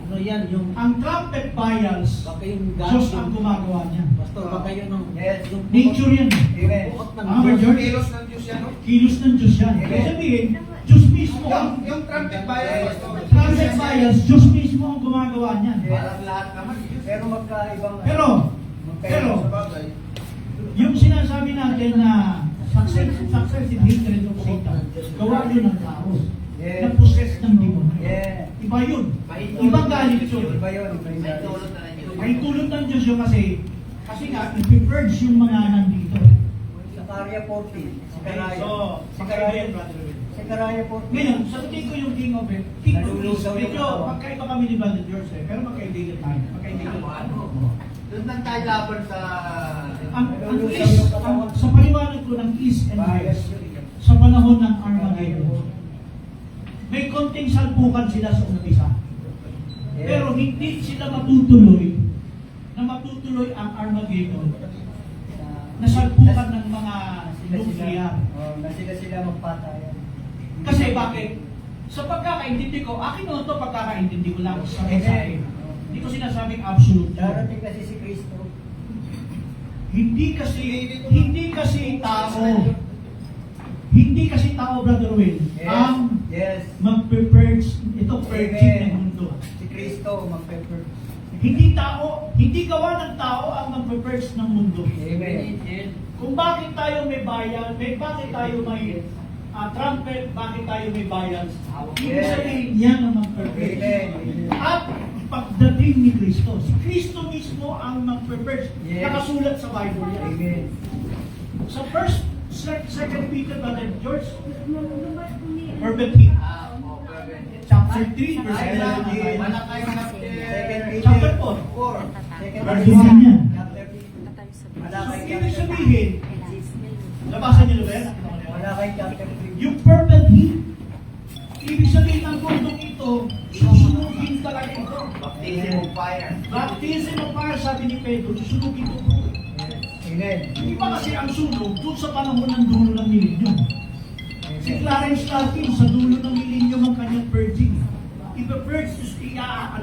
[SPEAKER 9] Ano yan, yung
[SPEAKER 1] Ang trumpet bias,
[SPEAKER 9] baka yung
[SPEAKER 1] Diyos ang gumagawa niya.
[SPEAKER 9] Pastor, baka yun ang
[SPEAKER 10] Yes.
[SPEAKER 1] Nature yan.
[SPEAKER 10] Amen.
[SPEAKER 9] buot ng
[SPEAKER 1] Tama,
[SPEAKER 9] Diyos.
[SPEAKER 1] George?
[SPEAKER 3] Kilos ng Diyos yan, no?
[SPEAKER 1] Kilos ng Diyos yan. Kaya sabihin, Diyos mismo ang
[SPEAKER 3] Yung trumpet bias,
[SPEAKER 1] trumpet bias, Diyos mismo ang gumagawa niyan.
[SPEAKER 2] Parang lahat naman.
[SPEAKER 10] Pero magkaibang...
[SPEAKER 1] Pero,
[SPEAKER 10] magkaibang sa bagay.
[SPEAKER 1] yung sinasabi natin na success and hatred of Satan, gawa yun ng tao.
[SPEAKER 10] Yes.
[SPEAKER 1] Na possess ng demon.
[SPEAKER 10] Yeah.
[SPEAKER 1] Iba yun. Ibang galit yun.
[SPEAKER 10] Iba yun. Iba
[SPEAKER 2] May
[SPEAKER 10] yun.
[SPEAKER 2] tulot na Diyos.
[SPEAKER 1] Ay tulad ng Diyos yun kasi nga, i-purge yung mga nandito.
[SPEAKER 10] Zakaria 40. Zakaria.
[SPEAKER 1] So, magkaiba yun, brother.
[SPEAKER 10] Zakaria 40.
[SPEAKER 1] Ngayon, sagutin ko yung King of It. King of It. Medyo magkaiba kami ni Brother George pero magkaibigan tayo. Magkaibigan tayo.
[SPEAKER 2] Doon lang tayo laban sa...
[SPEAKER 1] Sa paliwanag ko ng East and West, sa panahon ng Armageddon, may konting salpukan sila sa umpisa. Pero hindi sila matutuloy ang Armageddon na salpukan ng mga nuclear.
[SPEAKER 10] Na sila magpatayan.
[SPEAKER 1] Kasi bakit? Sa pagkakaintindi ko, akin no ito pagkakaintindi ko lang sa mensahe. Hindi ko sinasabing absolute.
[SPEAKER 10] Darating kasi si Kristo.
[SPEAKER 1] Hindi kasi tao, Brother Will, ang
[SPEAKER 10] Yes.
[SPEAKER 1] mag-purge, ito purging ng mundo.
[SPEAKER 10] Si Kristo mag-pepper.
[SPEAKER 1] Hindi gawa ng tao ang mag-purge ng mundo.
[SPEAKER 10] Amen.
[SPEAKER 1] Kung bakit tayo may bayan, bakit tayo may trumpet, bakit tayo may bayan, ibig sabihin yan ang mag-purge.
[SPEAKER 10] Amen.
[SPEAKER 1] At pagdating ni Kristo. Si Kristo mismo ang mag-prepare.
[SPEAKER 10] Yes.
[SPEAKER 1] Nakasulat sa Bible yan.
[SPEAKER 10] Amen.
[SPEAKER 1] Sa second Peter, Brother George, Herbert Heath, chapter 3, verse 11.
[SPEAKER 2] Malakay
[SPEAKER 1] Chapter 4. Verse 1 yan. Ibig sabihin, nabasa niyo ba yan?
[SPEAKER 10] Malakay chapter 3.
[SPEAKER 1] Yung purple heat, ibig sabihin ng bundok ito, susunugin talaga ito.
[SPEAKER 2] Baptism of fire.
[SPEAKER 1] Baptism of fire, sabi ni Pedro, susunugin ito.
[SPEAKER 10] Amen.
[SPEAKER 1] Hindi ba kasi ang sunog doon sa panahon ng dulo ng milenyo? Si Clarence Larkin, sa dulo ng milenyo ang kanyang purging. Ipa-purge,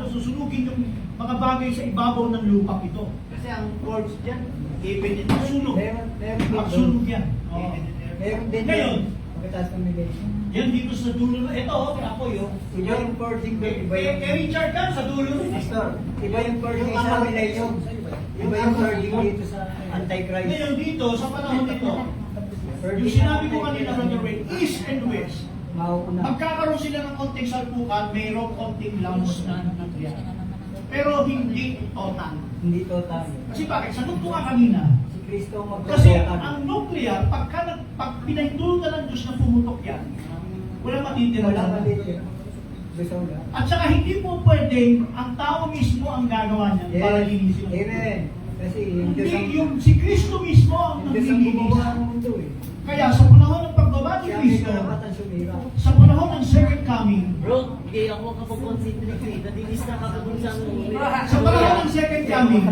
[SPEAKER 1] susunugin yung mga bagay sa ibabaw ng lupa ito.
[SPEAKER 2] Kasi ang words dyan, even in the
[SPEAKER 1] Sunog.
[SPEAKER 10] Meron din
[SPEAKER 1] Ang sunog yan. Oo.
[SPEAKER 10] Meron din
[SPEAKER 1] Ngayon,
[SPEAKER 10] pagkataas ng millennium.
[SPEAKER 1] yan dito sa dulo na, ito, ako yun.
[SPEAKER 10] Iba yung purging doon, iba yung...
[SPEAKER 1] Kay Richard yan, sa dulo rin.
[SPEAKER 10] Pastor, iba yung purging sa millennium. Iba yung purging dito sa Antichrist.
[SPEAKER 1] Ngayon dito, sa panahon nito, yung sinabi ko kanina, Brother Ray, East and West,
[SPEAKER 10] Mauuna.
[SPEAKER 1] magkakaroon sila ng konting salpukan, mayroong konting launch na nuclear. Pero hindi total.
[SPEAKER 10] Hindi total.
[SPEAKER 1] Kasi bakit? Sagot ko nga kanina.
[SPEAKER 10] Si Kristo
[SPEAKER 1] Kasi
[SPEAKER 10] magtototal.
[SPEAKER 1] ang nuclear, pag pinahintulutan ng Diyos na pumutok yan, wala matitira
[SPEAKER 10] Wala
[SPEAKER 1] lang.
[SPEAKER 10] maliit. Gusto nga.
[SPEAKER 1] At saka hindi po pwedeng ang tao mismo ang gagawa niyan para linisin.
[SPEAKER 10] Amen. Kasi yung Diyos ang...
[SPEAKER 1] Hindi, yung si Kristo mismo ang
[SPEAKER 10] Yung Diyos ang gumawa
[SPEAKER 1] naglilinis.
[SPEAKER 10] ng mundo eh.
[SPEAKER 1] Kaya sa panahon ng pagbaba ni
[SPEAKER 10] Siya may
[SPEAKER 1] Kristo,
[SPEAKER 10] karapatan sumira.
[SPEAKER 1] sa panahon ng second coming,
[SPEAKER 8] Bro, hindi ako kapag-consider ko eh. Nadilis na kapag sa
[SPEAKER 1] sa panahon ng second coming,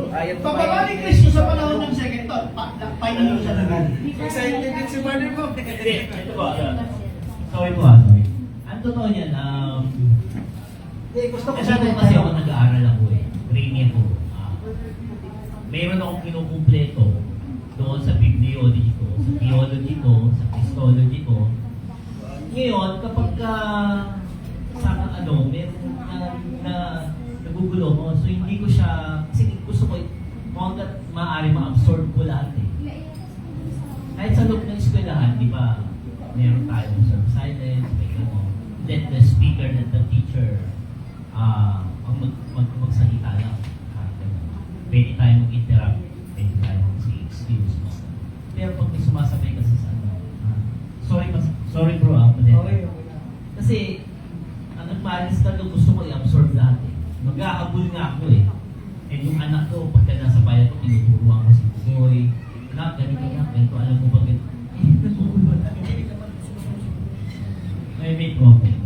[SPEAKER 10] Ayaw
[SPEAKER 1] pagbaba ni Kristo sa panahon ng second coming, final sa lahat.
[SPEAKER 3] Excited din si Brother mo.
[SPEAKER 5] Hindi, ito po. Sorry po sorry. Ang totoo niyan,
[SPEAKER 10] Gusto ko
[SPEAKER 5] kasi kasi ako nag-aaral ako eh. Training ako. Mayroon akong kinukumpleto doon sa bibliology ko, sa theology ko, sa Christology ko. Ngayon, kapag sa meron na nagugulo ko, so hindi ko siya, kasi gusto ko, hanggat maaari ma-absorb ko lahat eh. Kahit sa loob ng eskwelahan, di ba, meron tayong some silence, may gano'n. Let the speaker and the teacher magsalita lang. Pwede tayo mag-interrupt, pwede tayo mag-excuse mo. Pero pag may sumasabay kasi sa sorry bro,
[SPEAKER 10] Okay.
[SPEAKER 5] kasi ang nagmahalis talaga gusto ko i-absorb lahat eh. Mag-aabol nga ako eh. And yung anak ko, pagka nasa bayan ko, tinuturuan ko si Boy, anak, ganito, alam mo ba ganito? May problem.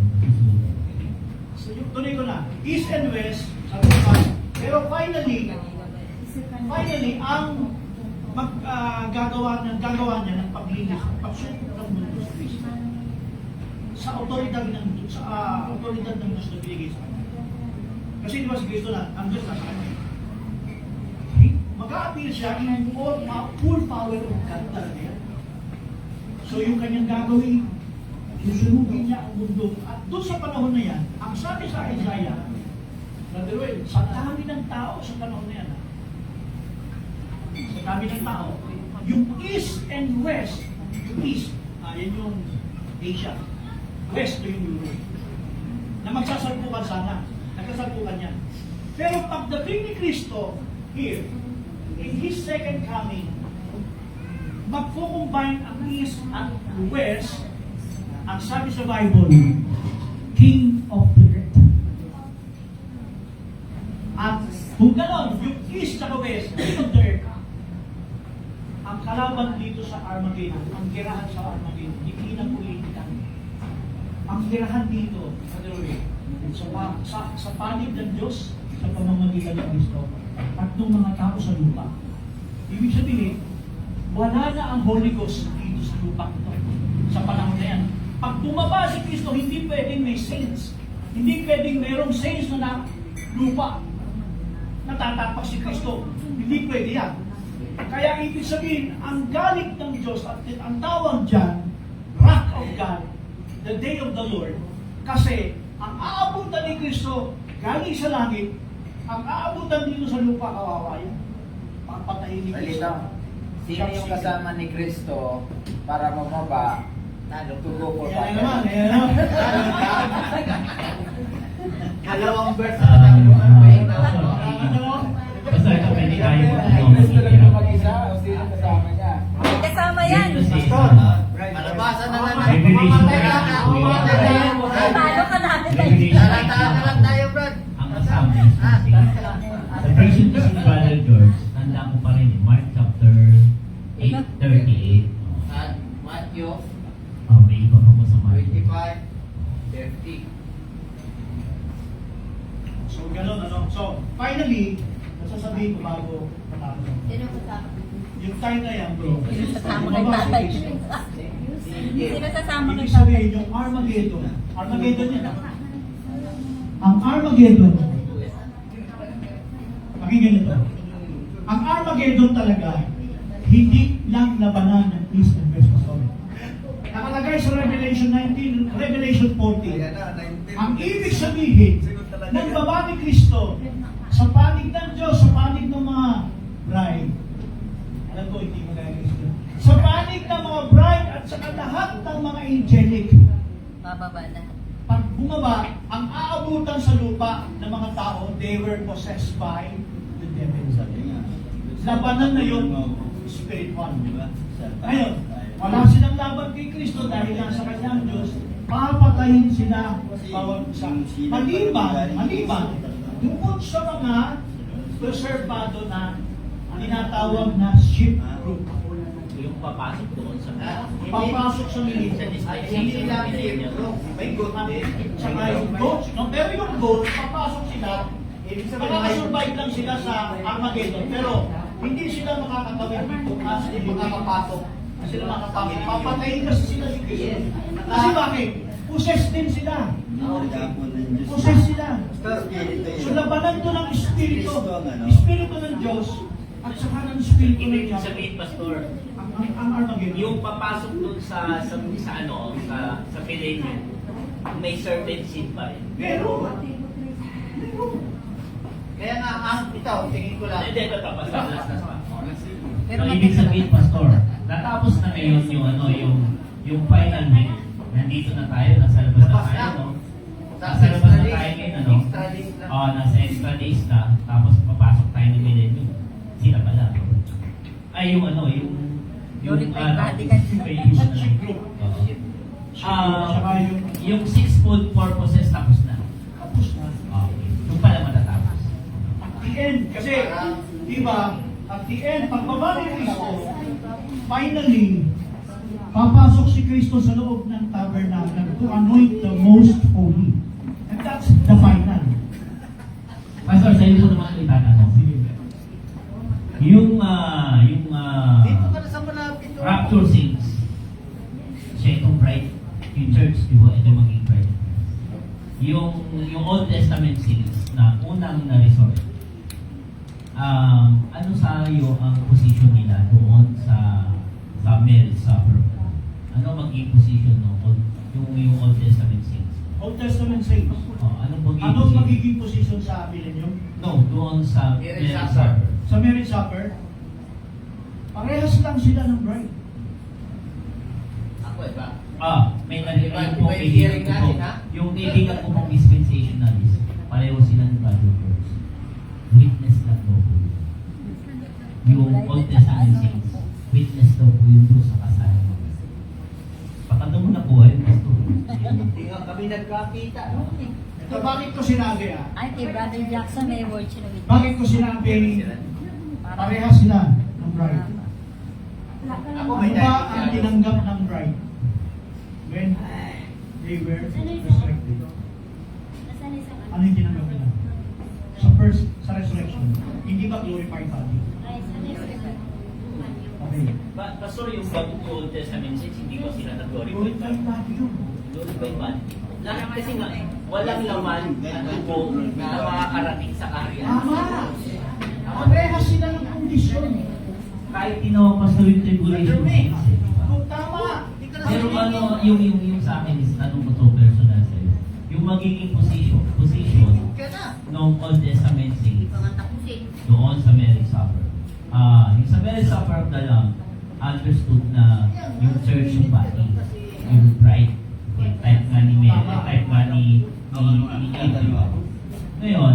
[SPEAKER 1] So yung tuloy ko na, East and West, sabi ko pa, pero finally, ang gagawa niya ng paglinis, pagsubok ng mundo sa Kristo. Sa autoridad ng Diyos na binigay sa kanya. Kasi di ba si Kristo na, ang Diyos nasa kanya. Mag-a-appear siya in full power of God talaga yan. So yung kanyang gagawin, susunugin niya ang mundo. At doon sa panahon na yan, ang sabi sa Isaiah, Brother Will, sa dami ng tao sa panahon na yan, sa dami ng tao, yung East and West, yung East, yan yung Asia, West yung Europe, na magsasalpukan sana, nagsasalpukan yan. Pero pagdating ni Kristo, here, in His second coming, magko-combine ang East at West, ang sabi sa Bible, King of the Earth. At kung gano'n, yung East at West, King of the Earth, ang kalaban dito sa Armageddon, ang girahan sa Armageddon, hindi na politika. Ang girahan dito, sa panig ng Diyos, sa pamamagitan ng Kristo, at ng mga tao sa lupa. Ibig sabihin, wala na ang Holy Ghost dito sa lupa ito, sa panahon na yan. Pag bumaba si Kristo, hindi pwedeng may saints. Hindi pwedeng mayroong saints na lupa. Natatapak si Kristo. Hindi pwede yan. Kaya ibig sabihin, ang galit ng Diyos at ang tawag dyan, wrath of God, the day of the Lord, kasi ang aabutan ni Kristo galing sa langit, ang aabutan dito sa lupa, kawawa yan. Papatayin ni Kristo.
[SPEAKER 10] Salita. Sino yung kasama ni Kristo para mamaba to go for
[SPEAKER 1] Yan
[SPEAKER 10] battle?
[SPEAKER 1] naman, yan naman.
[SPEAKER 2] Dalawang verse na lang.
[SPEAKER 5] Basta ito pwede tayo
[SPEAKER 13] Kasama yan.
[SPEAKER 2] Malabasan na lang.
[SPEAKER 5] Revelation
[SPEAKER 13] Talo ka natin.
[SPEAKER 2] Talatahan na lang tayo, Brad.
[SPEAKER 5] ang kasama is sa version to si Brother George, tanda ko pa rin Mark chapter 8:38.
[SPEAKER 2] At Matthew
[SPEAKER 5] May iba pa mo sa Mark.
[SPEAKER 2] 25:30.
[SPEAKER 1] So, ganun, ano? So, finally, nasasabihin ko bago matapos.
[SPEAKER 12] Sino kasama?
[SPEAKER 1] Yung time na yan, bro.
[SPEAKER 13] Sino sasama kay tatay? Sino sasama kay
[SPEAKER 1] Ibig
[SPEAKER 13] tatay?
[SPEAKER 1] sabihin, yung Armageddon. Armageddon yan. Ang Armageddon, pakinggan nito. Ang Armageddon talaga, hindi lang labanan ng East and West. Nakalagay sa Revelation 19, Revelation 14. Ang ibig sabihin ng baba ni Kristo sa panig ng Diyos, sa panig ng mga bride. Alam ko, hindi mo kaya Kristo. Sa panig ng mga bride at sa lahat ng mga angelic.
[SPEAKER 13] Bababa na.
[SPEAKER 1] Pag bumaba, ang aabutan sa lupa ng mga tao, they were possessed by the devil. Labanan na yun, spiritual. Ngayon, wala silang laban kay Kristo dahil nasa kanyang Diyos, papatayin sila bawat isa. Maliban, tungkol sa mga reservado na tinatawag na ship group.
[SPEAKER 5] Yung papasok doon sa
[SPEAKER 1] Papasok sa military.
[SPEAKER 2] Hindi lang may good din.
[SPEAKER 1] Saka yung goat, no? Pero yung goat, papasok sila, makakasurvive lang sila sa Armageddon, pero hindi sila makakatawid dito kasi hindi makakapasok. Kasi sila makakapasok. Papatayin kasi sila si Kristo. Kasi bakit? Possessed din sila. Possessed sila. So labanan to ng Espiritu. Espiritu ng Diyos at saka ng Espiritu ng
[SPEAKER 5] Ibig
[SPEAKER 1] Diyos.
[SPEAKER 5] sabihin, Pastor,
[SPEAKER 1] Ang Armageddon.
[SPEAKER 5] yung papasok doon sa millennium, may certain sin pa rin.
[SPEAKER 1] Pero,
[SPEAKER 2] Kaya nga, ito, tingin ko lang.
[SPEAKER 5] Hindi, ito, Pastor, last na pa.
[SPEAKER 13] Pero
[SPEAKER 5] So, ibig sabihin, Pastor, natapos na ngayon yung final week. Nandito na tayo, nasa labas na
[SPEAKER 2] Tapos
[SPEAKER 5] tayo,
[SPEAKER 2] na.
[SPEAKER 5] no? Nasa labas na tayo ngayon, ano?
[SPEAKER 2] Extra days na.
[SPEAKER 5] Nasa extra days na, tapos papasok tayo ng millennium. Sila pala. Ay, yung
[SPEAKER 13] Glorified body ka.
[SPEAKER 5] Oo. Yung sixfold purposes tapos na.
[SPEAKER 1] tapos na.
[SPEAKER 5] Okay. Yung pala matatapos.
[SPEAKER 1] At the end, kasi, di ba, at the end, pagbaba ni Kristo, finally, papasok si Kristo sa loob ng tabernacle to anoint the most holy. And that's the final.
[SPEAKER 5] Pastor, sa iyo po naman itanong. Yung
[SPEAKER 2] Dito ka na sa malapit.
[SPEAKER 5] rapture saints, siya itong bride, yung church, di ba, ito yung maging bride. Yung Old Testament saints na unang na-resort, ano sa iyo ang position nila doon sa marriage supper? Ano magiging position yung Old Testament saints?
[SPEAKER 1] Old Testament saints. Anong magiging position sa millennium?
[SPEAKER 5] No, doon sa
[SPEAKER 2] Marriage
[SPEAKER 5] marriage
[SPEAKER 2] supper.
[SPEAKER 5] supper.
[SPEAKER 1] Sa marriage supper, parehas lang sila ng bride.
[SPEAKER 2] Ako, iba.
[SPEAKER 5] May narinig po
[SPEAKER 2] Iba yung hearing natin, ha?
[SPEAKER 5] yung kaibigan ko pong dispensationalist, pareho sila ng Brother George. Witness lang daw po. Yung Old Testament saints, witness daw po yung doon sa kasal. Pakanta mo na po ayun, Pastor.
[SPEAKER 2] Hindi nga kami nagkakita. No?
[SPEAKER 1] Ito, bakit ko sinabi
[SPEAKER 13] Ay, kay Brother Jackson may word siya na witness.
[SPEAKER 1] Bakit ko sinabi parehas sila ng bride?
[SPEAKER 2] Ako
[SPEAKER 1] Ano
[SPEAKER 2] may
[SPEAKER 1] ba ang tinanggap ng bride? When they were resurrected.
[SPEAKER 12] Nasaan isang
[SPEAKER 1] Ano yung tinanggap nila? Sa resurrection. Hindi ba glorified body?
[SPEAKER 12] Ay, saan isang
[SPEAKER 1] Okay.
[SPEAKER 5] Pastor, yung bagong Old Testament saints, hindi ba sila nag-glorified
[SPEAKER 1] Glorified body yun.
[SPEAKER 5] Glorified body. Kasi nga, walang laman at dugo na makakarating sa karya.
[SPEAKER 1] Tama! Parehas sila ng kondisyon.
[SPEAKER 5] Kahit tinawag Pastor yung tribulation saints.
[SPEAKER 1] Kung tama!
[SPEAKER 5] Pero ano, yung sa akin is, tanong ko to personal sa'yo. Yung magiging position ng Old Testament saints doon sa marriage supper. Yung sa marriage supper of the Lamb, understood na yung church yung body, yung bride. Okay, type nga ni Mary, type nga ni Eve. Ngayon,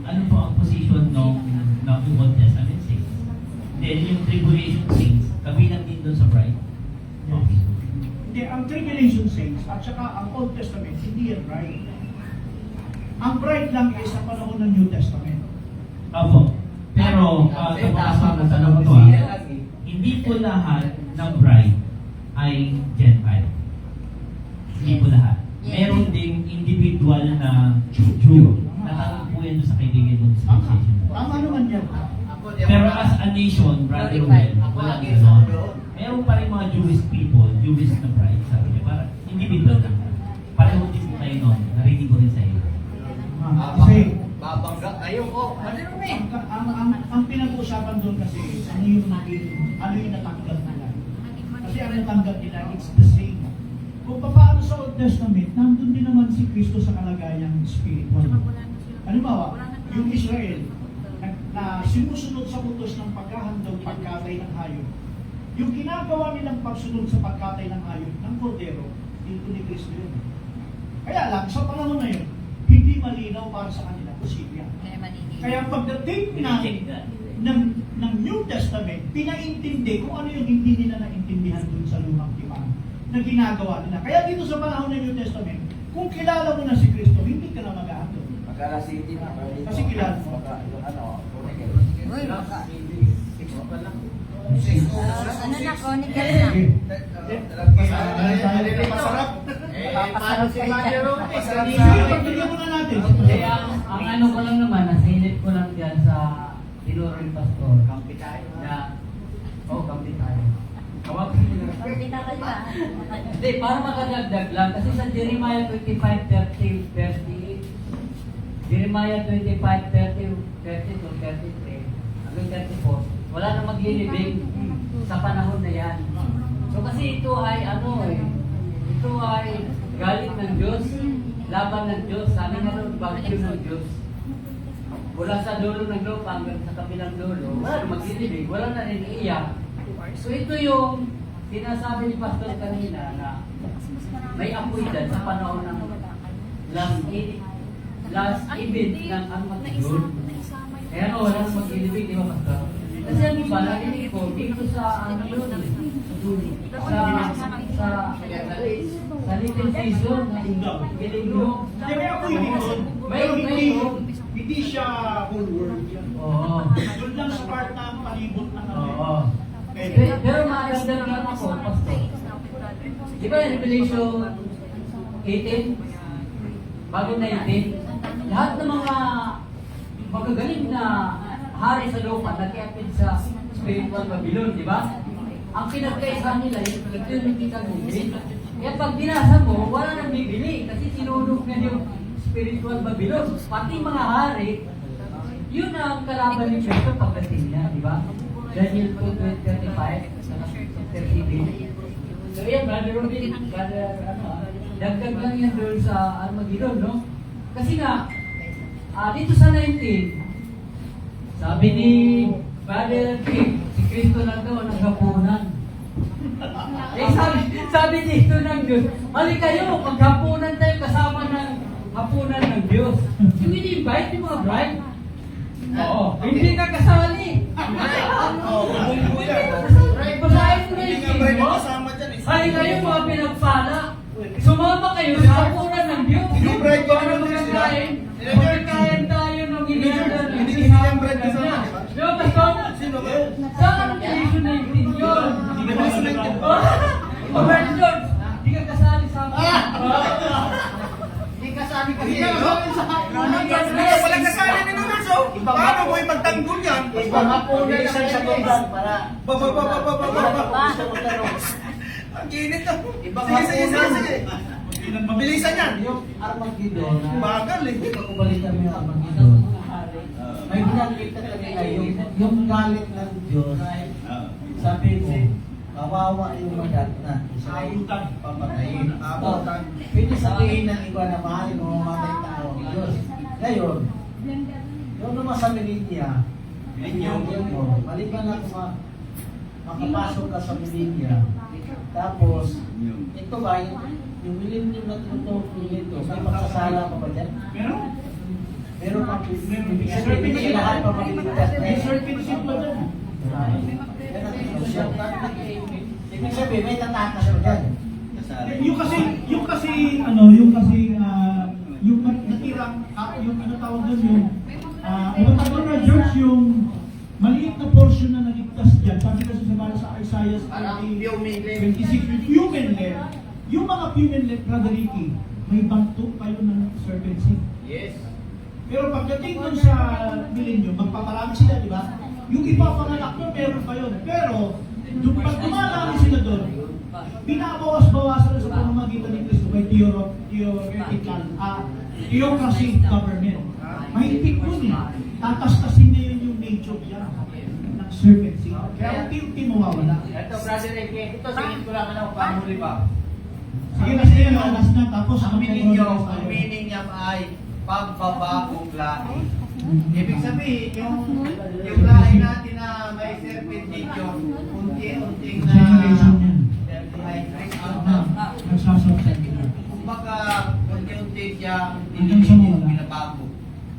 [SPEAKER 5] ano po ang position ng Old Testament saints? Then yung tribulation saints, kabilang din doon sa bride? Okay.
[SPEAKER 1] Hindi, ang tribulation saints at saka ang Old Testament, hindi yan bride. Ang bride lang is sa panahon ng New Testament.
[SPEAKER 5] Opo. Pero, sa tanong ko hindi po lahat ng bride ay Gentile. Hindi po lahat. Meron ding individual na Jew. Natanong po yan sa kaibigan ng dispensation.
[SPEAKER 1] Tama naman yan.
[SPEAKER 5] Pero as a nation, Brother Will, walang gano'n. Meron pa rin mga Jewish people, Jewish na bride, sabi niya, parang individual lang. Pareho din po kayo nun, narinig ko rin sa iyo.
[SPEAKER 1] Kasi,
[SPEAKER 2] Babangga kayo ko.
[SPEAKER 1] ang pinag-uusapan doon kasi, ano yung natanggap nila. Kasi ang natanggap nila, it's the same. Kung paano sa Old Testament, nandun din naman si Kristo sa kalagayang spiritual. Halimbawa, yung Israel, na sinusunod sa utos ng paghahandog, pagkatay ng hayop. Yung ginagawa nilang pagsunod sa pagkatay ng hayop ng kordero, dito ni Kristo yun. Kaya lang, sa panahon na yun, hindi malinaw para sa kanila kung sino yan. Kaya pagdating ng New Testament, pinaintindi kung ano yung hindi nila naintindihan dun sa lumang tipan na ginagawa nila. Kaya dito sa panahon ng New Testament, kung kilala mo na si Kristo, hindi ka na mag-ahandog.
[SPEAKER 10] Magkala-city na.
[SPEAKER 1] Kasi kilala mo.
[SPEAKER 13] Uy, baka. Ano na, conical na.
[SPEAKER 3] Masarap.
[SPEAKER 2] Paano si Mother Ruth?
[SPEAKER 1] Sige, pagbigyan muna natin.
[SPEAKER 8] Ang ano ko lang naman, nasilip ko lang dyan sa tinuro yung pastor.
[SPEAKER 2] Kampi tayo.
[SPEAKER 8] Kampi tayo. Kawag ko nila.
[SPEAKER 12] Pagkita ka ba?
[SPEAKER 8] Hindi, para makadagdag lang. Kasi sa Jeremiah 25:30, 38, Jeremiah 25:30, 32, 33, hanggang 34, wala na maglilibing sa panahon na yan. So kasi ito ay ito ay galit ng Diyos, laban ng Diyos, sabi nga doon, bagyo ng Diyos. Mula sa dulo ng lupa hanggang sa kabilang dulo, wala na maglilibing, wala na rin iiyak. So ito yung sinasabi ni Pastor kanina na may apoy dyan sa panahon ng last event ng Armageddon. Kaya wala na maglilibing, di ba Pastor? Kasi ang iba, narinig ko dito sa sa little season, Gilinggo.
[SPEAKER 1] Hindi, may apoy din doon. Pero hindi siya whole world.
[SPEAKER 8] Oo.
[SPEAKER 1] Doon lang sa part na palibot ng
[SPEAKER 8] Oo. Pero maagandang lang ako, Pastor. Di ba yung Revelation 18? Bago 19? Lahat ng mga magagaling na hari sa lupa nakiapit sa spiritual Babylon, di ba? Ang pinagkaisa nila, yung kita bibili. Kaya pag binasa mo, wala nang bibili kasi sinunog na yung spiritual Babylon. Pati mga hari, yun ang kalaban ni Kristo pagdating niya, di ba? Daniel 2:35, 30. So yan, Brother Robin, dagdag lang yan doon sa Armageddon, no? Kasi nga, dito sa 19, sabi ni Brother King, si Kristo lang daw naghapunan. Sabi dito ng Diyos, mali kayo, maghapunan tayo kasama ng hapunan ng Diyos. Yung ini-invite yung mga bride. Oo, hindi ka kasali. Basahin mo na yung king mo. Mali kayo mga pinagpala. Sumama kayo sa hapunan ng Diyos. Yung para magkakain. Magkakain tayo ng inihanan.
[SPEAKER 3] Hindi yung bread na sama, di ba?
[SPEAKER 8] Di ba, Pastor? Saan ang Revelation 19 yun? Robert George, hindi ka kasali sa akin.
[SPEAKER 2] Hindi kasali kasi.
[SPEAKER 3] Walang kasali ni Nunes, oh. Paano mo ipagtanggol yan?
[SPEAKER 2] Ibang hapunan lang sa tuban para
[SPEAKER 3] Ang init na.
[SPEAKER 2] Ibang
[SPEAKER 3] Sige. Mabilisan yan.
[SPEAKER 10] Yung Armageddon,
[SPEAKER 3] Bagal eh.
[SPEAKER 10] kung balikan mo yung Armageddon, may binakita talaga yung galit ng Diyos. Sabi ko, kawawa yung magat na Israel papatayin. Pwede sabihin ng iba na mahal mo mamatay tao ang Diyos. Ngayon, yung naman sa Milinya, maliban na kung makapasok ka sa Milinya, tapos, ito ba, yung millennium na tinutukoy nito, may magsasala pa ba dyan?
[SPEAKER 1] Meron?
[SPEAKER 10] Pero pag
[SPEAKER 1] Certificate.
[SPEAKER 10] hindi lahat pa maliligtas.
[SPEAKER 1] May certificate ba dyan?
[SPEAKER 10] Ibig sabihin, may tatakas pa dyan.
[SPEAKER 1] Yung kasi yung natirang, yung ano tawag doon, yung matagal na George, yung maliit na portion na naligtas dyan, sabi kasi sa Isaiah
[SPEAKER 2] Parang human left.
[SPEAKER 1] 26, human left. Yung mga human left, Brother Ricky, may bangto kayo ng serpency.
[SPEAKER 2] Yes.
[SPEAKER 1] Pero pagdating doon sa millennium, magpaparami sila, di ba? Yung ipapanganak nyo, meron pa yun. Pero, pag dumadami sila doon, binabawas-bawasan na sa pamamagitan ni Cristo by theoretical, theocracy government. Mahigpit yun eh. Tatastasin niya yun yung nature niya ng serpency. Kaya unti-unti mawawala.
[SPEAKER 9] Ito, Brother Enrique, ito singin ko lang ano, pamuli ba?
[SPEAKER 1] Sige, last na. Tapos,
[SPEAKER 2] Ang meaning niya ay pagbabagong lahi. Ibig sabihin, yung lahi natin na may serpent nature, unti-unting na
[SPEAKER 1] generation yan.
[SPEAKER 2] ay Christian na.
[SPEAKER 1] Nagsasaktan.
[SPEAKER 2] Kumbaga, unti-unti siya
[SPEAKER 1] Hanggang sa mawala.
[SPEAKER 2] binabago.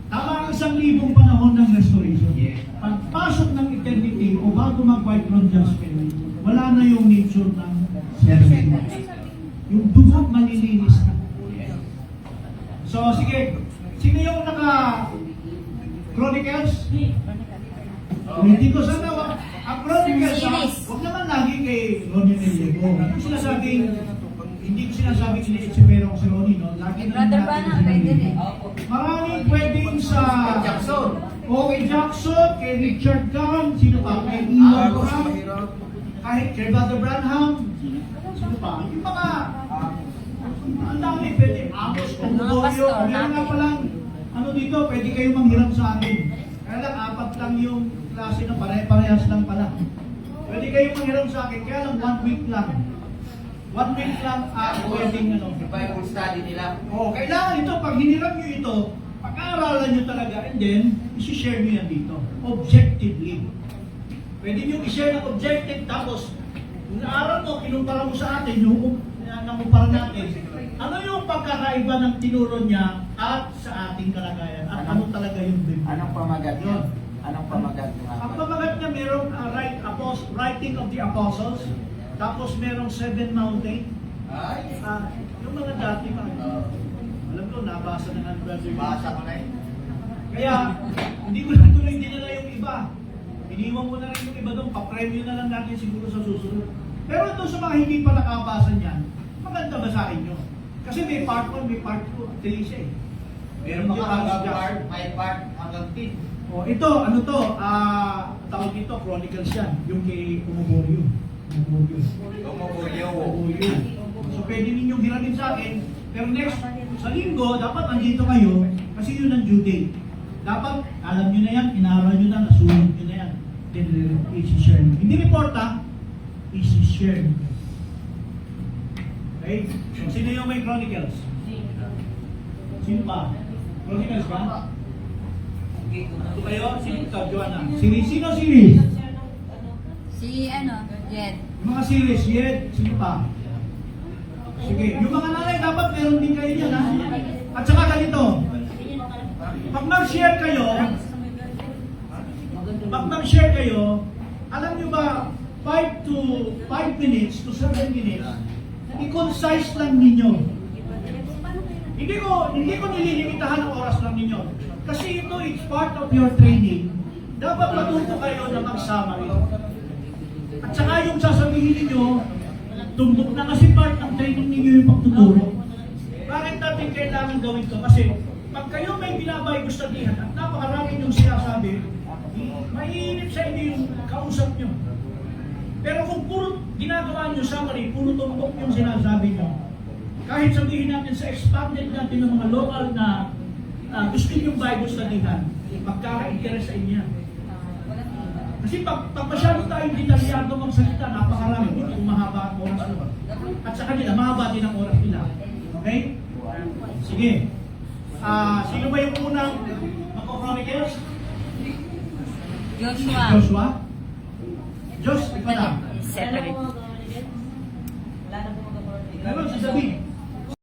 [SPEAKER 1] Tama ang 1,000 panahon ng restoration.
[SPEAKER 2] Yes.
[SPEAKER 1] Pagpasok ng eternity o bago mag-white throne judgment, wala na yung nature ng serpent. Yung dugo malilinis na. So, sige. Sino yung naka-Chronicles? Dito sana, ang Chronicles, huwag naman lagi kay Ronnie Neliego. Hindi ko sinasabing iniit si Pero si Ronnie, no? Lagi na
[SPEAKER 13] Brother Bana, pwede rin.
[SPEAKER 1] maraming pwedeng sa
[SPEAKER 2] Jackson.
[SPEAKER 1] O kay Jackson, kay Richard Kahn, sino pa? Kay Ian Brown, kahit kay Brother Branham, sino pa? Yung mga, ang dami pwede, Amos, Pumugorio, meron nga palang, ano dito, pwede kayo manghiram sa akin. Kaya lang, 4 lang yung klase na pare-parehas lang pala. Pwede kayo manghiram sa akin, kaya lang 1 week lang. 1 week lang, pwedeng ano.
[SPEAKER 2] Bible study nila.
[SPEAKER 1] Kailangan ito, pag hiniram nyo ito, pag-aaralan nyo talaga, and then, isi-share nyo yan dito. Objectively. Pwede nyo i-share ng objective, tapos, kung naaral mo, kinumpara mo sa atin, yung nakumpara natin, ano yung pagkakaiba ng tinuro niya at sa ating kalagayan? At ano talaga yung Biblia?
[SPEAKER 10] Anong pamagat yun? Anong pamagat yun?
[SPEAKER 1] Ang pamagat niya, merong writing of the apostles, tapos merong 7 mountain.
[SPEAKER 2] Ay,
[SPEAKER 1] Yung mga dati alam ko, nabasa na ng brother.
[SPEAKER 2] basa ko na eh.
[SPEAKER 1] Kaya, hindi ko na tuloy dinala yung iba. Iniwan ko na rin yung iba doon, pa-premyo na lang natin siguro sa susunod. Pero ito sa mga hindi pa nakabasa niyan, maganda basahin nyo. Kasi may part 1, may part 2, actually siya eh.
[SPEAKER 2] Meron mga hanggang part, may part hanggang 10.
[SPEAKER 1] Ito, ano to, tawag dito, Chronicles yan, yung kay Pumugorio.
[SPEAKER 2] Gumugulyo.
[SPEAKER 1] So pwede ninyong hiramin sa akin, pero next, sa linggo, dapat andito kayo, kasi yun ang due date. Dapat, alam nyo na yan, inaaral nyo na, nasunod nyo na yan. Then, isi-share nyo. Hindi report ha, isi-share nyo. Okay? So, sino yung may Chronicles? Sino pa? Chronicles ba? Ito kayo? Sino ito? Joanna? Sino series?
[SPEAKER 13] Jed.
[SPEAKER 1] Yung mga series, Yed, sino pa? Sige, yung mga nanay, dapat meron din kayo yan, ha? At saka ganito, pag mag-share kayo, alam nyo ba, 5 minutes to 7 minutes, i-concise lang ninyo. Hindi ko nililimitahan ang oras lang ninyo. Kasi ito, it's part of your training. Dapat matuto kayo na mag-summary. At saka yung sasabihin ninyo, tumbok na kasi part ng training ninyo yung pagtuturo. Bakit natin kailangan gawin ito? Kasi pag kayo may binabible studyhan at napakarami yung sinasabi, maiinip sa inyo yung kausap nyo. Pero kung puro ginagawa nyo summary, puro tumbok yung sinasabi nyo, kahit sabihin natin sa expanded natin ng mga local na gusto yung Bible studyhan, magkaka-interest sa inyo. Kasi pag masyado tayong detalyado magsalita, napakarami dito kung mahaba ang oras nila. At sa kanila, mahaba din ang oras nila. Okay? Sige. Sino ba yung unang Chronicles?
[SPEAKER 13] Joshua.
[SPEAKER 1] Josh, ikaw lang.
[SPEAKER 13] Separate.
[SPEAKER 1] Meron si David.